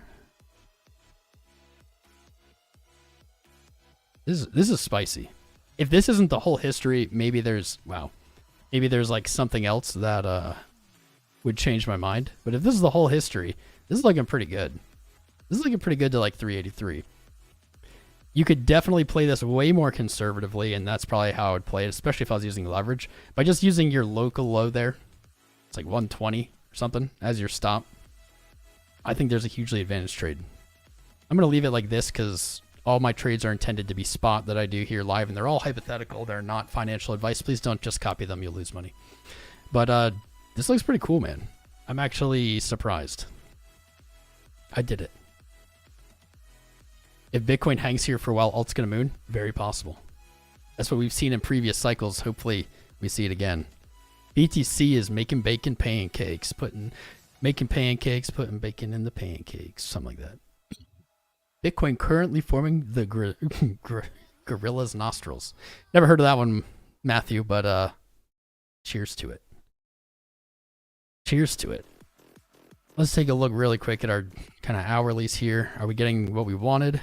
This is spicy. If this isn't the whole history, maybe there's, wow. maybe there's like something else that would change my mind. But if this is the whole history, this is looking pretty good. This is looking pretty good to like 383. You could definitely play this way more conservatively, and that's probably how I would play it, especially if I was using leverage. By just using your local low there, it's like 120 or something as your stop. I think there's a hugely advantaged trade. I'm going to leave it like this because all my trades are intended to be spot that I do here live, and they're all hypothetical. They're not financial advice. Please don't just copy them. You'll lose money. But this looks pretty cool, man. I'm actually surprised. I did it. If Bitcoin hangs here for a while, alt's going to moon. Very possible. That's what we've seen in previous cycles. Hopefully we see it again. BTC is making bacon pancakes, making pancakes, putting bacon in the pancakes, something like that. Bitcoin currently forming the gorilla's nostrils. Never heard of that one, Matthew, but cheers to it. Cheers to it. Let's take a look really quick at our kind of hourlies here. Are we getting what we wanted?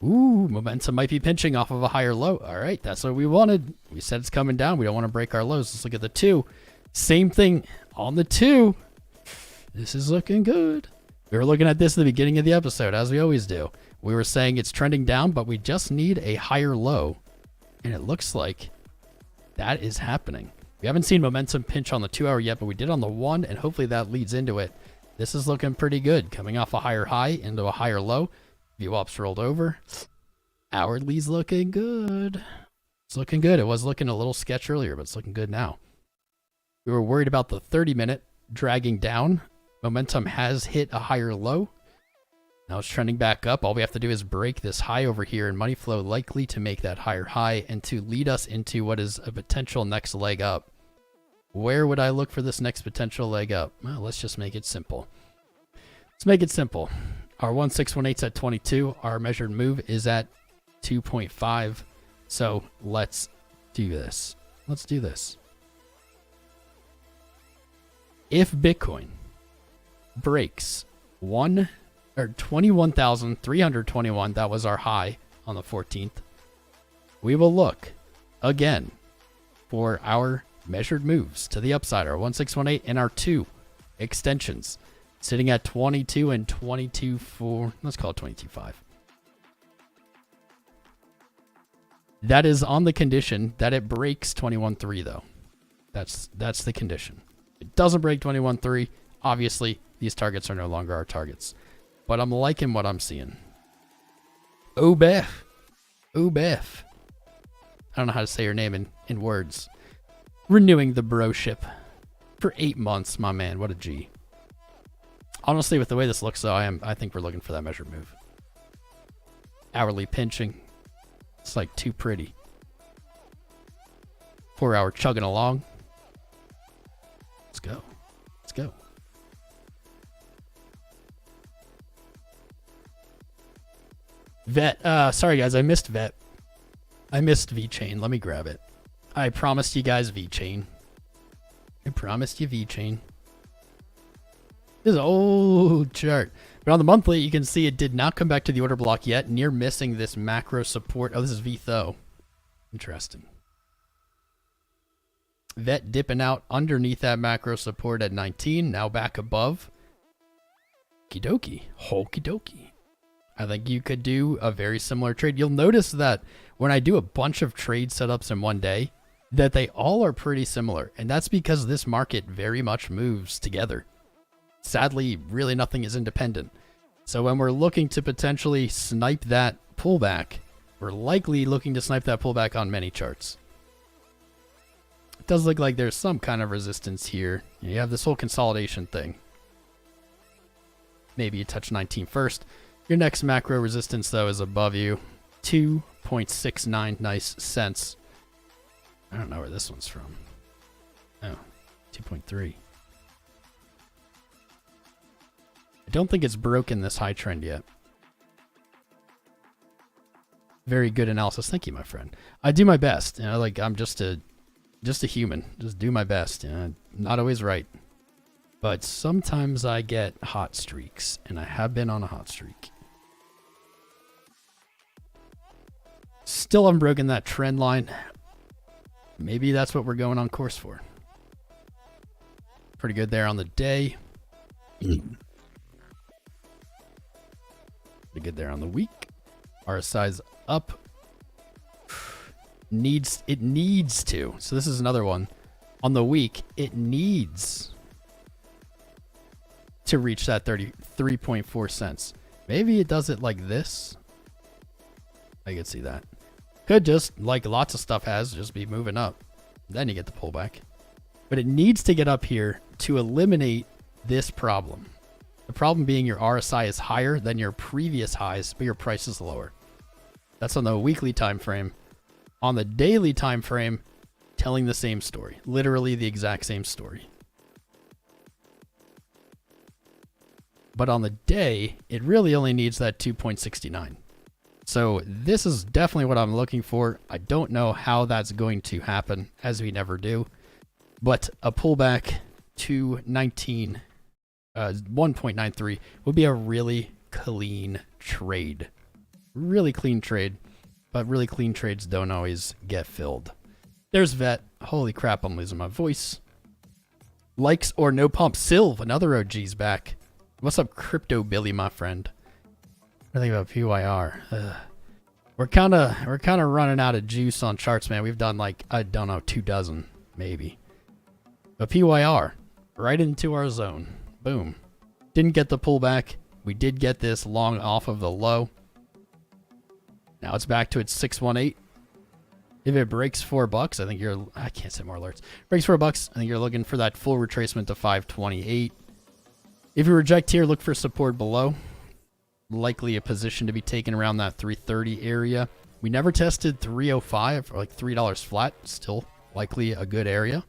Ooh, momentum might be pinching off of a higher low. All right, that's what we wanted. We said it's coming down. We don't want to break our lows. Let's look at the 2. Same thing on the 2. This is looking good. We were looking at this at the beginning of the episode, as we always do. We were saying it's trending down, but we just need a higher low. And it looks like that is happening. We haven't seen momentum pinch on the 2 hour yet, but we did on the 1, and hopefully that leads into it. This is looking pretty good. Coming off a higher high into a higher low. VWAP's rolled over. Hourly's looking good. It's looking good. It was looking a little sketch earlier, but it's looking good now. We were worried about the 30-minute dragging down. Momentum has hit a higher low. Now it's trending back up. All we have to do is break this high over here, and money flow likely to make that higher high and to lead us into what is a potential next leg up. Where would I look for this next potential leg up? Well, let's just make it simple. Let's make it simple. Our 1618 is at 22. Our measured move is at 2.5. So let's do this. Let's do this. If Bitcoin breaks 21,321, that was our high on the 14th, we will look again for our measured moves to the upside, our 1618 and our 2 extensions. Sitting at 22 and 22.4. Let's call it 22.5. That is on the condition that it breaks 21.3 though. That's the condition. It doesn't break 21.3. Obviously, these targets are no longer our targets. But I'm liking what I'm seeing. Obef. Obef. I don't know how to say your name in words. Renewing the broship for 8 months, my man. What a G. Honestly, with the way this looks, though, I think we're looking for that measured move. Hourly pinching. It's like too pretty. 4 hour chugging along. Let's go. Let's go. Vet. Sorry, guys. I missed Vet. I missed VeChain. Let me grab it. I promised you guys VeChain. I promised you VeChain. This is an old chart. But on the monthly, you can see it did not come back to the order block yet, near missing this macro support. Oh, this is VTHO. Interesting. Vet dipping out underneath that macro support at 19, now back above. Okie dokie. I think you could do a very similar trade. You'll notice that when I do a bunch of trade setups in one day, that they all are pretty similar. And that's because this market very much moves together. Sadly, really nothing is independent. So when we're looking to potentially snipe that pullback, we're likely looking to snipe that pullback on many charts. It does look like there's some kind of resistance here. You have this whole consolidation thing. Maybe you touch 19 first. Your next macro resistance, though, is above you. 2.69 nice cents. I don't know where this one's from. Oh, 2.3. I don't think it's broken this high trend yet. Very good analysis. Thank you, my friend. I do my best. You know, like I'm just a human. Just do my best. You know, not always right. But sometimes I get hot streaks, and I have been on a hot streak. Still haven't broken that trend line. maybe that's what we're going on course for. Pretty good there on the day. Pretty good there on the week. RSI's up. It needs to. So this is another one. On the week, it needs to reach that 33.4 cents. Maybe it does it like this. I could see that. Could just, like lots of stuff has, just be moving up. Then you get the pullback. But it needs to get up here to eliminate this problem. The problem being your RSI is higher than your previous highs, but your price is lower. That's on the weekly time frame. On the daily time frame, telling the same story. Literally the exact same story. But on the day, it really only needs that 2.69. So this is definitely what I'm looking for. I don't know how that's going to happen, as we never do. But a pullback to 1.93 would be a really clean trade. Really clean trade. But really clean trades don't always get filled. There's Vet. Holy crap, I'm losing my voice. Likes or no pump. Sylv, another OG's back. What's up, Crypto Billy, my friend? What do you think about PYR? We're kind of running out of juice on charts, man. We've done like, I don't know, 2 dozen, maybe. But PYR, right into our zone. Boom. Didn't get the pullback. We did get this long off of the low. Now it's back to its 618. If it breaks $4, I think you're, I can't say more alerts. Breaks $4, I think you're looking for that full retracement to 528. If you reject here, look for support below. Likely a position to be taken around that 330 area. We never tested 305 or like $3 flat. Still likely a good area.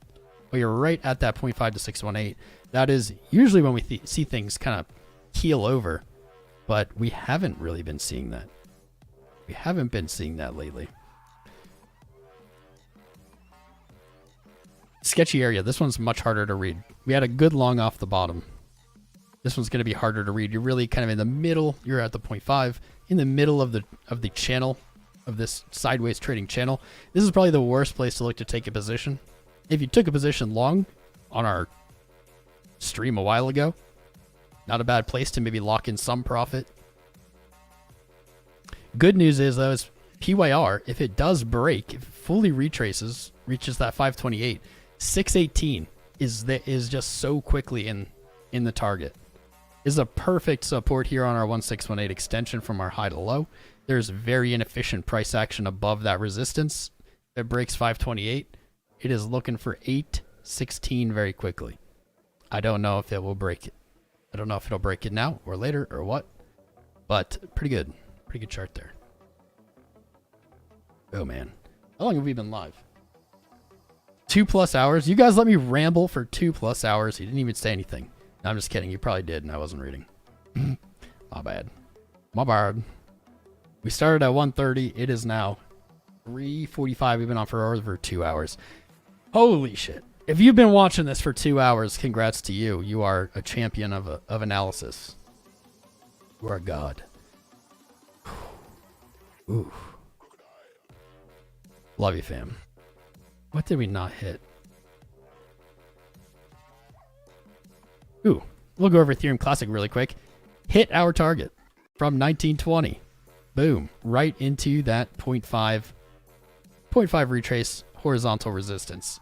But you're right at that 0.5 to 618. That is usually when we see things kind of keel over. But we haven't really been seeing that. We haven't been seeing that lately. Sketchy area. This one's much harder to read. We had a good long off the bottom. This one's going to be harder to read. You're really kind of in the middle. You're at the 0.5 in the middle of the channel of this sideways trading channel. This is probably the worst place to look to take a position. If you took a position long on our stream a while ago, not a bad place to maybe lock in some profit. Good news is though, is PYR, if it does break, if it fully retraces, reaches that 528, 618 is just so quickly in the target. Is a perfect support here on our 1618 extension from our high to low. There's very inefficient price action above that resistance. If it breaks 528, it is looking for 816 very quickly. I don't know if it will break it. I don't know if it'll break it now or later or what, but pretty good. Pretty good chart there. Oh man. How long have we been live? 2+ hours. You guys let me ramble for 2+ hours. You didn't even say anything. No, I'm just kidding. You probably did, and I wasn't reading. My bad. My bad. We started at 1:30. It is now 3:45. We've been on for over 2 hours. Holy shit. If you've been watching this for 2 hours, congrats to you. You are a champion of analysis. You are God. Ooh. Love you, fam. What did we not hit? Ooh, we'll go over Ethereum Classic really quick. Hit our target from 1920. Boom. Right into that 0.5 retrace horizontal resistance.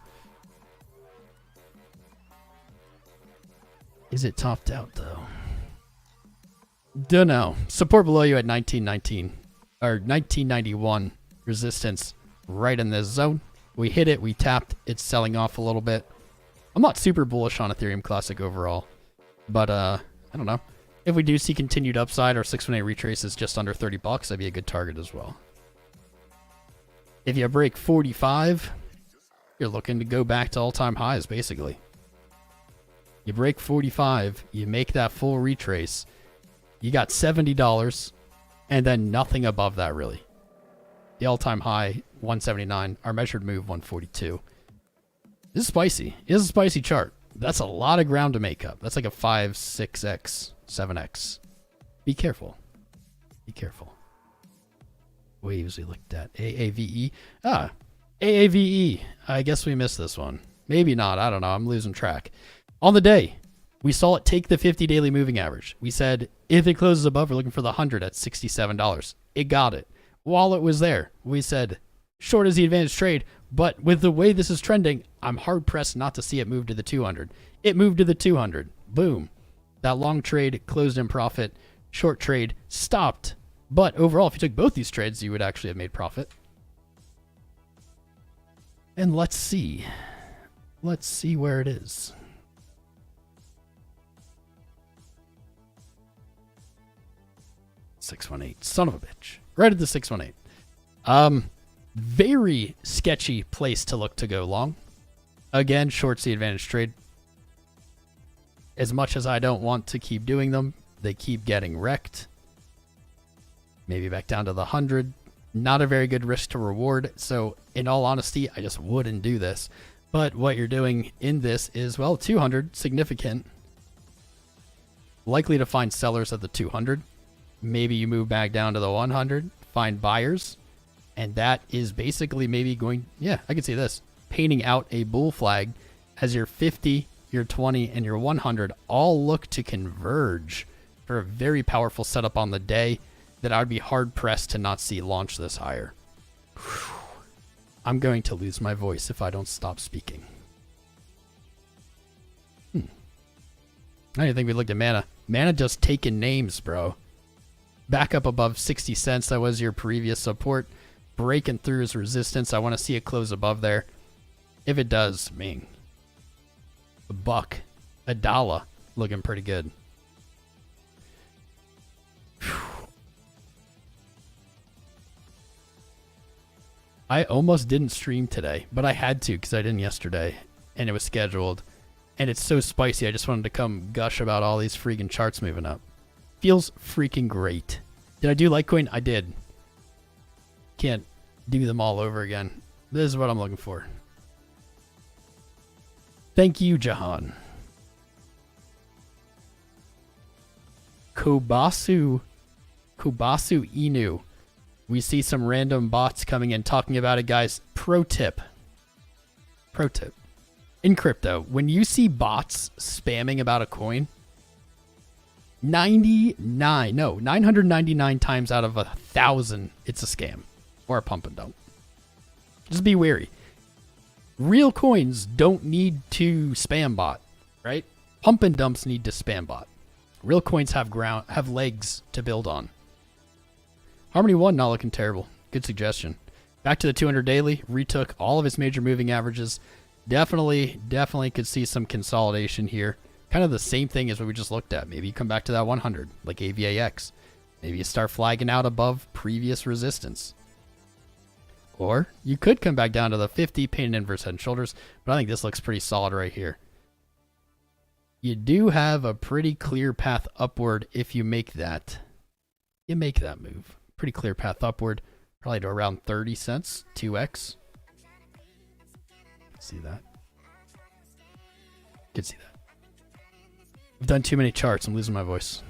Is it topped out though? Dunno. Support below you at 1919 or 1991 resistance right in this zone. We hit it, we tapped, it's selling off a little bit. I'm not super bullish on Ethereum Classic overall, but I don't know. If we do see continued upside, our 618 retrace is just under $30. That'd be a good target as well. If you break 45, you're looking to go back to all-time highs, basically. You break 45, you make that full retrace, you got $70, and then nothing above that, really. The all-time high, 179. Our measured move, 142. This is spicy. It is a spicy chart. That's a lot of ground to make up. That's like a 5, 6x, 7x. Be careful. Be careful. Waves we looked at. AAVE. Ah, AAVE. I guess we missed this one. Maybe not. I don't know. I'm losing track. On the day, we saw it take the 50 daily moving average. We said if it closes above, we're looking for the 100 at $67. It got it. While it was there, we said short is the advantage trade. But with the way this is trending, I'm hard pressed not to see it move to the 200. It moved to the 200. Boom. That long trade closed in profit. Short trade stopped. But overall, if you took both these trades, you would actually have made profit. And let's see. Let's see where it is. $618. Son of a bitch. Right at the 618. Very sketchy place to look to go long. Again, short's the advantage trade. As much as I don't want to keep doing them, they keep getting wrecked. Maybe back down to the 100. Not a very good risk to reward. So in all honesty, I just wouldn't do this. But what you're doing in this is, well, 200, significant. Likely to find sellers at the 200. Maybe you move back down to the 100, find buyers. And that is basically maybe going, yeah, I can see this. Painting out a bull flag as your 50, your 20, and your 100 all look to converge for a very powerful setup on the day that I would be hard-pressed to not see launch this higher. Whew. I'm going to lose my voice if I don't stop speaking. I didn't think we looked at Mana. Mana just taking names, bro. Back up above 60 cents. That was your previous support. Breaking through his resistance. I want to see it close above there. If it does, man, a buck, a dollar, looking pretty good. Whew. I almost didn't stream today, but I had to because I didn't yesterday, and it was scheduled. And it's so spicy, I just wanted to come gush about all these freaking charts moving up. Feels freaking great. Did I do Litecoin? I did. Can't do them all over again. This is what I'm looking for. Thank you, Jahan. Kobasu Inu. We see some random bots coming in talking about it, guys. Pro tip. In crypto, when you see bots spamming about a coin, 999 times out of 1,000, it's a scam or a pump and dump. Just be wary. Real coins don't need to spam bot, right? Pump and dumps need to spam bot. Real coins have legs to build on. Harmony 1 not looking terrible. Good suggestion. Back to the 200 daily. Retook all of its major moving averages. Definitely could see some consolidation here. Kind of the same thing as what we just looked at. Maybe you come back to that 100, like AVAX. Maybe you start flagging out above previous resistance. Or you could come back down to the 50, paint an inverse head and shoulders. But I think this looks pretty solid right here. You do have a pretty clear path upward if you make that. You make that move. Pretty clear path upward. Probably to around 30 cents, 2x. See that? Could see that. I've done too many charts. I'm losing my voice.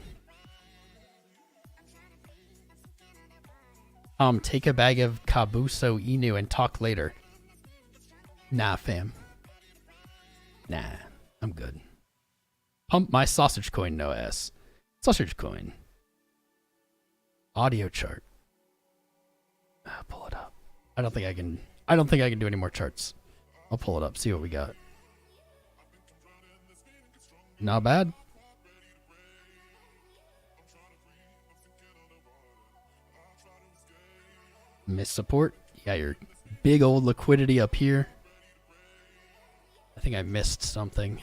Take a bag of Kabuso Inu and talk later. Nah, fam. Nah, I'm good. Pump my sausage coin, no S. Sausage coin. Audio chart. Pull it up. I don't think I can do any more charts. I'll pull it up, see what we got. Not bad. Miss support. You got your big old liquidity up here. I think I missed something.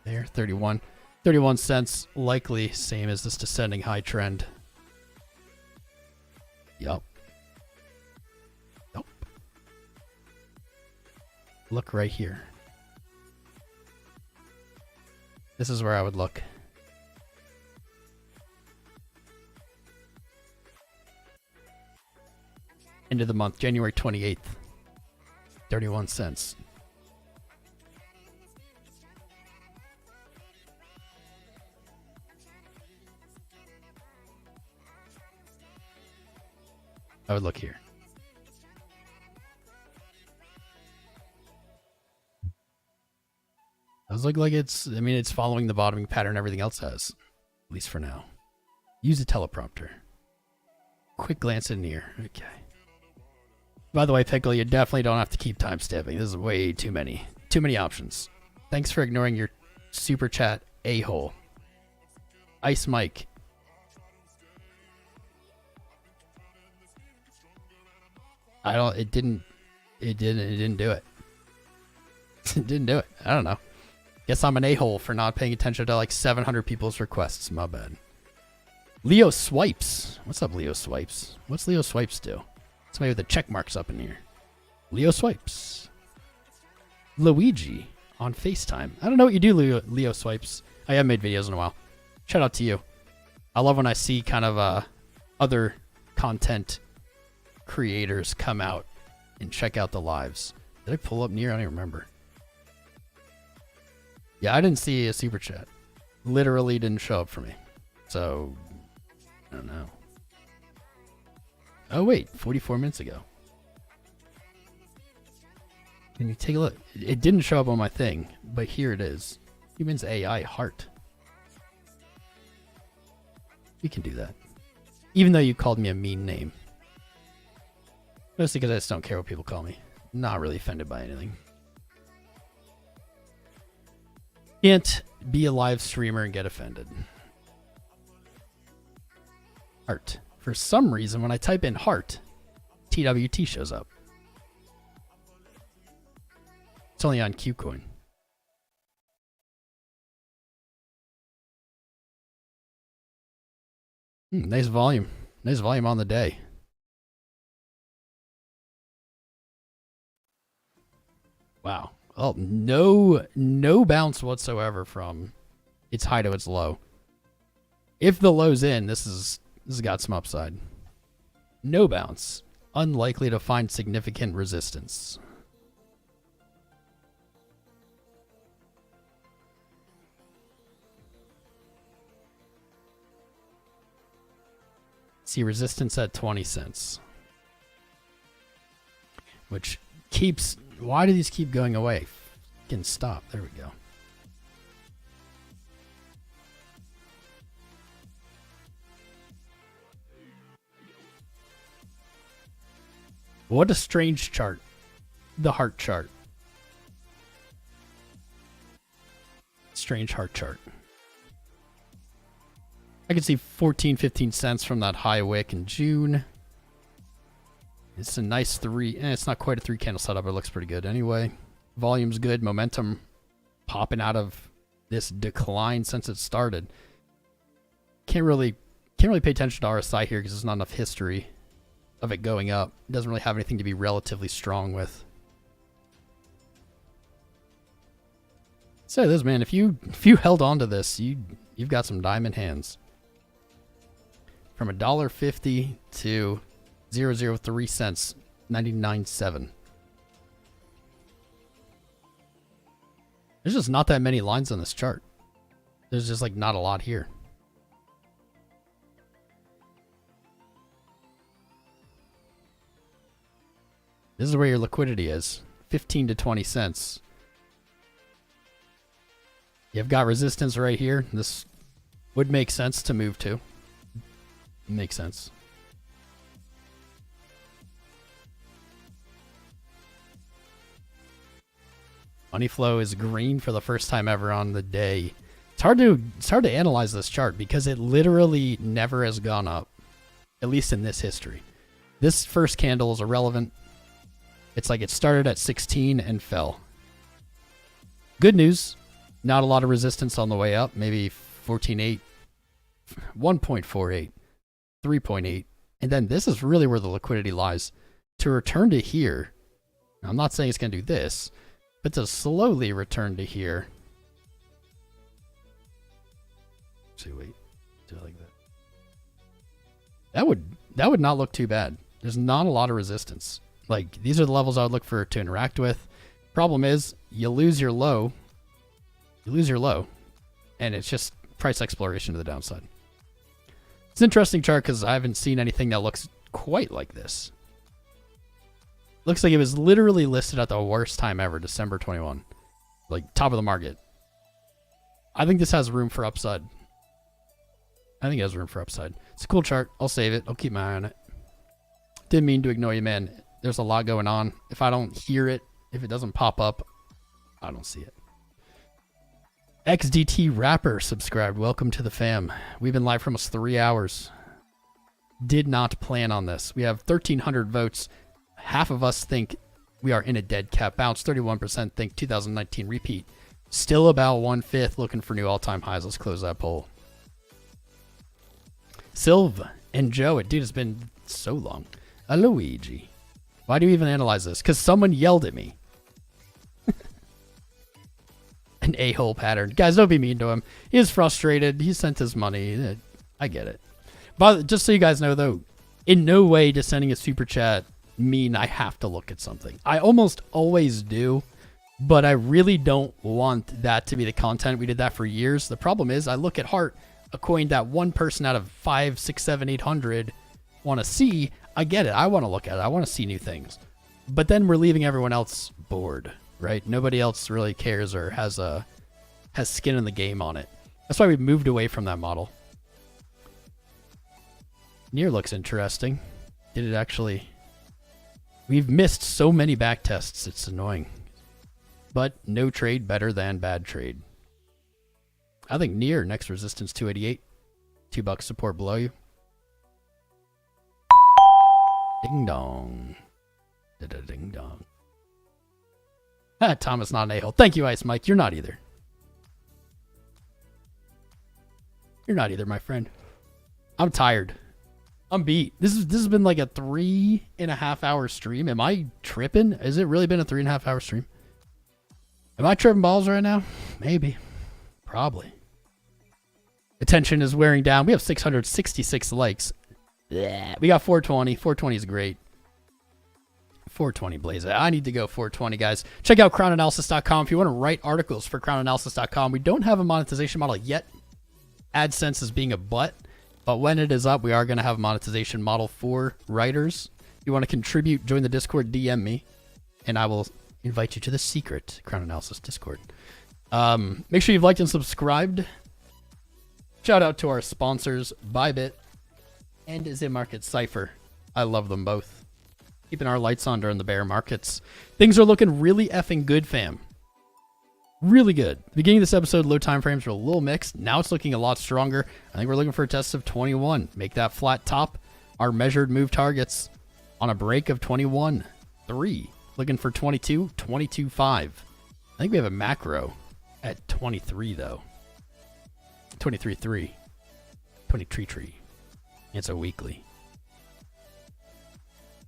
There, 31. 31 cents, likely same as this descending high trend. Yup. Nope. Look right here. This is where I would look. End of the month, January 28th. 31 cents. I would look here. Does look like it's, I mean, it's following the bottoming pattern everything else has, at least for now. Use a teleprompter. Quick glance in here. Okay. By the way, Pickle, you definitely don't have to keep timestamping. This is way too many. Too many options. Thanks for ignoring your super chat a-hole. Ice Mike. It didn't do it. It didn't do it. I don't know. Guess I'm an a-hole for not paying attention to like 700 people's requests. My bad. Leo Swipes. What's up, Leo Swipes? What's Leo Swipes do? Somebody with the check marks up in here. Leo Swipes. Luigi on FaceTime. I don't know what you do, Leo Swipes. I haven't made videos in a while. Shout out to you. I love when I see kind of other content creators come out and check out the lives. Did I pull up near? I don't even remember. Yeah, I didn't see a super chat. Literally didn't show up for me. So, I don't know. Oh wait, 44 minutes ago. Can you take a look? It didn't show up on my thing, but here it is. Humans AI heart. You can do that. Even though you called me a mean name. Mostly because I just don't care what people call me. Not really offended by anything. Can't be a live streamer and get offended. Heart. For some reason, when I type in heart, TWT shows up. It's only on KuCoin. Nice volume. Nice volume on the day. Wow. Oh, no bounce whatsoever from its high to its low. If the low's in, this has got some upside. No bounce. Unlikely to find significant resistance. See resistance at 20 cents. Which keeps... Why do these keep going away? Can stop. There we go. What a strange chart. The heart chart. Strange heart chart. I can see 14, 15 cents from that high wick in June. It's a nice three. It's not quite a three candle setup. It looks pretty good anyway. Volume's good. Momentum popping out of this decline since it started. Can't really pay attention to RSI here because there's not enough history of it going up. It doesn't really have anything to be relatively strong with. Say this, man. If you held on to this, you've got some diamond hands. From $1.50 to 0.003 cents, 99.7. There's just not that many lines on this chart. There's just like not a lot here. This is where your liquidity is. 15 to 20 cents. You've got resistance right here. This would make sense to move to. Makes sense. Money flow is green for the first time ever on the day. It's hard to analyze this chart because it literally never has gone up, at least in this history. This first candle is irrelevant. It's like it started at 16 and fell. Good news, not a lot of resistance on the way up. Maybe 14.8, 1.48, 3.8, and then this is really where the liquidity lies. To return to here, I'm not saying it's going to do this, but to slowly return to here. Actually, wait. Do it like that. That would not look too bad. There's not a lot of resistance. Like, these are the levels I would look for to interact with. Problem is, you lose your low. You lose your low. And it's just price exploration to the downside. It's an interesting chart because I haven't seen anything that looks quite like this. Looks like it was literally listed at the worst time ever, December 21. Like, top of the market. I think this has room for upside. I think it has room for upside. It's a cool chart. I'll save it. I'll keep my eye on it. Didn't mean to ignore you, man. There's a lot going on. If I don't hear it, if it doesn't pop up, I don't see it. XDT Rapper subscribed. Welcome to the fam. We've been live for almost 3 hours. Did not plan on this. We have 1,300 votes. Half of us think we are in a dead cat bounce. 31% think 2019 repeat. Still about 1/5 looking for new all-time highs. Let's close that poll. Silva and Joe, dude, it's been so long. Luigi. Why do you even analyze this? Because someone yelled at me. An a-hole pattern. Guys, don't be mean to him. He is frustrated. He sent his money. I get it. But just so you guys know, though, in no way does sending a super chat mean I have to look at something. I almost always do, but I really don't want that to be the content. We did that for years. The problem is I look at Heart, a coin that one person out of 5, 6, 7, 800 want to see. I get it. I want to look at it. I want to see new things. But then we're leaving everyone else bored, right? Nobody else really cares or has skin in the game on it. That's why we've moved away from that model. Near looks interesting. Did it actually... We've missed so many back tests. It's annoying. But no trade better than bad trade. I think near next resistance 288. $2 support below you. Ding dong. Ding dong. Thomas not an a-hole. Thank you, Ice Mike. You're not either. You're not either, my friend. I'm tired. I'm beat. This has been like a 3.5 hour stream. Am I tripping? Has it really been a 3.5 hour stream? Am I tripping balls right now? Maybe. Probably. Attention is wearing down. We have 666 likes. Yeah, we got 420. 420 is great. 420 blaze it. I need to go 420, guys. Check out crownanalysis.com if you want to write articles for crownanalysis.com. We don't have a monetization model yet. AdSense is being a butt. But when it is up, we are going to have a monetization model for writers. If you want to contribute, join the Discord, DM me, and I will invite you to the secret Crown Analysis Discord. Make sure you've liked and subscribed. Shout out to our sponsors, Bybit and Marketcipher. I love them both. Keeping our lights on during the bear markets. Things are looking really effing good, fam. Really good. Beginning of this episode, low time frames were a little mixed. Now it's looking a lot stronger. I think we're looking for a test of 21. Make that flat top. Our measured move targets on a break of 21.3. Looking for 22, 22.5. I think we have a macro at 23 though. 23.3. 23.3. It's a weekly.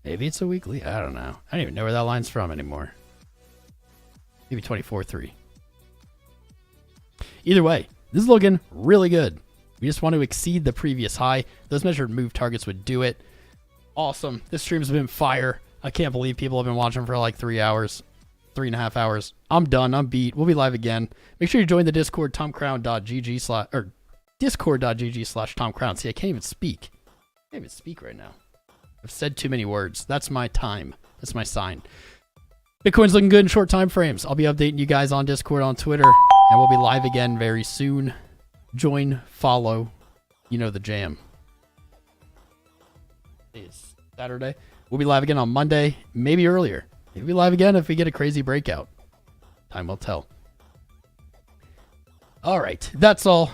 Maybe it's a weekly. I don't know. I don't even know where that line's from anymore. Maybe 24.3. Either way, this is looking really good. We just want to exceed the previous high. Those measured move targets would do it. Awesome. This stream's been fire. I can't believe people have been watching for like 3 hours, 3.5 hours. I'm done. I'm beat. We'll be live again. Make sure you join the Discord, discord.gg/TomCrown. See, I can't even speak. I can't even speak right now. I've said too many words. That's my time. That's my sign. Bitcoin's looking good in short time frames. I'll be updating you guys on Discord, on Twitter. And we'll be live again very soon. Join, follow. You know the jam. It's Saturday. We'll be live again on Monday, maybe earlier. Maybe we'll be live again if we get a crazy breakout. Time will tell. All right, that's all.